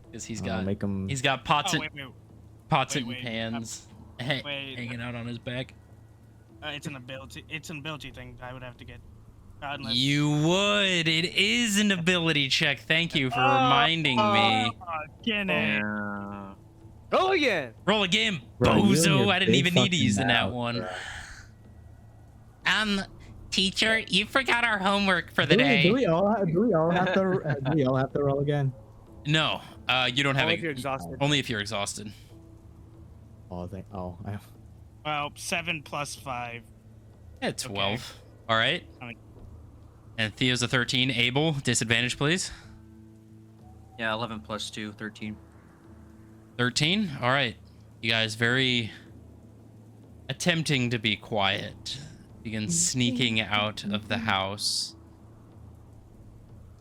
Because he's I'll got make him. he's got pots Oh, and wait. pots wait, and wait, pans wait. hanging out on his back. It's an ability. It's an ability thing. I would have to get. Unless... You would. It is an ability check. Thank you for reminding me. Get it. Yeah. Roll again. Roll again, Bro, you and bozo. your I didn't big even need to fucking use the nat mouth, one. bro. Teacher, you forgot our homework for the Do we all have to roll again? No, you don't have Only it. if you're exhausted. Only if you're exhausted. Well, 7 plus 5. Yeah, 12. All right. I mean- And Theo's a 13. Abel, disadvantage, please. Yeah, 11 plus 2, 13. 13. All right. You guys very attempting to be quiet. Begin sneaking out of the house.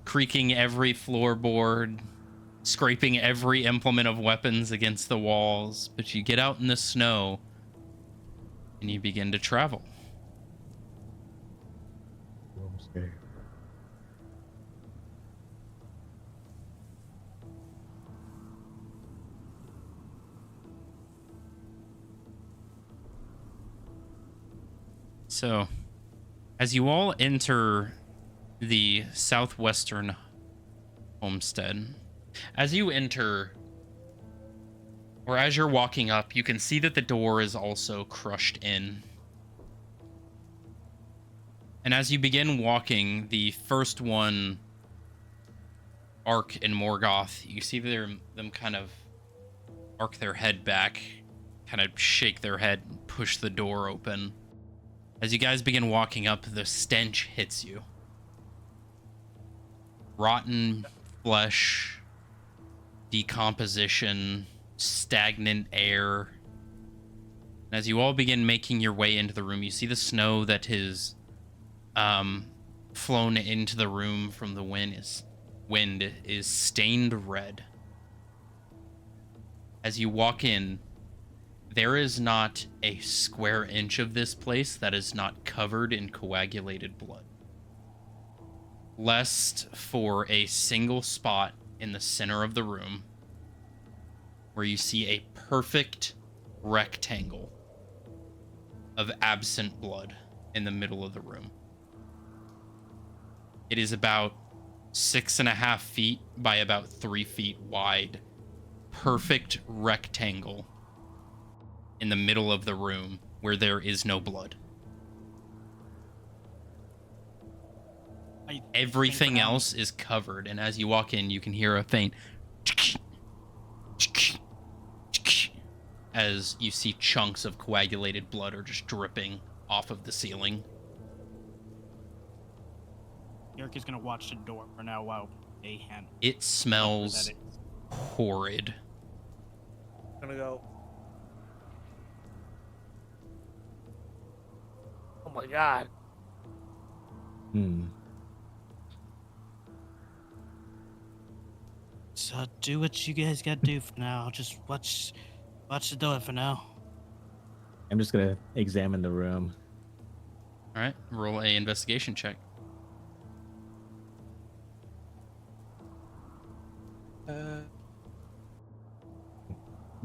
Creaking every floorboard. scraping every implement of weapons against the walls, but you get out in the snow and you begin to travel. Almost there. So, as you all enter the southwestern homestead, as you enter, or as you're walking up, you can see that the door is also crushed in. And as you begin walking, the first one, Ark and Morgoth, you see them kind of arc their head back, kind of shake their head, and push the door open. As you guys begin walking up, the stench hits you. Rotten flesh, decomposition, stagnant air. And as you all begin making your way into the room, you see the snow that has flown into the room from the wind is stained red. As you walk in, there is not a square inch of this place that is not covered in coagulated blood. Lest for a single spot in the center of the room where you see a perfect rectangle of absent blood in the middle of the room. It is about 6.5 feet by about 3 feet wide. Perfect rectangle in the middle of the room where there is no blood. Everything else is covered, and as you walk in, you can hear a faint as you see chunks of coagulated blood are just dripping off of the ceiling. Eric is gonna watch the door for now while they handle. It smells horrid. I'm gonna go. Oh my god. So do what you guys gotta do for now. Just watch the door for now. I'm just gonna examine the room. All right, roll a investigation check.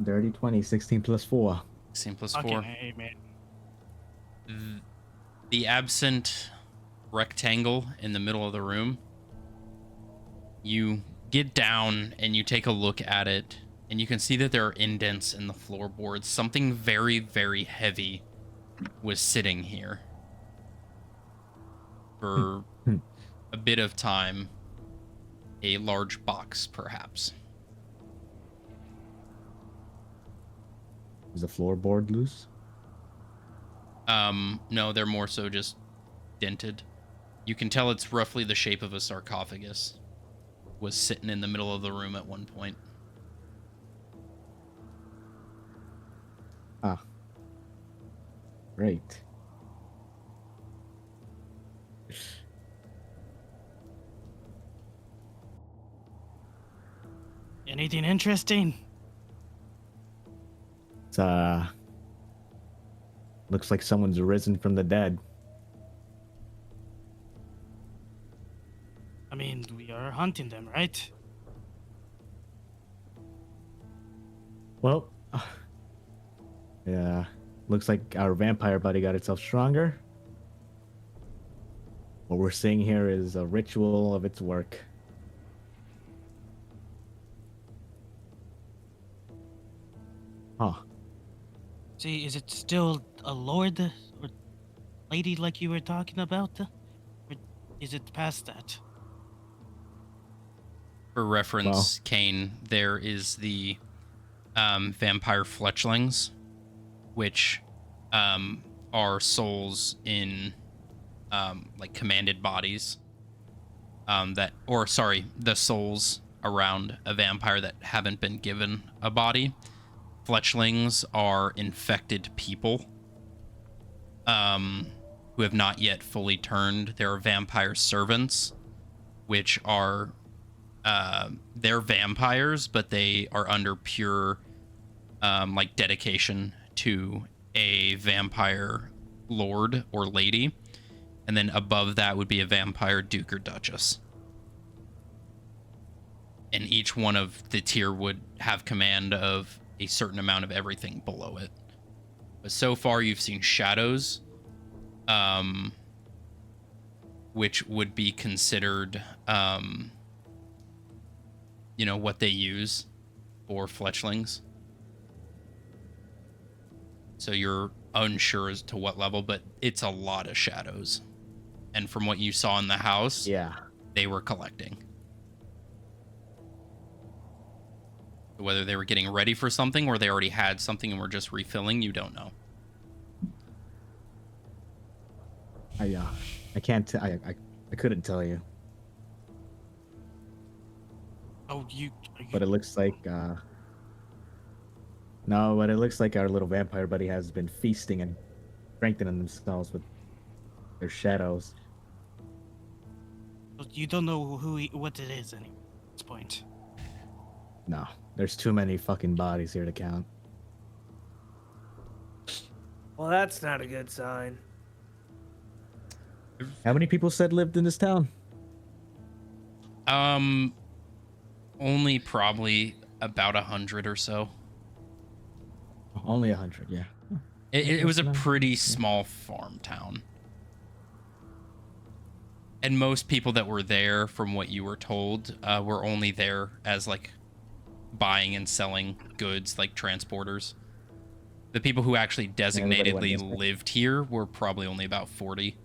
Dirty 20, 16 plus 4. 16 plus Fucking 4. A, man. The absent rectangle in the middle of the room, you get down and you take a look at it, and you can see that there are indents in the floorboards. Something very, very heavy was sitting here for a bit of time. A large box, perhaps. Is the floorboard loose? No, they're more so just dented. You can tell it's roughly the shape of a sarcophagus. Was sitting in the middle of the room at one point. Ah. Great. Anything interesting? It's looks like someone's risen from the dead. I mean, we are hunting them, right? Well, yeah, looks like our vampire buddy got itself stronger. What we're seeing here is a ritual of its work. Huh. See, is it still a lord or lady like you were talking about? Or is it past that? For reference, Kane, there is the vampire fletchlings, which are souls in like commanded bodies. The souls around a vampire that haven't been given a body. Fletchlings are infected people who have not yet fully turned. There are vampire servants, which are they're vampires, but they are under pure like dedication to a vampire lord or lady, and then above that would be a vampire duke or duchess, and each one of the tier would have command of a certain amount of everything below it. But so far you've seen shadows, which would be considered you know, what they use for fletchlings. So you're unsure as to what level, but it's a lot of shadows. And from what you saw in the house, Yeah. they were collecting. Whether they were getting ready for something or they already had something and were just refilling, you don't know. I can't. I couldn't tell you. Oh, But it looks like no, but it looks like our little vampire buddy has been feasting and strengthening themselves with their shadows. you don't know what it is anymore at this point. No, there's too many fucking bodies here to count. Well, that's not a good sign. How many people said lived in this town? Only probably about 100 or so. Only 100, yeah. It was a pretty small farm town. And most people that were there, from what you were told, were only there as like buying and selling goods, like transporters. The people who actually designatedly lived here were probably only about 40.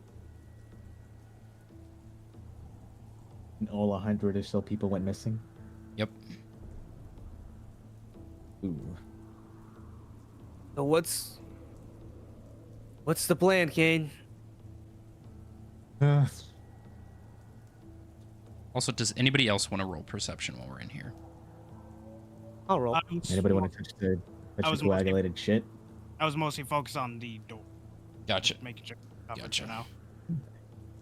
And all 100 or so people went missing? Yep. Ooh. So what's the plan, Kane? Also, does anybody else want to roll perception while we're in here? I'll roll. Anybody want to touch the coagulated shit? I was mostly focused on the door. Gotcha. Making sure. Covered Gotcha. For now.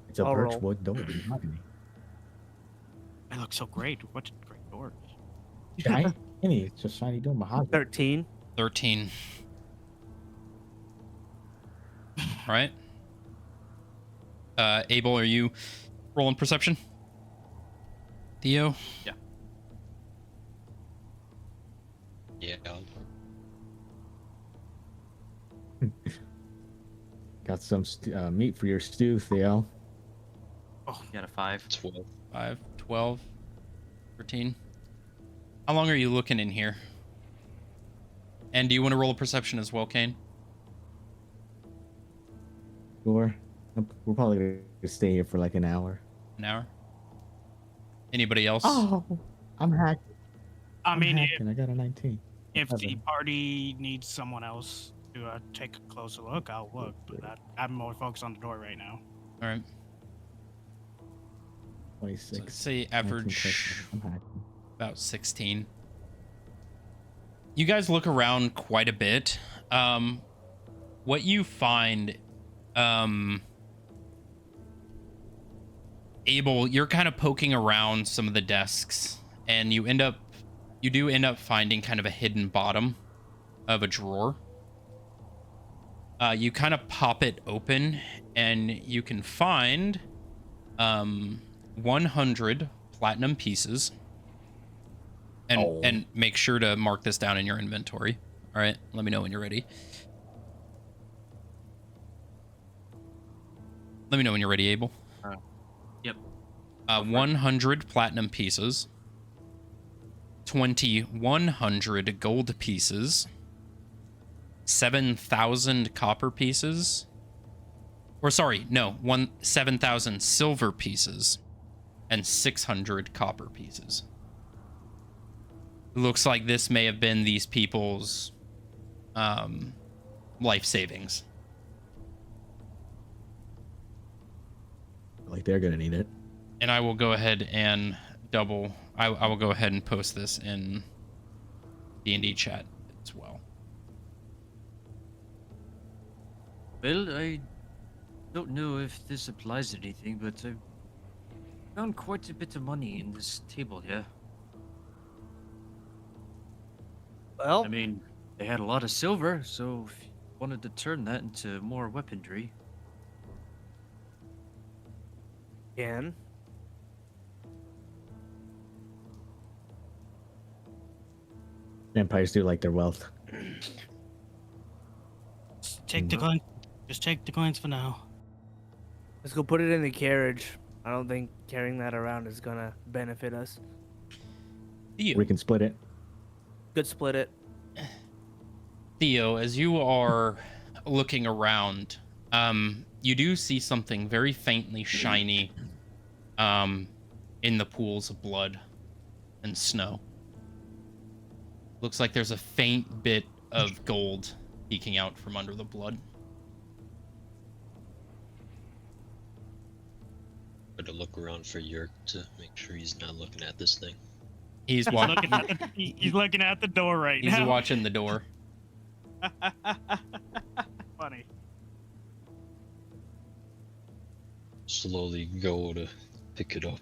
It's a I'll roll. birchwood door. Mahogany. It looks so great. What a great door. Shiny? It's just shiny door. Mahogany. 13. 13. All right. Abel, are you rolling perception? Theo? Yeah. Got some meat for your stew, Theo. Oh, you got a 5. 12. 5, 12, 13. How long are you looking in here? And do you want to roll a perception as well, Kane? Sure. We're probably going to stay here for like an hour. An hour? Anybody else? Oh, I'm hacked. I mean, I got a 19. if the 11. party needs someone else to take a closer look, I'll look. But I'm more focused on the door right now. All right. 26. So let's say 19, average I'm hacked. about 16. You guys look around quite a bit. What you find, Abel, you're kind of poking around some of the desks, and you do end up finding kind of a hidden bottom of a drawer. You kind of pop it open, and you can find 100 platinum pieces. And make sure to mark this down in your inventory. All right, let me know when you're ready. Let me know when you're ready, Abel. Yep. 100 platinum pieces, 2,100 gold pieces, 7,000 copper pieces, or sorry, no, 7,000 silver pieces, and 600 copper pieces. It looks like this may have been these people's life savings. Like they're gonna need it. And I will go ahead and I will go ahead and post this in D&D chat as well. Well, I don't know if this applies to anything, but Found quite a bit of money in this table here. Well, I mean, they had a lot of silver, so if you wanted to turn that into more weaponry. can. Vampires do like their wealth. Just take the coin. Just take the coins for now. Let's go put it in the carriage. I don't think carrying that around is gonna benefit us. Theo, We can split it. Good split it. Theo, as you are looking around, you do see something very faintly shiny in the pools of blood and snow. Looks like there's a faint bit of gold peeking out from under the blood. Try to look around for Yerk to make sure he's not looking at this thing. He's He's walking. looking at he's looking at the door right He's now. watching the door. Funny. Slowly go to pick it up.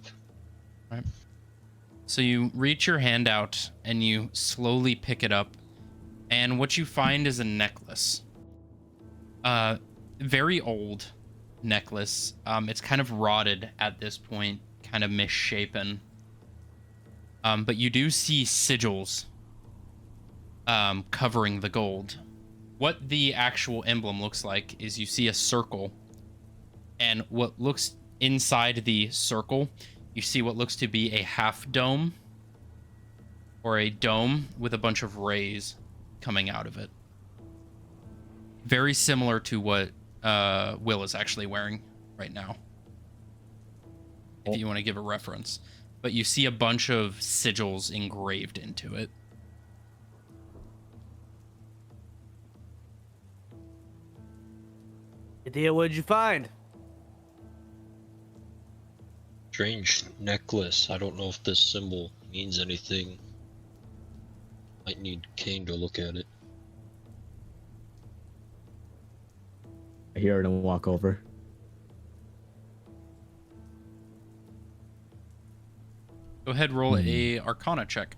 So you reach your hand out and you slowly pick it up, and what you find is a necklace. Very old necklace. It's kind of rotted at this point, kind of misshapen. But you do see sigils covering the gold. What the actual emblem looks like is you see a circle, and what looks inside the circle, you see what looks to be a half dome or a dome with a bunch of rays coming out of it. Very similar to what Will is actually wearing right now, if you want to give a reference. But you see a bunch of sigils engraved into it. Idea, what'd you find? Strange necklace. I don't know if this symbol means anything. Might need Kane to look at it. I hear it and walk over. Go ahead, roll a Arcana check.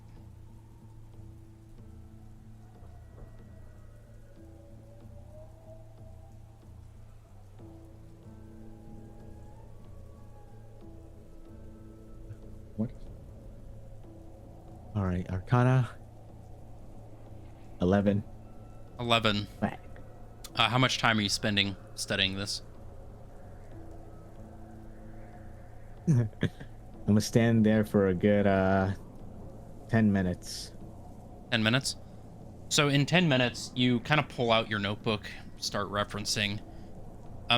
What? All right, Arcana. 11. 11. Back. How much time are you spending studying this? I'm gonna stand there for a good 10 minutes. 10 minutes? So in 10 minutes, you kind of pull out your notebook, start referencing.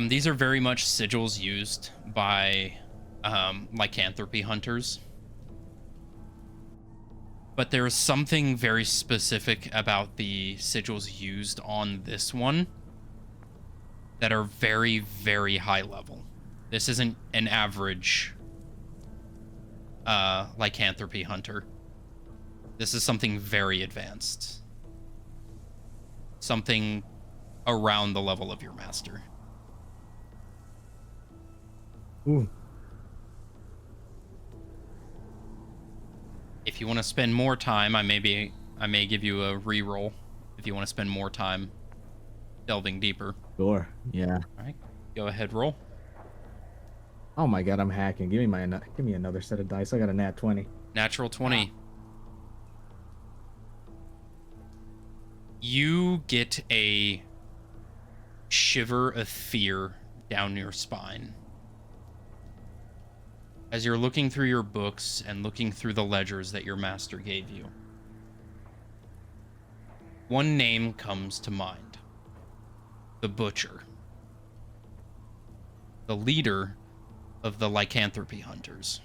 These are very much sigils used by lycanthropy hunters. But there is something very specific about the sigils used on this one that are very, very high level. This isn't an average lycanthropy hunter. This is something very advanced. Something around the level of your master. Ooh. If you want to spend more time, I may give you a reroll if you want to spend more time delving deeper. Sure. Yeah. All right, go ahead, roll. Oh my god, I'm hacking. Give me another set of dice. I got a nat 20. Natural 20. You get a shiver of fear down your spine as you're looking through your books and looking through the ledgers that your master gave you. One name comes to mind: the Butcher, the leader of the lycanthropy hunters.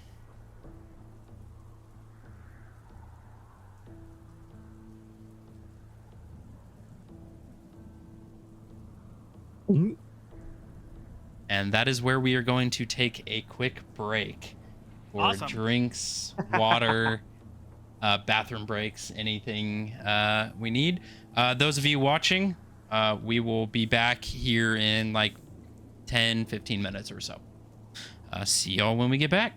And that is where we are going to take a quick break for Awesome. drinks, water, bathroom breaks, anything we need. Those of you watching, we will be back here in like 10, 15 minutes or so. See y'all when we get back.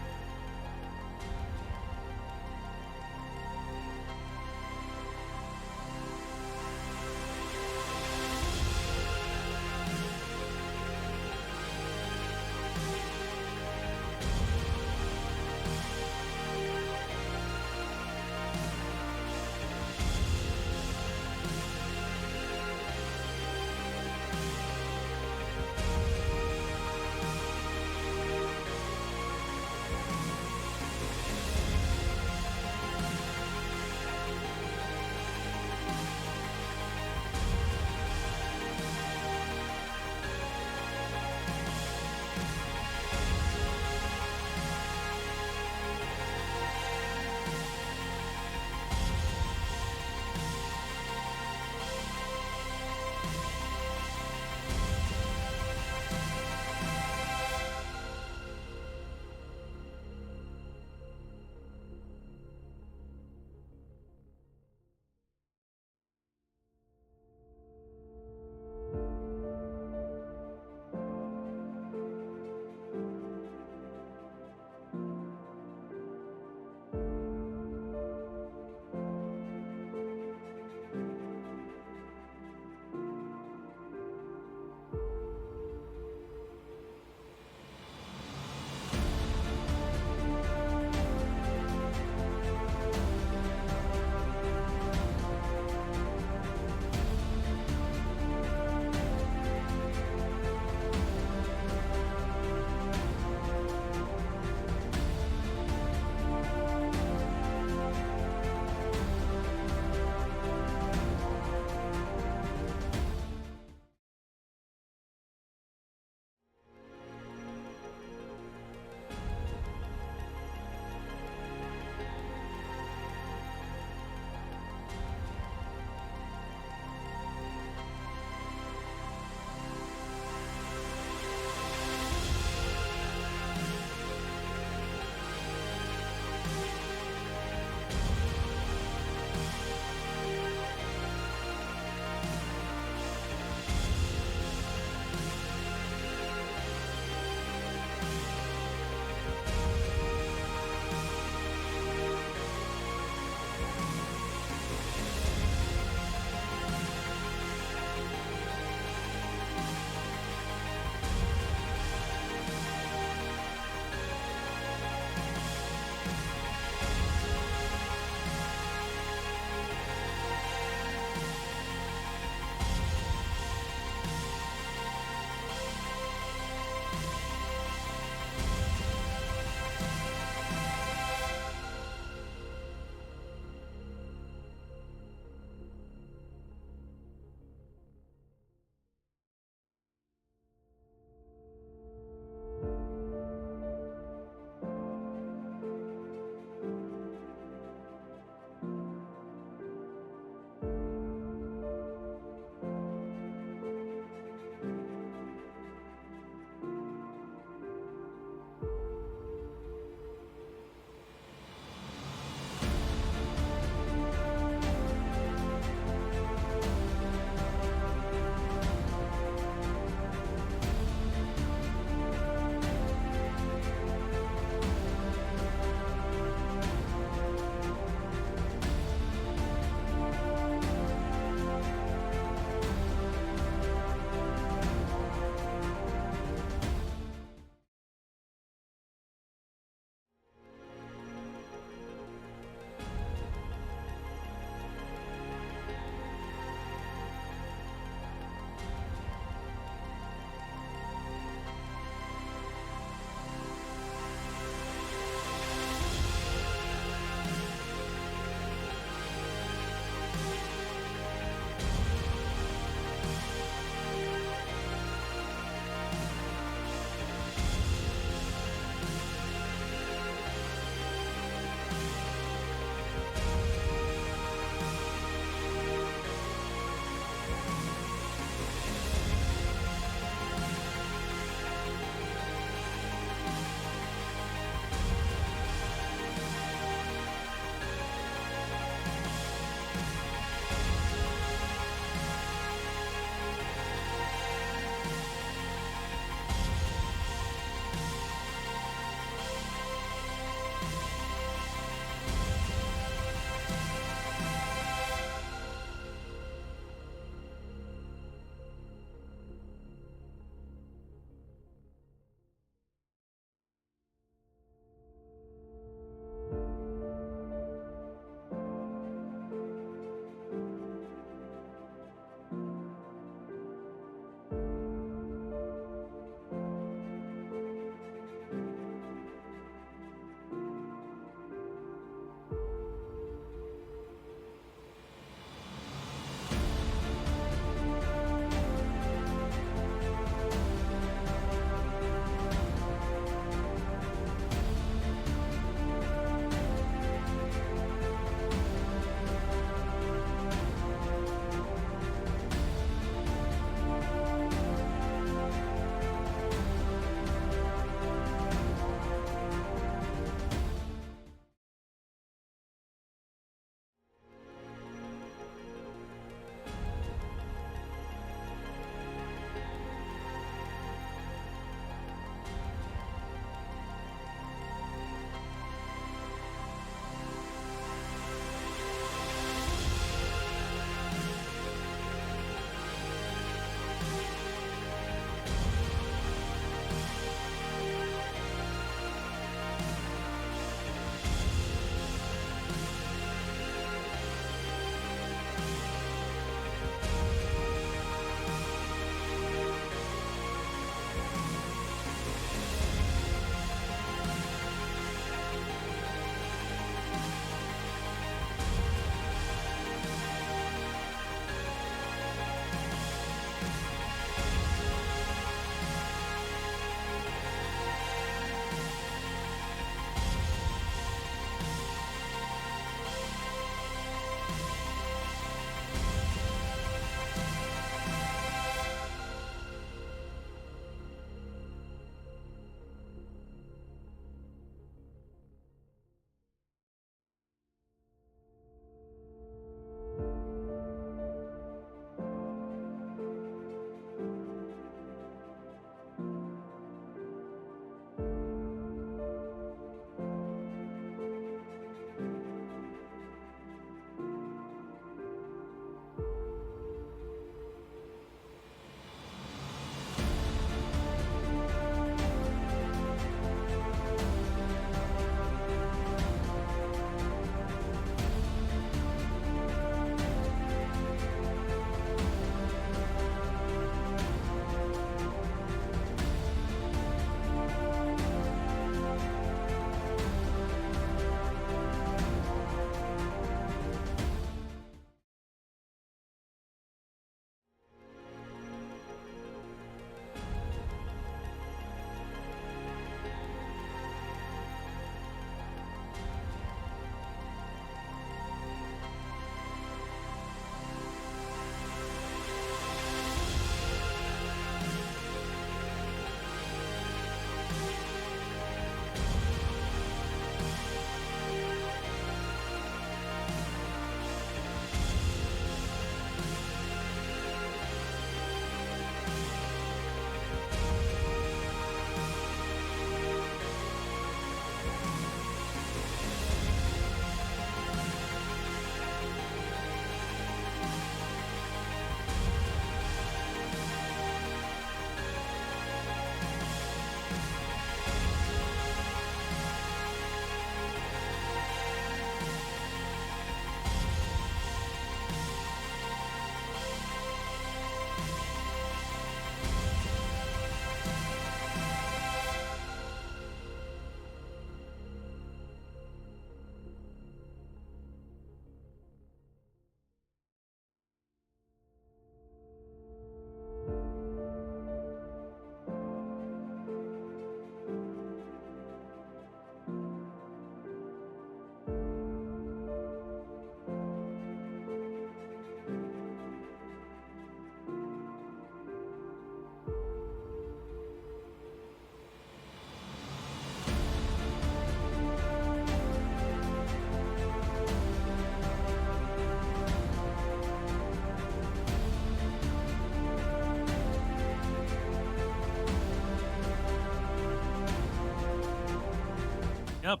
Yep.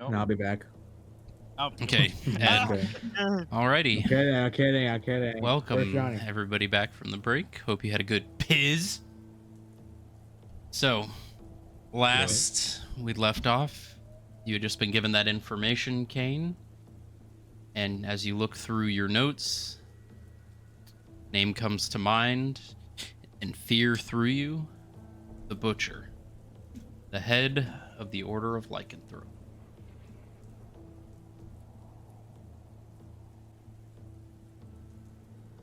And I'll be back. Oh. Okay, Ed. Okay. Alrighty. I'm kidding. Where's Welcome, Johnny? everybody, back from the break. Hope you had a good piz. So, last we left off, you had just been given that information, Kane. And as you look through your notes, name comes to mind, and fear through you, the Butcher, the head of the Order of Lycanthropy.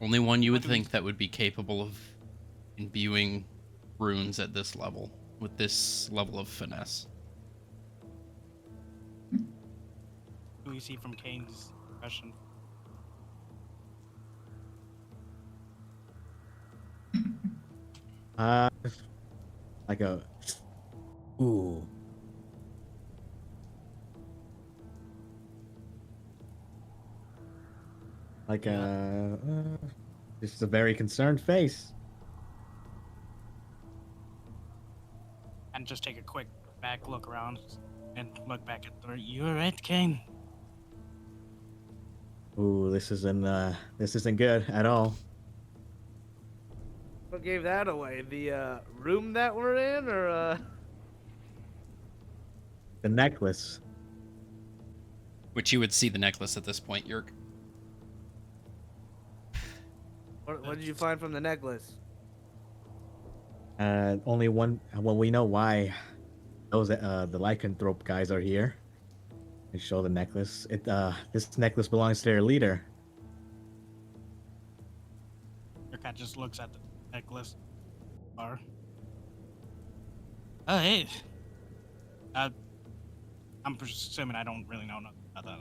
Only one you would think that would be capable of imbuing runes at this level, with this level of finesse. What do we see from Kane's impression? Like a ooh. Like a this is a very concerned face. And just take a quick back look around and look back at the. You're right, Kane. Ooh, this isn't good at all. What gave that away? The room that we're in, or The necklace. Which you would see the necklace at this point, Yerk. what did you find from the necklace? Only one. Well, we know why those the lycanthrope guys are here. They show the necklace. This necklace belongs to their leader. Your cat just looks at the necklace bar. Oh, hey. I'm presuming I don't really know nothing about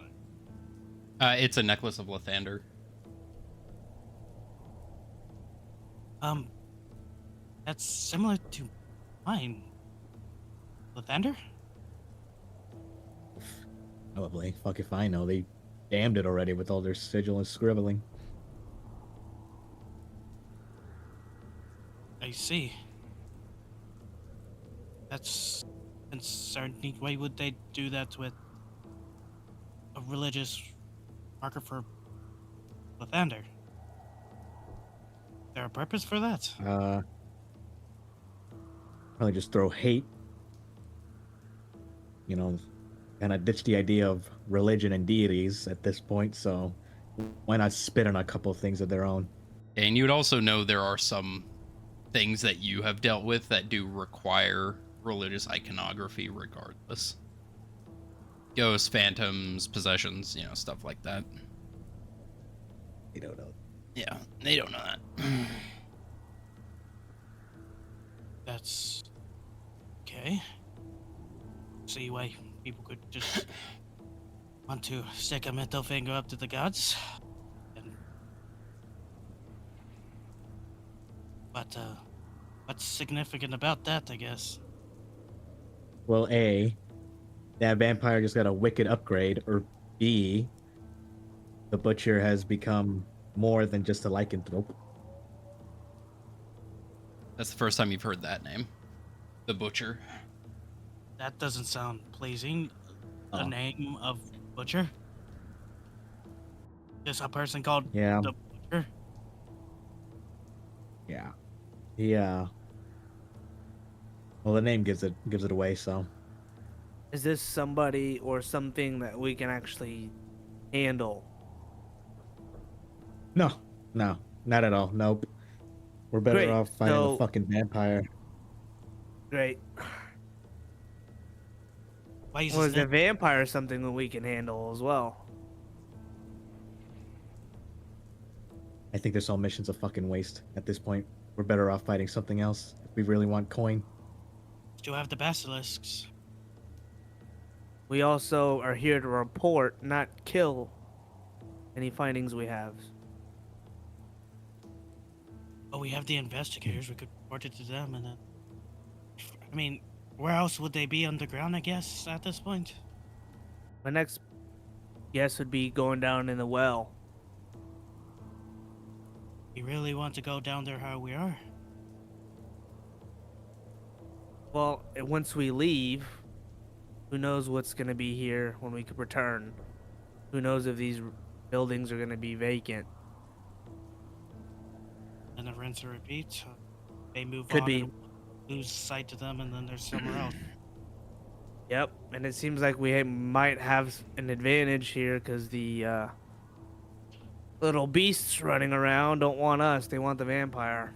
that. It's a necklace of Lathander. That's similar to mine. Lathander? Probably. Fuck if I know. They damned it already with all their sigil and scribbling. I see. That's concerning. Why would they do that with a religious marker for Lathander? Is there a purpose for that? Probably just throw hate. You know, kind of ditch the idea of religion and deities at this point, so why not spit on a couple things of their own? And you would also know there are some things that you have dealt with that do require religious iconography regardless. Ghosts, phantoms, possessions, stuff like that. They don't know. Yeah, they don't know that. That's okay. See why people could just want to stick a middle finger up to the gods. But what's significant about that, I guess? Well, A, that vampire just got a wicked upgrade, or B, the butcher has become more than just a lycanthrope. That's the first time you've heard that name. The Butcher. That doesn't sound pleasing. The Oh. name of Butcher? Just a person called Yeah. the Butcher? Yeah. Yeah. Well, the name gives it away, so. Is this somebody or something that we can actually handle? No, not at all. Nope. We're better Great, off fighting so- a fucking vampire. Great. Why is Well, is the this vampire something that we can handle as well? I think this whole mission's a fucking waste at this point. We're better off fighting something else if we really want coin. still have the basilisks? We also are here to report, not kill, any findings we have. Oh, we have the investigators. We could report it to them, and then. I mean, where else would they be underground? I guess at this point. My next guess would be going down in the well. We really want to go down there how we are. Well, once we leave, Who knows what's going to be here when we return? Who knows if these buildings are going to be vacant? And the rinse and repeat. They move Could on be. and lose sight to them, and then there's somewhere else. Yep, and it seems like we might have an advantage here because the little beasts running around don't want us. They want the vampire.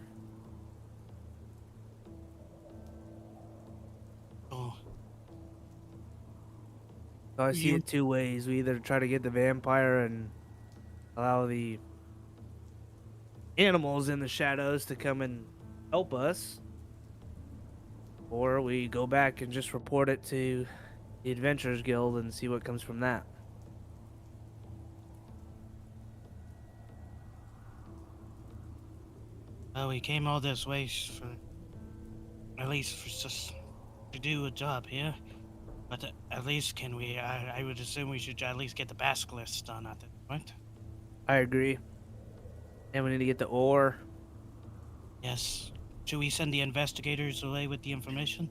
Oh, So I see You- it two ways. We either try to get the vampire and allow the animals in the shadows to come and help us, or we go back and just report it to the Adventurers Guild and see what comes from that. well, we came all this way for, at least for just to do a job here. But at least can we? I would assume we should at least get the basilisk done at this point. I agree. And we need to get the ore. Yes. Should we send the investigators away with the information?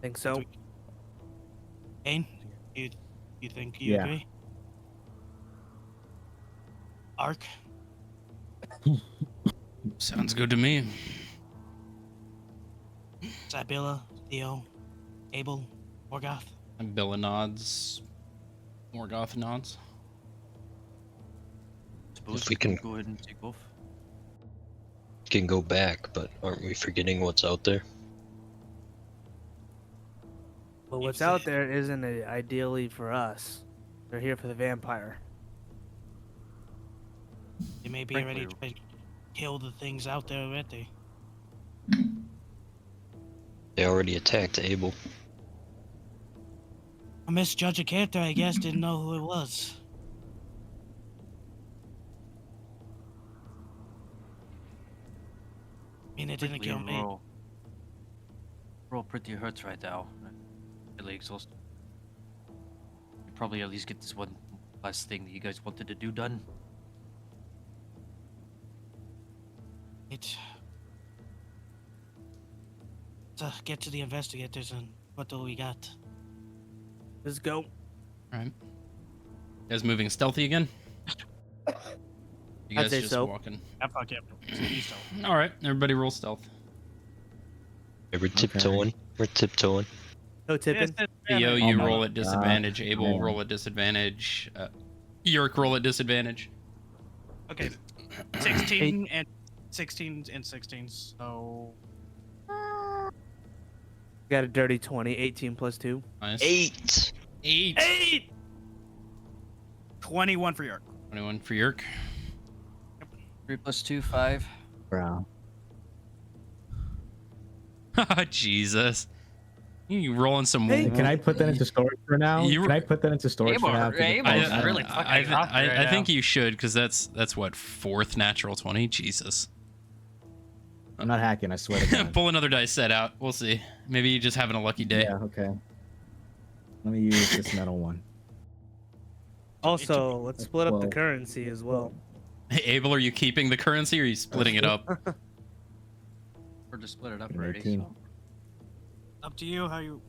Think so. Kane, you think you Yeah. agree? Ark, Sounds good to me. Sabila, Theo, Abel, Morgoth. And Billa nods. Morgoth nods. Suppose we can- go ahead and take off. Can go back, but aren't we forgetting what's out there? But what's If out they- there isn't ideally for us. They're here for the vampire. They may be Frankly- ready to kill the things out there already. They already attacked Abel. I misjudged a character, I guess, didn't know who it was. I mean, it didn't Frankly, kill me. We're all pretty hurt right now. Really exhausted. We probably at least get this one last thing that you guys wanted to do done. Let's get to the investigators and what do we got? Let's go. All right. You guys moving stealthy again? You I'd guys say just so. walking. Fuck yeah. All right, everybody roll stealth. Hey, we're tiptoeing. We're tiptoeing. No tipping. Theo, Oh you my roll at God. disadvantage. Abel, Yeah. roll at disadvantage. Yerk, roll at disadvantage. Okay. 16 and 16 and 16. So Got a dirty 20. 18 plus 2. Nice. 8! 8. 21 for York. 21 for Yerk. 3 plus 2, 5. Bro. Jesus. You rolling some. Hey, Can I put that into storage for now? You Can I put that into storage for now? Abel's really fucking off right I think now. you should, because that's what, 4th natural 20? Jesus. I'm not hacking, I swear to God. Pull another dice set out. We'll see. Maybe you're just having a lucky day. Yeah, okay. Let me use this metal one. Also, let's split up the Well- currency as well. Hey, Abel, are you keeping the currency or are you splitting it up? We're just split it up An already. 18. So. Up to you how you.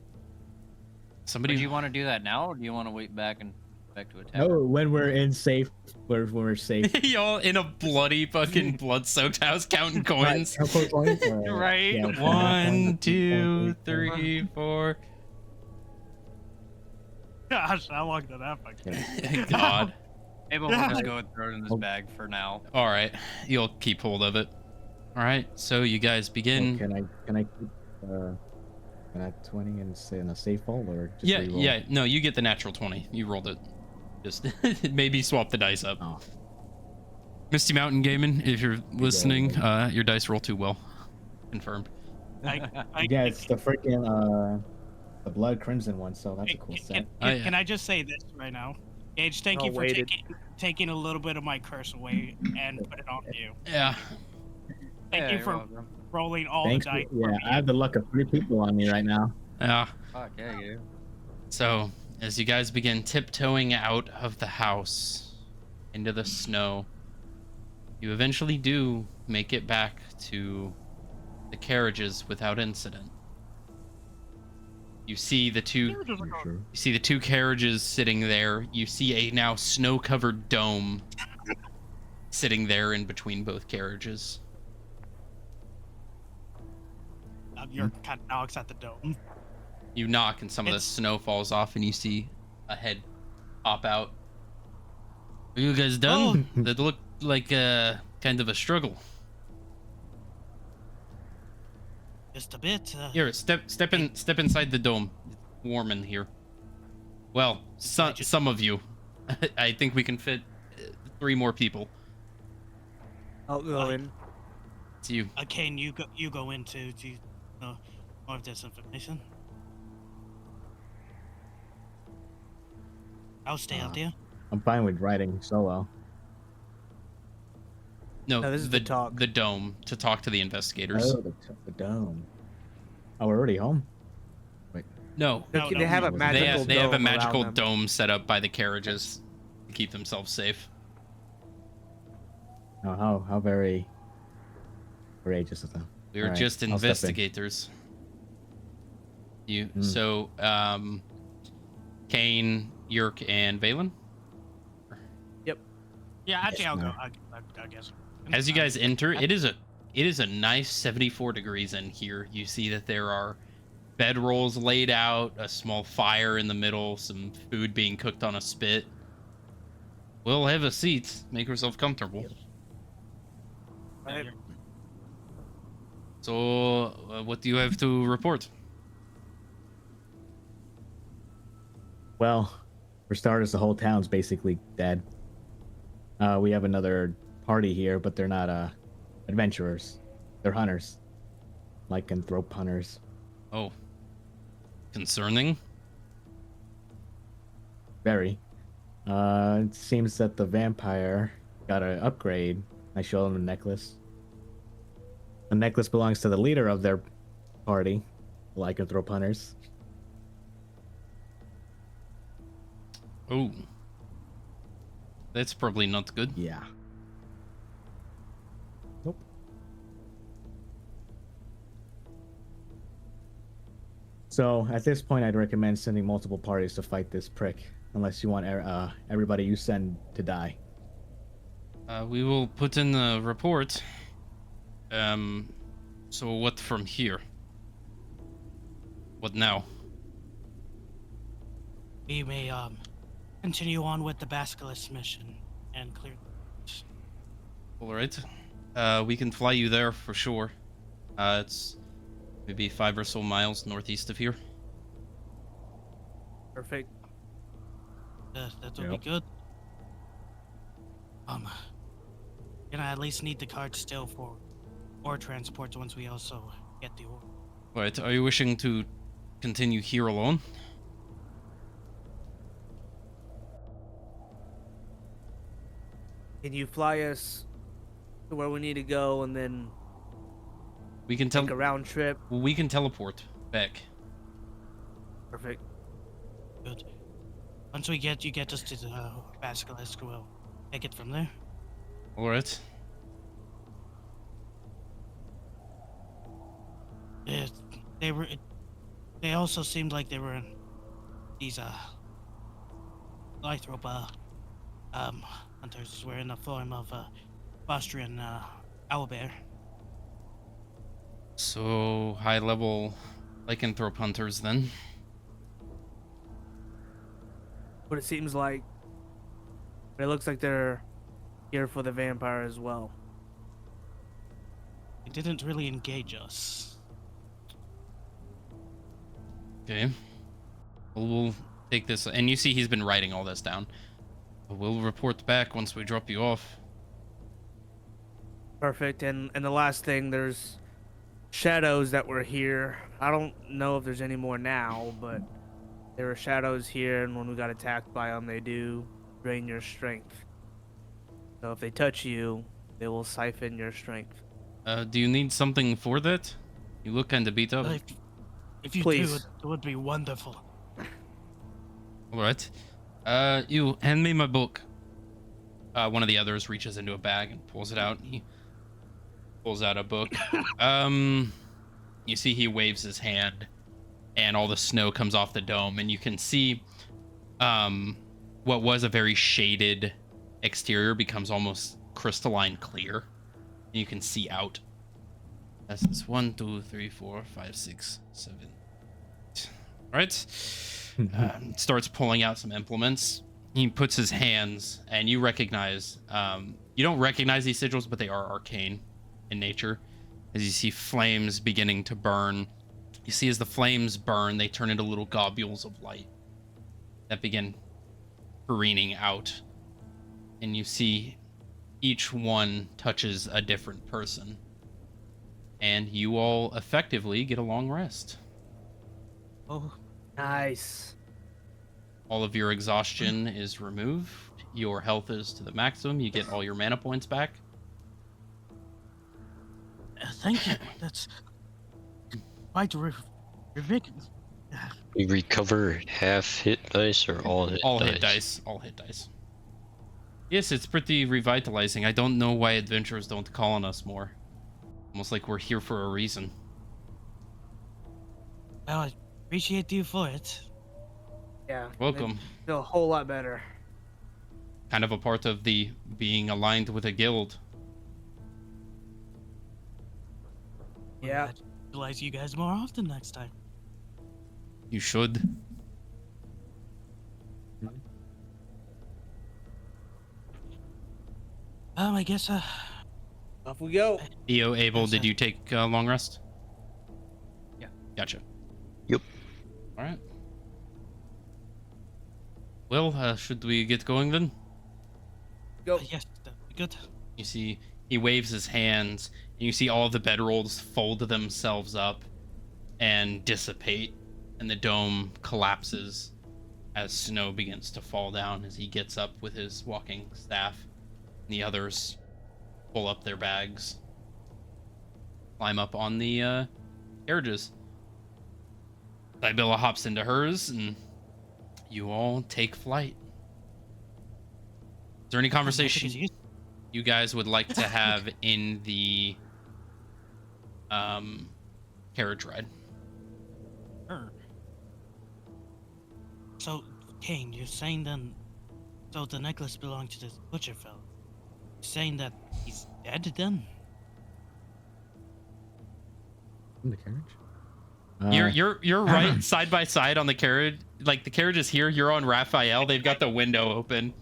Somebody. Do you want to do that now, or do you want to wait back to attack? No, when we're in safe, when we're safe. Y'all in a bloody fucking blood-soaked house counting coins. Right, couple coins? Right. Yeah, okay. 1, 2, 3. 3, 4. Gosh, how long did that fucking? God. Abel will just go and throw it in his bag for now. All right, you'll keep hold of it. All right, so you guys begin. Can I keep can I 20 and say in a safe hole or just Yeah, re-roll? yeah. No, you get the natural 20. You rolled it. Just maybe swap the dice up. Oh. Misty Mountain Gaming, if you're listening, your dice roll too well. Confirmed. Yeah, it's the freaking the blood crimson one, so that's a cool set. Can I just say this right now? Gage, thank you for waited. taking a little bit of my curse away and put it on you. Yeah. Thank you for rolling all Thank the you. dice for Yeah, me. I have the luck of 3 people on me right now. Yeah. Fuck yeah, yeah. So, as you guys begin tiptoeing out of the house into the snow, you eventually do make it back to the carriages without incident. You see the two You sure? You see the two carriages sitting there. You see a now snow-covered dome sitting there in between both carriages. Your cat knocks at the dome. You knock and some of the It's- snow falls off and you see a head pop out. Are you guys done? That looked like kind of a struggle. Just a bit. Here, step inside the dome. It's warm in here. Well, some of you. I think we can fit 3 more people. I'll go Right. in. It's you. Kane, you go into know more of this information. I'll stay out there. I'm fine with riding solo. No, No, this is the talk. The dome to talk to the investigators. Oh, the dome. Oh, we're already home. No, No, They have a They magical they have a dome magical around them. dome set up by the carriages to keep themselves safe. Oh, how very courageous of them. We were Alright, just I'll step in. investigators. Hmm. So, Kane, Yerk, and Valen. Yeah, actually, I'll go. no. I guess. As you guys enter, it is a nice 74 degrees in here. You see that there are bedrolls laid out, a small fire in the middle, some food being cooked on a spit. Well, have a seat. Make yourself comfortable. Right. So, what do you have to report? Well, for starters, the whole town's basically dead. We have another party here, but they're not adventurers. They're hunters. Lycanthrope hunters. Oh, concerning. Very. It seems that the vampire got an upgrade. I show him the necklace. The necklace belongs to the leader of their party, the Lycanthrope hunters. Oh, that's probably not good. Yeah. Nope. So at this point, I'd recommend sending multiple parties to fight this prick, unless you want everybody you send to die. We will put in the report. So what from here? What now? We may continue on with the Basilisk mission and clear. All right. We can fly you there for sure. It's maybe 5 or so miles northeast of here. Perfect. That will Yep. be good. Can I at least need the card still for ore transports once we also get the ore? All right. Are you wishing to continue here alone? Can you fly us to where we need to go and then We can take a round trip? We can teleport back. Perfect. Good. Once you get us to the Basilisk, we'll take it from there. All right. Yeah, they also seemed like they were in these Lythrop hunters were in the form of Austrian owlbear. So high-level lycanthrope hunters then. What it seems like. But it looks like they're here for the vampire as well. They didn't really engage us. Okay. Well, we'll take this, and you see he's been writing all this down. We'll report back once we drop you off. Perfect. And the last thing, there's shadows that were here. I don't know if there's any more now, but there were shadows here, and when we got attacked by them, they do drain your strength. So if they touch you, they will siphon your strength. Do you need something for that? You look kind of beat up. If you Please. do, it would be wonderful. All right. You hand me my book. One of the others reaches into a bag and pulls it out. He pulls out a book. You see he waves his hand, and all the snow comes off the dome, and you can see what was a very shaded exterior becomes almost crystalline clear. You can see out. That's 1, 2, 3, 4, 5, 6, 7. Right? Starts pulling out some implements. He puts his hands, and you recognize. You don't recognize these sigils, but they are arcane in nature. As you see flames beginning to burn, you see as the flames burn, they turn into little globules of light that begin careening out, and you see each one touches a different person, and you all effectively get a long rest. Oh, Nice. All of your exhaustion is removed. Your health is to the maximum. You get all your mana points back. thank you. That's quite ridiculous. We recover half hit dice or all hit All dice? hit dice. All hit dice. Yes, it's pretty revitalizing. I don't know why adventurers don't call on us more. Almost like we're here for a reason. Well, I appreciate you for it. Yeah. Welcome. I feel a whole lot better. Kind of a part of the being aligned with a guild. Yeah. I'd utilize you guys more often next time. You should. I guess Off we go. Theo, Abel, Yes, did sir. you take a long rest? Yeah. Gotcha. Yep. All right. Well, should we get going then? Go. yes, that'd be good. You see, he waves his hands, and you see all the bedrolls fold themselves up and dissipate, and the dome collapses as snow begins to fall down as he gets up with his walking staff. And the others pull up their bags, climb up on the carriages. Sybilla hops into hers, and you all take flight. Is there any conversation you guys would like to have in the carriage ride? Sure. So, Kane, you're saying then, so the necklace belonged to this butcher fellow. You're saying that he's dead then? In the carriage? You're right side by side on the carriage. Like the carriage is here, you're on Raphael. They've got the window open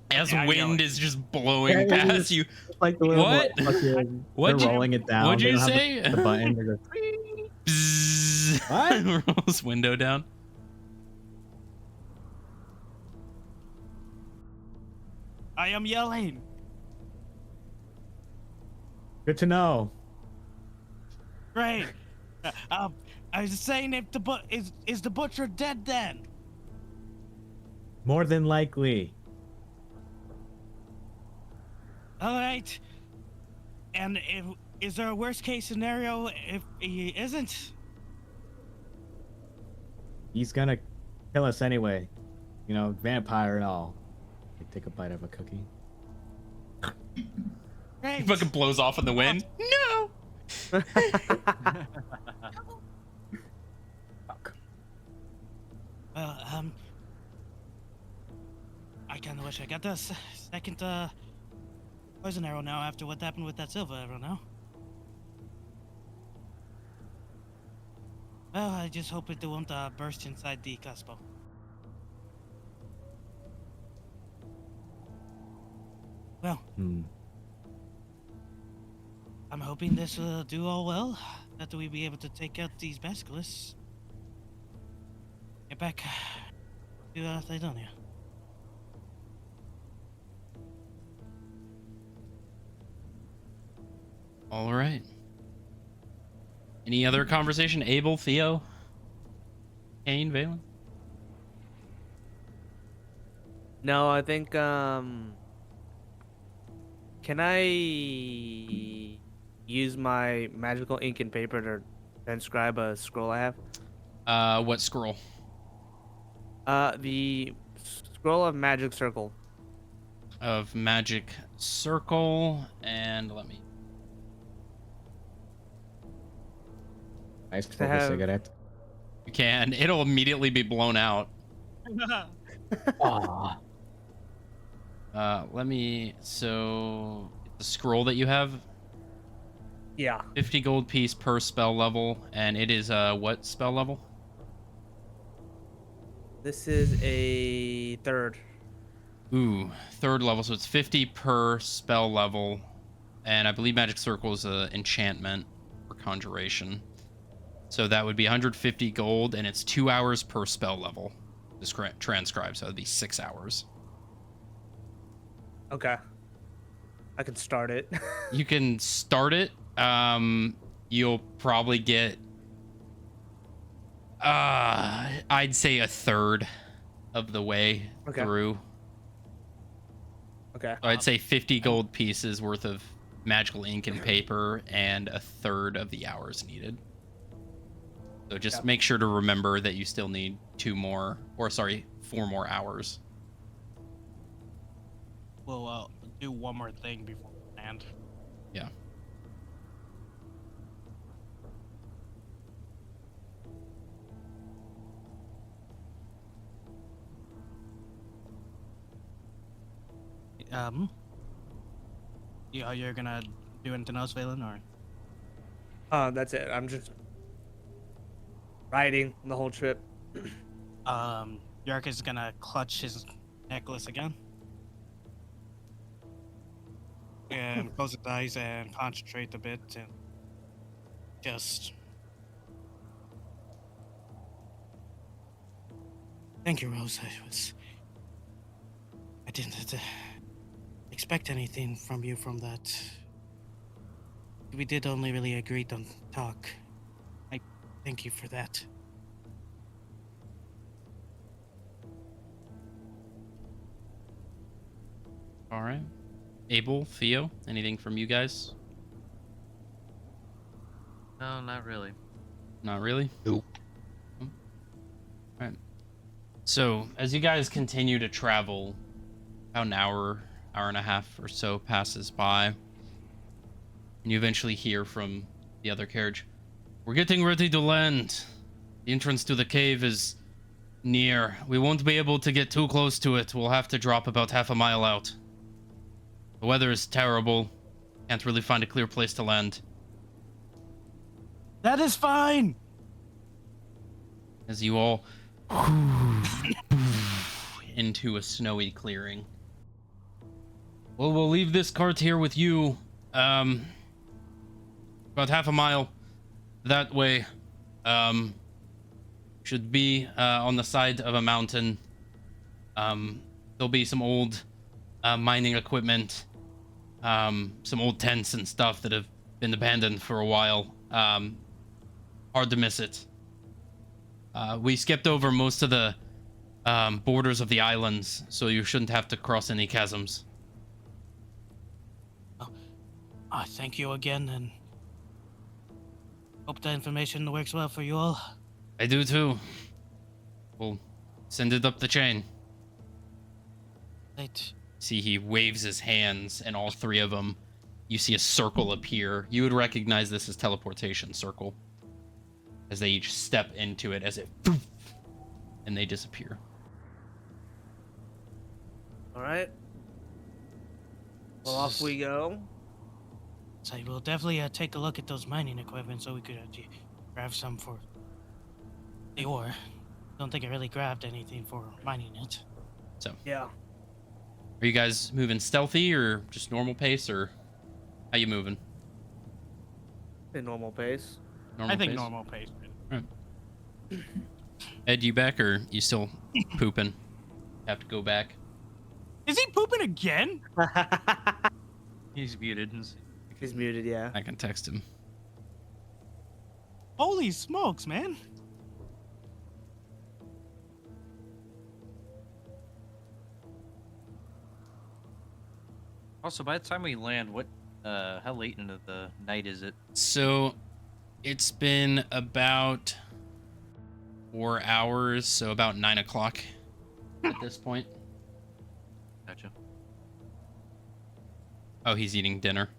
as Yeah, I know wind it. is just blowing Yeah, yeah, past you. like the little What? fucking- What'd they're you- rolling it down. what'd They you don't have say? The button. They're just, Bzzz. What? Rolls window down. I am yelling. good to know. Great. I was saying if is the butcher dead then? More than likely. All right. And is there a worst case scenario if he isn't? He's gonna kill us anyway. You know, vampire and all. Take a bite of a cookie. Great. Fucking blows off in the wind. No. Well, I kind of wish I got the second poison arrow now after what happened with that silver arrow now. Well, I just hope it won't burst inside the Cosmo. Well, I'm hoping this will do all well, that we be able to take out these basilisks. Get back to Thydonia. All right. Any other conversation? Abel, Theo, Kane, Valen? No, I think can I use my magical ink and paper to transcribe a scroll I have? What scroll? The scroll of magic circle. Of magic circle, and let me. I To smoke a have- cigarette. You can. It'll immediately be blown out. Aw. Let me. So the scroll that you have, Yeah. 50 gold piece per spell level, and it is what spell level? This is a third. Ooh, third level. So it's 50 per spell level, and I believe Magic Circle is a enchantment or conjuration. So that would be 150 gold, and it's 2 hours per spell level. Just transcribe, so that'd be 6 hours. Okay. I can start it. You can start it. You'll probably get I'd say a third of the way Okay. through. Okay. So I'd say 50 gold pieces worth of magical ink and paper, and a third of the hours needed. So just Yeah. make sure to remember that you still need 4 more hours. We'll do one more thing before we land. Yeah. You're gonna do anything else, Valen, or? That's it. I'm just riding the whole trip. Yark is gonna clutch his necklace again. And close his eyes and concentrate a bit and just... Thank you, Rose. I didn't expect anything from you from that. We did only really agree to talk. I thank you for that. All right. Abel, Theo, anything from you guys? No, not really. Not really? Nope. All right. So, as you guys continue to travel, about an hour and a half or so passes by, and you eventually hear from the other carriage, "We're getting ready to land. The entrance to the cave is near. We won't be able to get too close to it. We'll have to drop about half a mile out. The weather is terrible. Can't really find a clear place to land." That is fine! As you all into a snowy clearing. "Well, we'll leave this cart here with you. About half a mile that way. Should be on the side of a mountain. There'll be some old mining equipment, some old tents and stuff that have been abandoned for a while. Hard to miss it. We skipped over most of the borders of the islands, so you shouldn't have to cross any chasms." Thank you again, and hope the information works well for you all. I do too. We'll send it up the chain. Right. See, he waves his hands, and all 3 of them, you see a circle appear. You would recognize this as teleportation circle, as they each step into it, as it, and they disappear. All right. Well, off we go. So we'll definitely take a look at those mining equipment so we could grab some for the ore. Don't think I really grabbed anything for mining it. So, Yeah. are you guys moving stealthy or just normal pace, or how you moving? In normal pace. Normal I think pace? normal pace. Ed, you back, or you still pooping? Have to go back. Is he pooping again? He's muted. He's muted, yeah. I can text him. Holy smokes, man. Also, by the time we land, how late into the night is it? So, it's been about 4 hours, so about 9 o'clock at this point. Gotcha. Oh, he's eating dinner.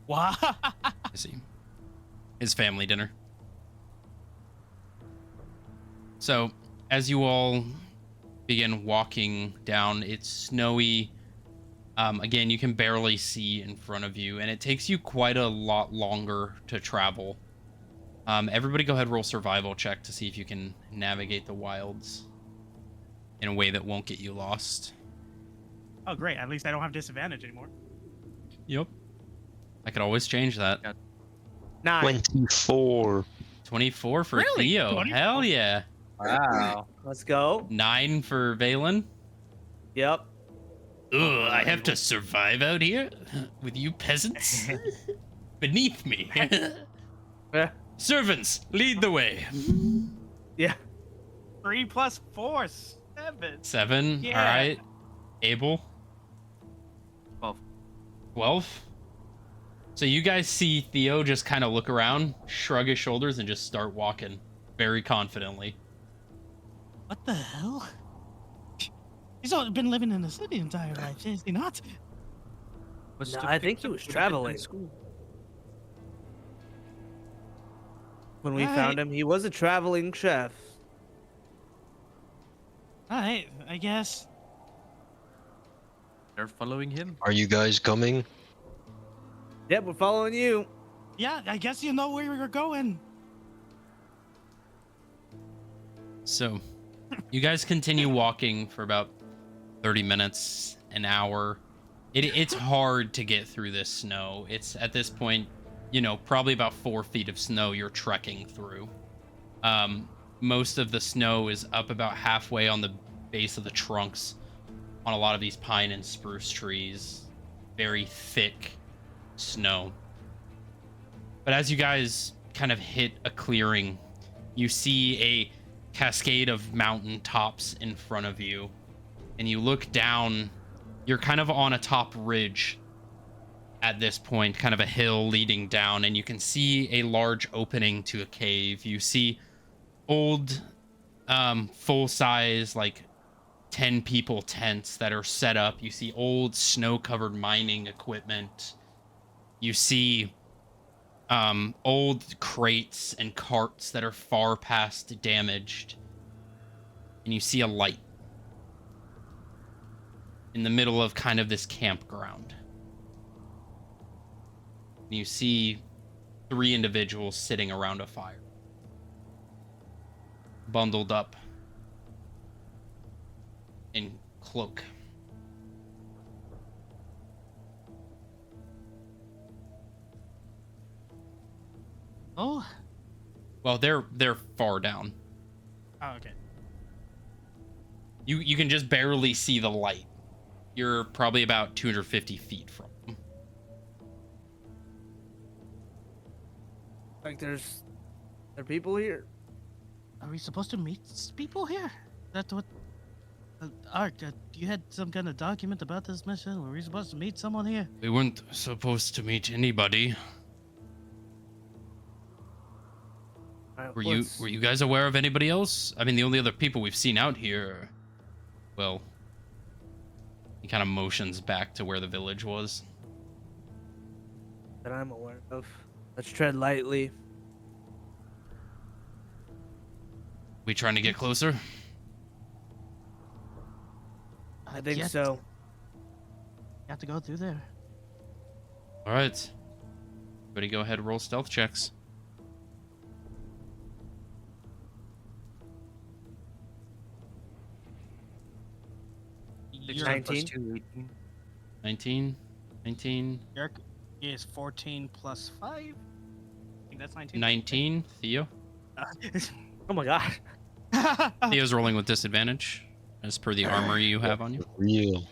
Wow. I see. His family dinner. So, as you all begin walking down, it's snowy. Again, you can barely see in front of you, and it takes you quite a lot longer to travel. Everybody go ahead and roll survival check to see if you can navigate the wilds in a way that won't get you lost. Oh, great. At least I don't have disadvantage anymore. Yep. I could always change that. 9. 24. 24 for Really? Theo. 24? Hell yeah. Wow. Let's go. 9 for Valen. Yep. Ugh, I have to survive out here with you peasants beneath me. Yeah. Servants, lead the way. Yeah. 3 plus 4, 7. 7. Yeah. All right. Abel. 12. 12. So you guys see Theo just kind of look around, shrug his shoulders, and just start walking very confidently. What the hell? He's all been living in the city his entire life, is he not? No, I think he was traveling. When we found him, he was a traveling chef. Alright, I guess. They're following him. Are you guys coming? Yep, we're following you. Yeah, I guess you know where we're going. So you guys continue walking for about 30 minutes, an hour. It's hard to get through this snow. It's at this point, you know, probably about 4 feet of snow you're trekking through. Most of the snow is up about halfway on the base of the trunks on a lot of these pine and spruce trees. Very thick snow. But as you guys kind of hit a clearing, you see a cascade of mountain tops in front of you, and you look down. You're kind of on a top ridge at this point, kind of a hill leading down, and you can see a large opening to a cave. You see old full-size, like 10 people tents that are set up. You see old snow-covered mining equipment. You see old crates and carts that are far past damaged. And you see a light in the middle of kind of this campground. And you see 3 individuals sitting around a fire, bundled up in cloak. Oh? Well, they're far down. Oh, okay. You can just barely see the light. You're probably about 250 feet from them. Like there are people here. Are we supposed to meet people here? That's what... Ark, you had some kind of document about this mission? Were we supposed to meet someone here? We weren't supposed to meet anybody. Alright, Were you guys aware of anybody else? I mean, the only other people we've seen out here, well, he kind of motions back to where the village was. that I'm aware of? Let's tread lightly. We trying to get closer? I think Yes. so. You have to go through there. All right. Everybody go ahead and roll stealth checks. Your 19. 19. Your is 14 plus 5. I think that's 19. 19. Theo. Oh my god. Theo's rolling with disadvantage, as per the armor you have on you. Real.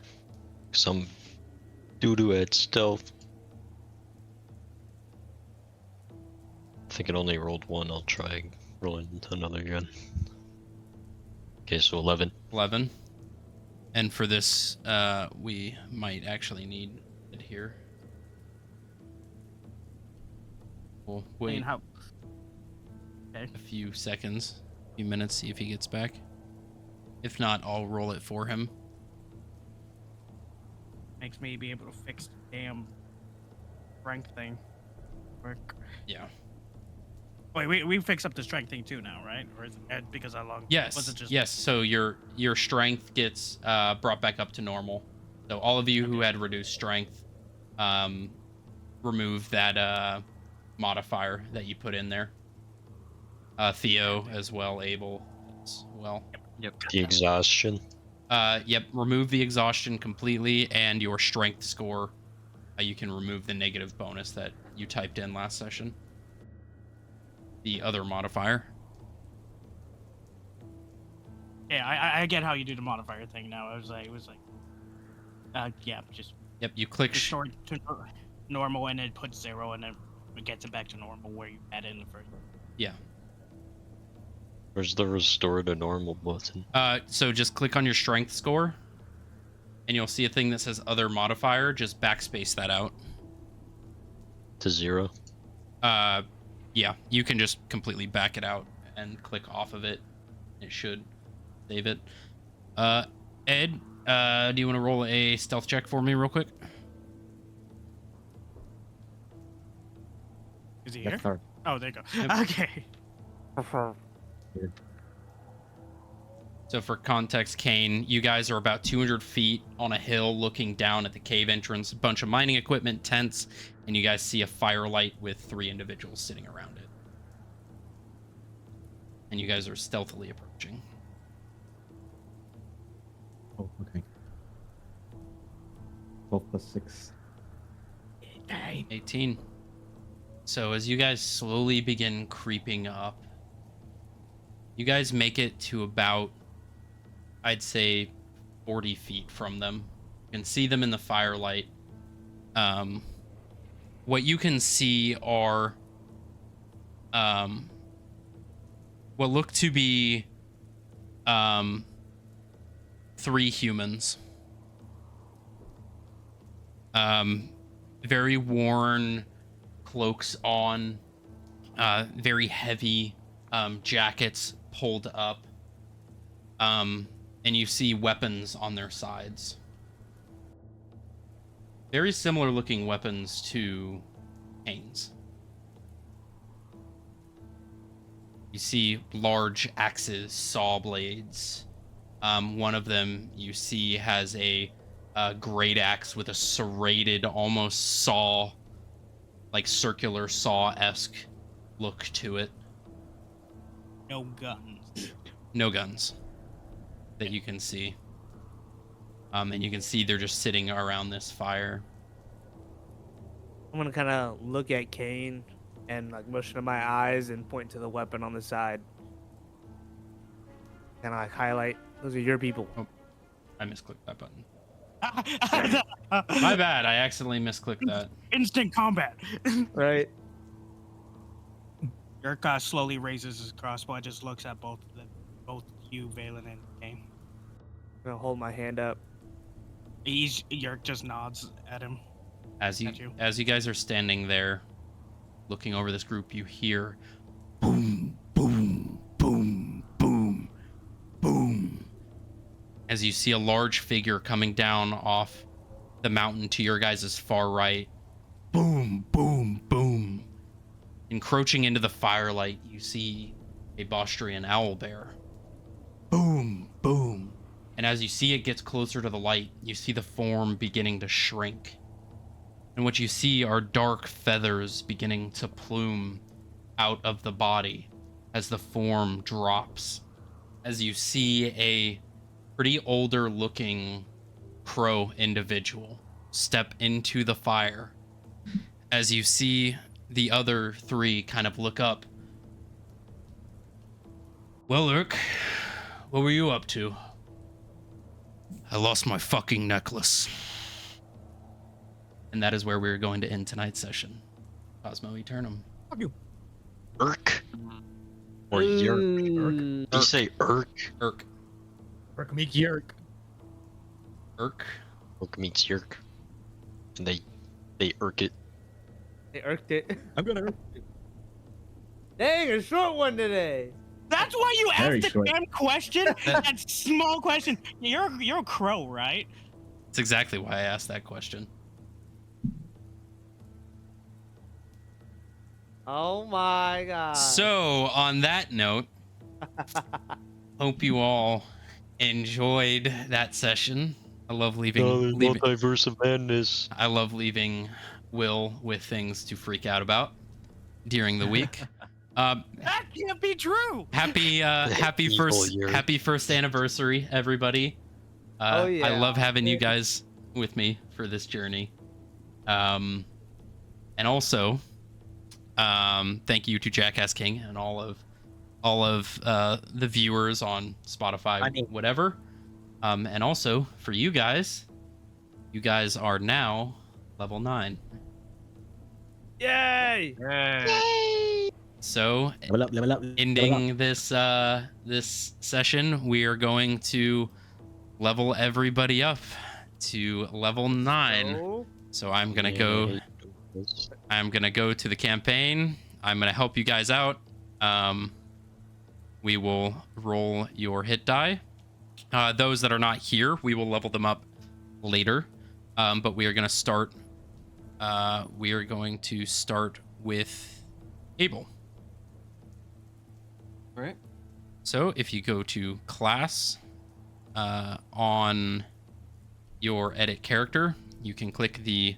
Some doo-doo at stealth. I think it only rolled 1. I'll try rolling another again. Okay, so 11. 11. And for this, we might actually need it here. We'll I mean, wait how... Okay. a few seconds, a few minutes, see if he gets back. If not, I'll roll it for him. Makes me be able to fix the damn rank thing. Work. Yeah. Wait, we fix up the strength thing too now, right? Or is it because I long? Yes. Was it just Yes. So your strength gets brought back up to normal. So all of you who Okay. had reduced strength, remove that modifier that you put in there. Theo as well, Abel as well. Yep. The exhaustion. Yep. Remove the exhaustion completely, and your strength score. You can remove the negative bonus that you typed in last session. The other modifier. Yeah, I get how you do the modifier thing now. It was like, yeah, just Yep. You click. restore to normal and then put 0 and then it gets it back to normal where you had it in the first. Yeah. Where's the restore to normal button? So just click on your strength score, and you'll see a thing that says other modifier. Just backspace that out. To 0. Yeah, you can just completely back it out and click off of it. It should save it. Ed, do you want to roll a stealth check for me real quick? Is he here? That's our Oh, there you go. Yep. Okay. So for context, Kane, you guys are about 200 feet on a hill looking down at the cave entrance, a bunch of mining equipment, tents, and you guys see a firelight with 3 individuals sitting around it. And you guys are stealthily approaching. Oh, okay. 12 plus 6. 18. So as you guys slowly begin creeping up, you guys make it to about, I'd say, 40 feet from them. You can see them in the firelight. What you can see are what look to be 3 humans. Very worn, cloaks on, very heavy jackets pulled up, and you see weapons on their sides. Very similar looking weapons to Kane's. You see large axes, saw blades. One of them you see has a great axe with a serrated, almost saw, like circular saw-esque look to it. No guns. No guns that you can see. And you can see they're just sitting around this fire. I'm gonna kind of look at Kane and like motion to my eyes and point to the weapon on the side. And like highlight, those are your people. I misclicked that button. My bad, I accidentally misclicked that. Instant combat. Right. Yerk slowly raises his crossbow and just looks at both you, Valen, and Kane. I'm gonna hold my hand up. Yerk just nods at him. As At you. you guys are standing there, looking over this group, you hear boom, boom, boom, boom, boom. As you see a large figure coming down off the mountain to your guys' far right. Boom, boom, boom. Encroaching into the firelight, you see a Bostrian owlbear. Boom, boom. And as you see it gets closer to the light, you see the form beginning to shrink. And what you see are dark feathers beginning to plume out of the body as the form drops. As you see a pretty older looking crow individual step into the fire. As you see the other 3 kind of look up. Well, Urk, what were you up to? I lost my fucking necklace. And that is where we're going to end tonight's session. Cosmo Eternum. Urk. Or Yerk. Urk. You say Urk? Urk. Urk meets Yerk. Urk. Urk meets Yerk. And they Urk it. They irked it. I'm gonna Urk. Dang, a short one today. That's why you Very asked the short. damn question. That small question. You're a crow, right? That's exactly why I asked that question. Oh my god. So, on that note, hope you all enjoyed that session. I love leaving. Multiverse of madness. I love leaving Will with things to freak out about during the week. That can't be true. Happy Evil year. happy first anniversary, everybody. Oh, I yeah. love having you guys with me for this journey. And also, thank you to Jackass King and all of the viewers on Spotify, whatever. And also for you guys are now level 9. Yay! So Level up. ending this this session, we are going to level everybody up to level 9. Oh, So I'm gonna go to the campaign. I'm gonna help you guys out. We will roll your hit die. Those that are not here, we will level them up later. But we are gonna start. We are going to start with Abel. All right. So if you go to class on your edit character, you can click the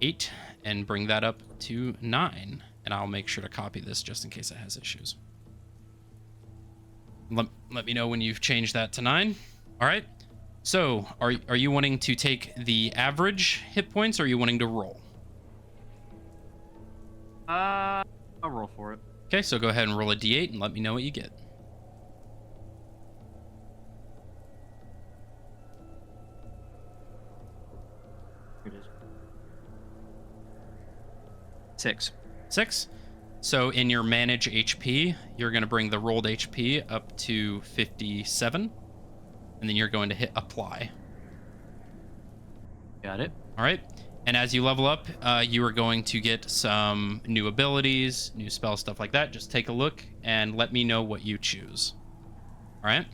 8 and bring that up to 9. And I'll make sure to copy this just in case it has issues. Let me know when you've changed that to 9. All right. So are you wanting to take the average hit points or are you wanting to roll? I'll roll for it. Okay, so go ahead and roll a d8 and let me know what you get. Here it is. 6. 6. So in your manage HP, you're going to bring the rolled HP up to 57. And then you're going to hit apply. Got it. All right. And as you level up, you are going to get some new abilities, new spells, stuff like that. Just take a look and let me know what you choose. All right.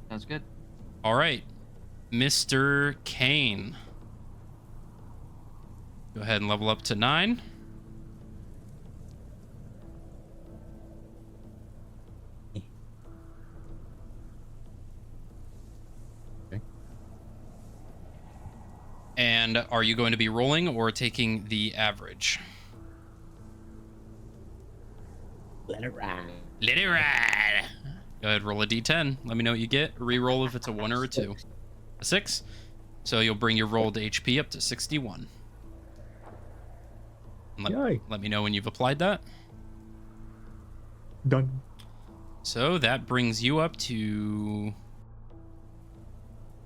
Sounds good. All right. Mr. Kane. Go ahead and level up to 9. And are you going to be rolling or taking the average? Let it ride. Let it ride. Go ahead, roll a d10. Let me know what you get. Reroll if it's a 1 or a 2. A 6. So you'll bring your rolled HP up to 61. Yay. Let me know when you've applied that. Done. So that brings you up to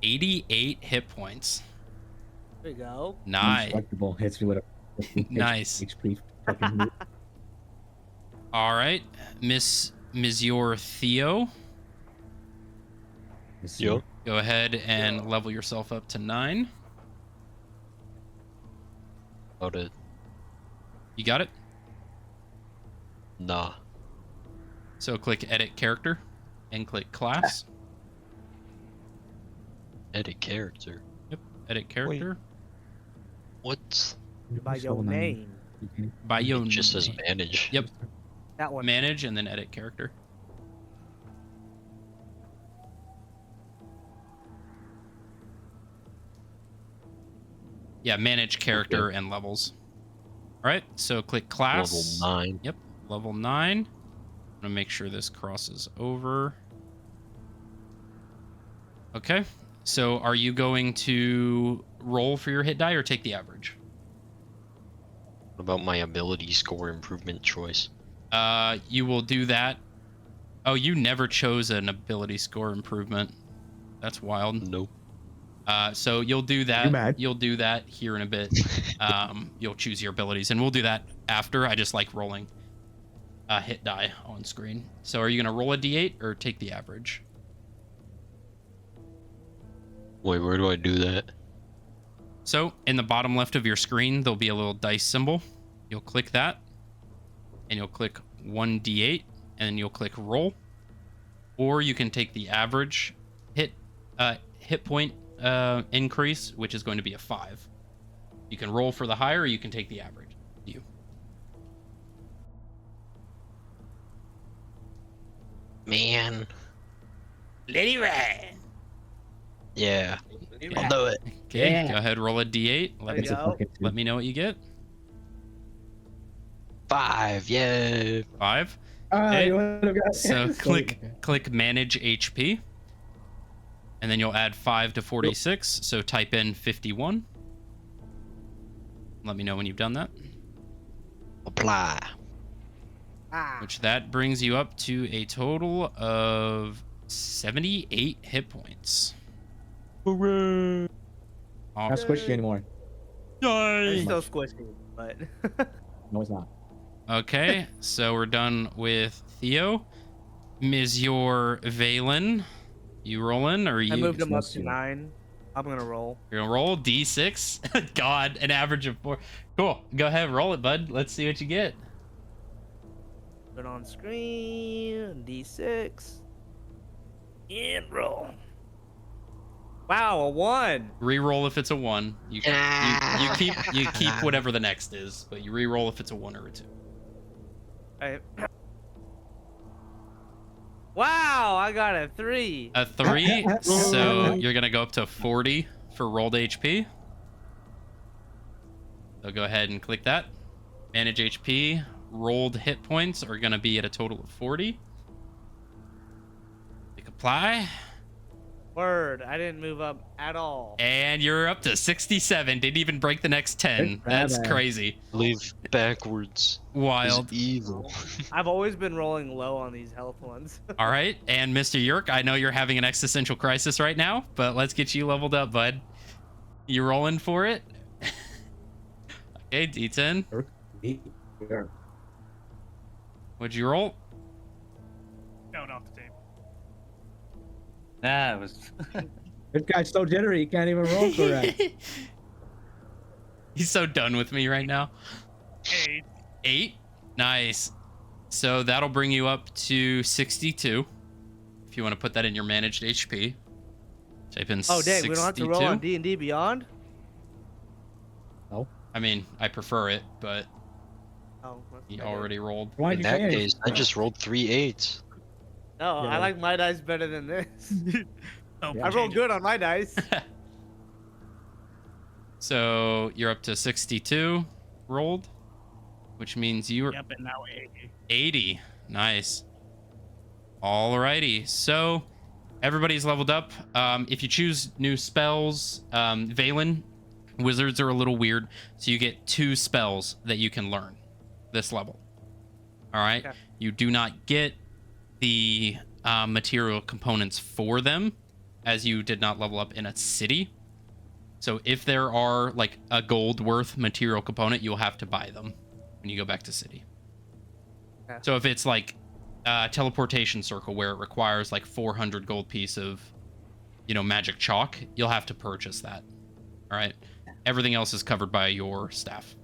88 hit points. there you go. Nice. Unselectable hits me with a Nice. HP. Fucking All right, Miss your Theo. Yo. Go ahead and level yourself up to 9. About it. You got it? Nah. So click edit character and click class. Edit character. Yep, edit character. What? By your name. By your It just says name. manage. Yep, That one. manage and then edit character. Yeah, manage character and levels. All right, so click class. Level 9. Yep, level 9. I'm gonna make sure this crosses over. Okay, so are you going to roll for your hit die or take the average? What about my ability score improvement choice? You will do that. Oh, you never chose an ability score improvement. That's wild. Nope. So you'll do that. You mad? You'll do that here in a bit. You'll choose your abilities, and we'll do that after. I just like rolling hit die on screen. So are you gonna roll a d8 or take the average? Wait, where do I do that? So in the bottom left of your screen, there'll be a little dice symbol. You'll click that, and you'll click 1d8, and then you'll click roll. Or you can take the average hit point increase, which is going to be a 5. You can roll for the higher, or you can take the average. You. Man. Lady Rat. Yeah. I'll do it. Okay, Yeah. go ahead, roll a d8. There you It's a go. fucking Let me know what you get. 5. Yeah. 5. Ah, you Okay. would have got So Sorry. click manage HP. And then you'll add 5 to 46. So type in 51. Let me know when you've done that. Apply. Ah. Which that brings you up to a total of 78 hit points. Hooray. All Not squishy anymore. It's right. still squishy, but No, it's not. Okay, so we're done with Theo. Ms. Your Valen, you rolling or you? I moved him up Let's to see. 9. I'm gonna roll. You're gonna roll D6. God, an average of 4. Cool. Go ahead, roll it, bud. Let's see what you get. Put on screen. D6. And roll. Wow, a 1. Reroll if it's a 1. You keep whatever the next is, but you reroll if it's a 1 or a 2. Alright. Wow, I got a 3. A 3. So you're gonna go up to 40 for rolled HP. So go ahead and click that. Manage HP. Rolled hit points are gonna be at a total of 40. Click apply. Word, I didn't move up at all. And you're up to 67. Didn't even break the next 10. That's crazy. Leave backwards. Wild. Is evil. I've always been rolling low on these health ones. All right. And Mr. Yerk, I know you're having an existential crisis right now, but let's get you leveled up, bud. You rolling for it? Okay, D10. What'd you roll? No, not the table. That was. This guy's so jittery, he can't even roll correct. He's so done with me right now. 8. 8. Nice. So that'll bring you up to 62. If you want to put that in your managed HP. Type in Oh dang, we don't have to roll 62. on D&D Beyond? I mean, I prefer it, but Oh, that's he better. already rolled. Why'd In you that change? case, I just rolled 3 8s. No, I Yeah. like my dice better than this. Oh, Yeah. I rolled good on my dice. So you're up to 62 rolled, which means you are Yep, and now 80. 80. Nice. Alrighty. So everybody's leveled up. If you choose new spells, Valen, wizards are a little weird. So you get 2 spells that you can learn this level. All right. Okay. You do not get the material components for them, as you did not level up in a city. So if there are like a gold worth material component, you'll have to buy them when you go back to city. Okay. So if it's like a teleportation circle where it requires like 400 gold piece of, magic chalk, you'll have to purchase that. All right. Everything else is covered by your staff.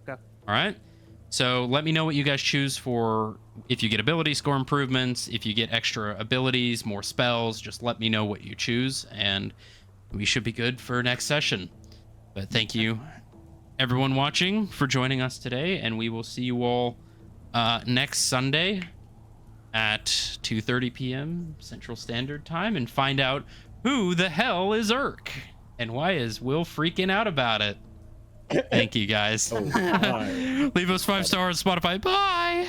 Okay. All right. So let me know what you guys choose for. If you get ability score improvements, if you get extra abilities, more spells, just let me know what you choose, and we should be good for next session. But thank you, everyone watching, for joining us today, and we will see you all next Sunday at 2:30 p.m. Central Standard Time, and find out who the hell is Urk and why is Will freaking out about it. Thank you, guys. Oh, hi. Leave us 5 stars on Spotify. Bye.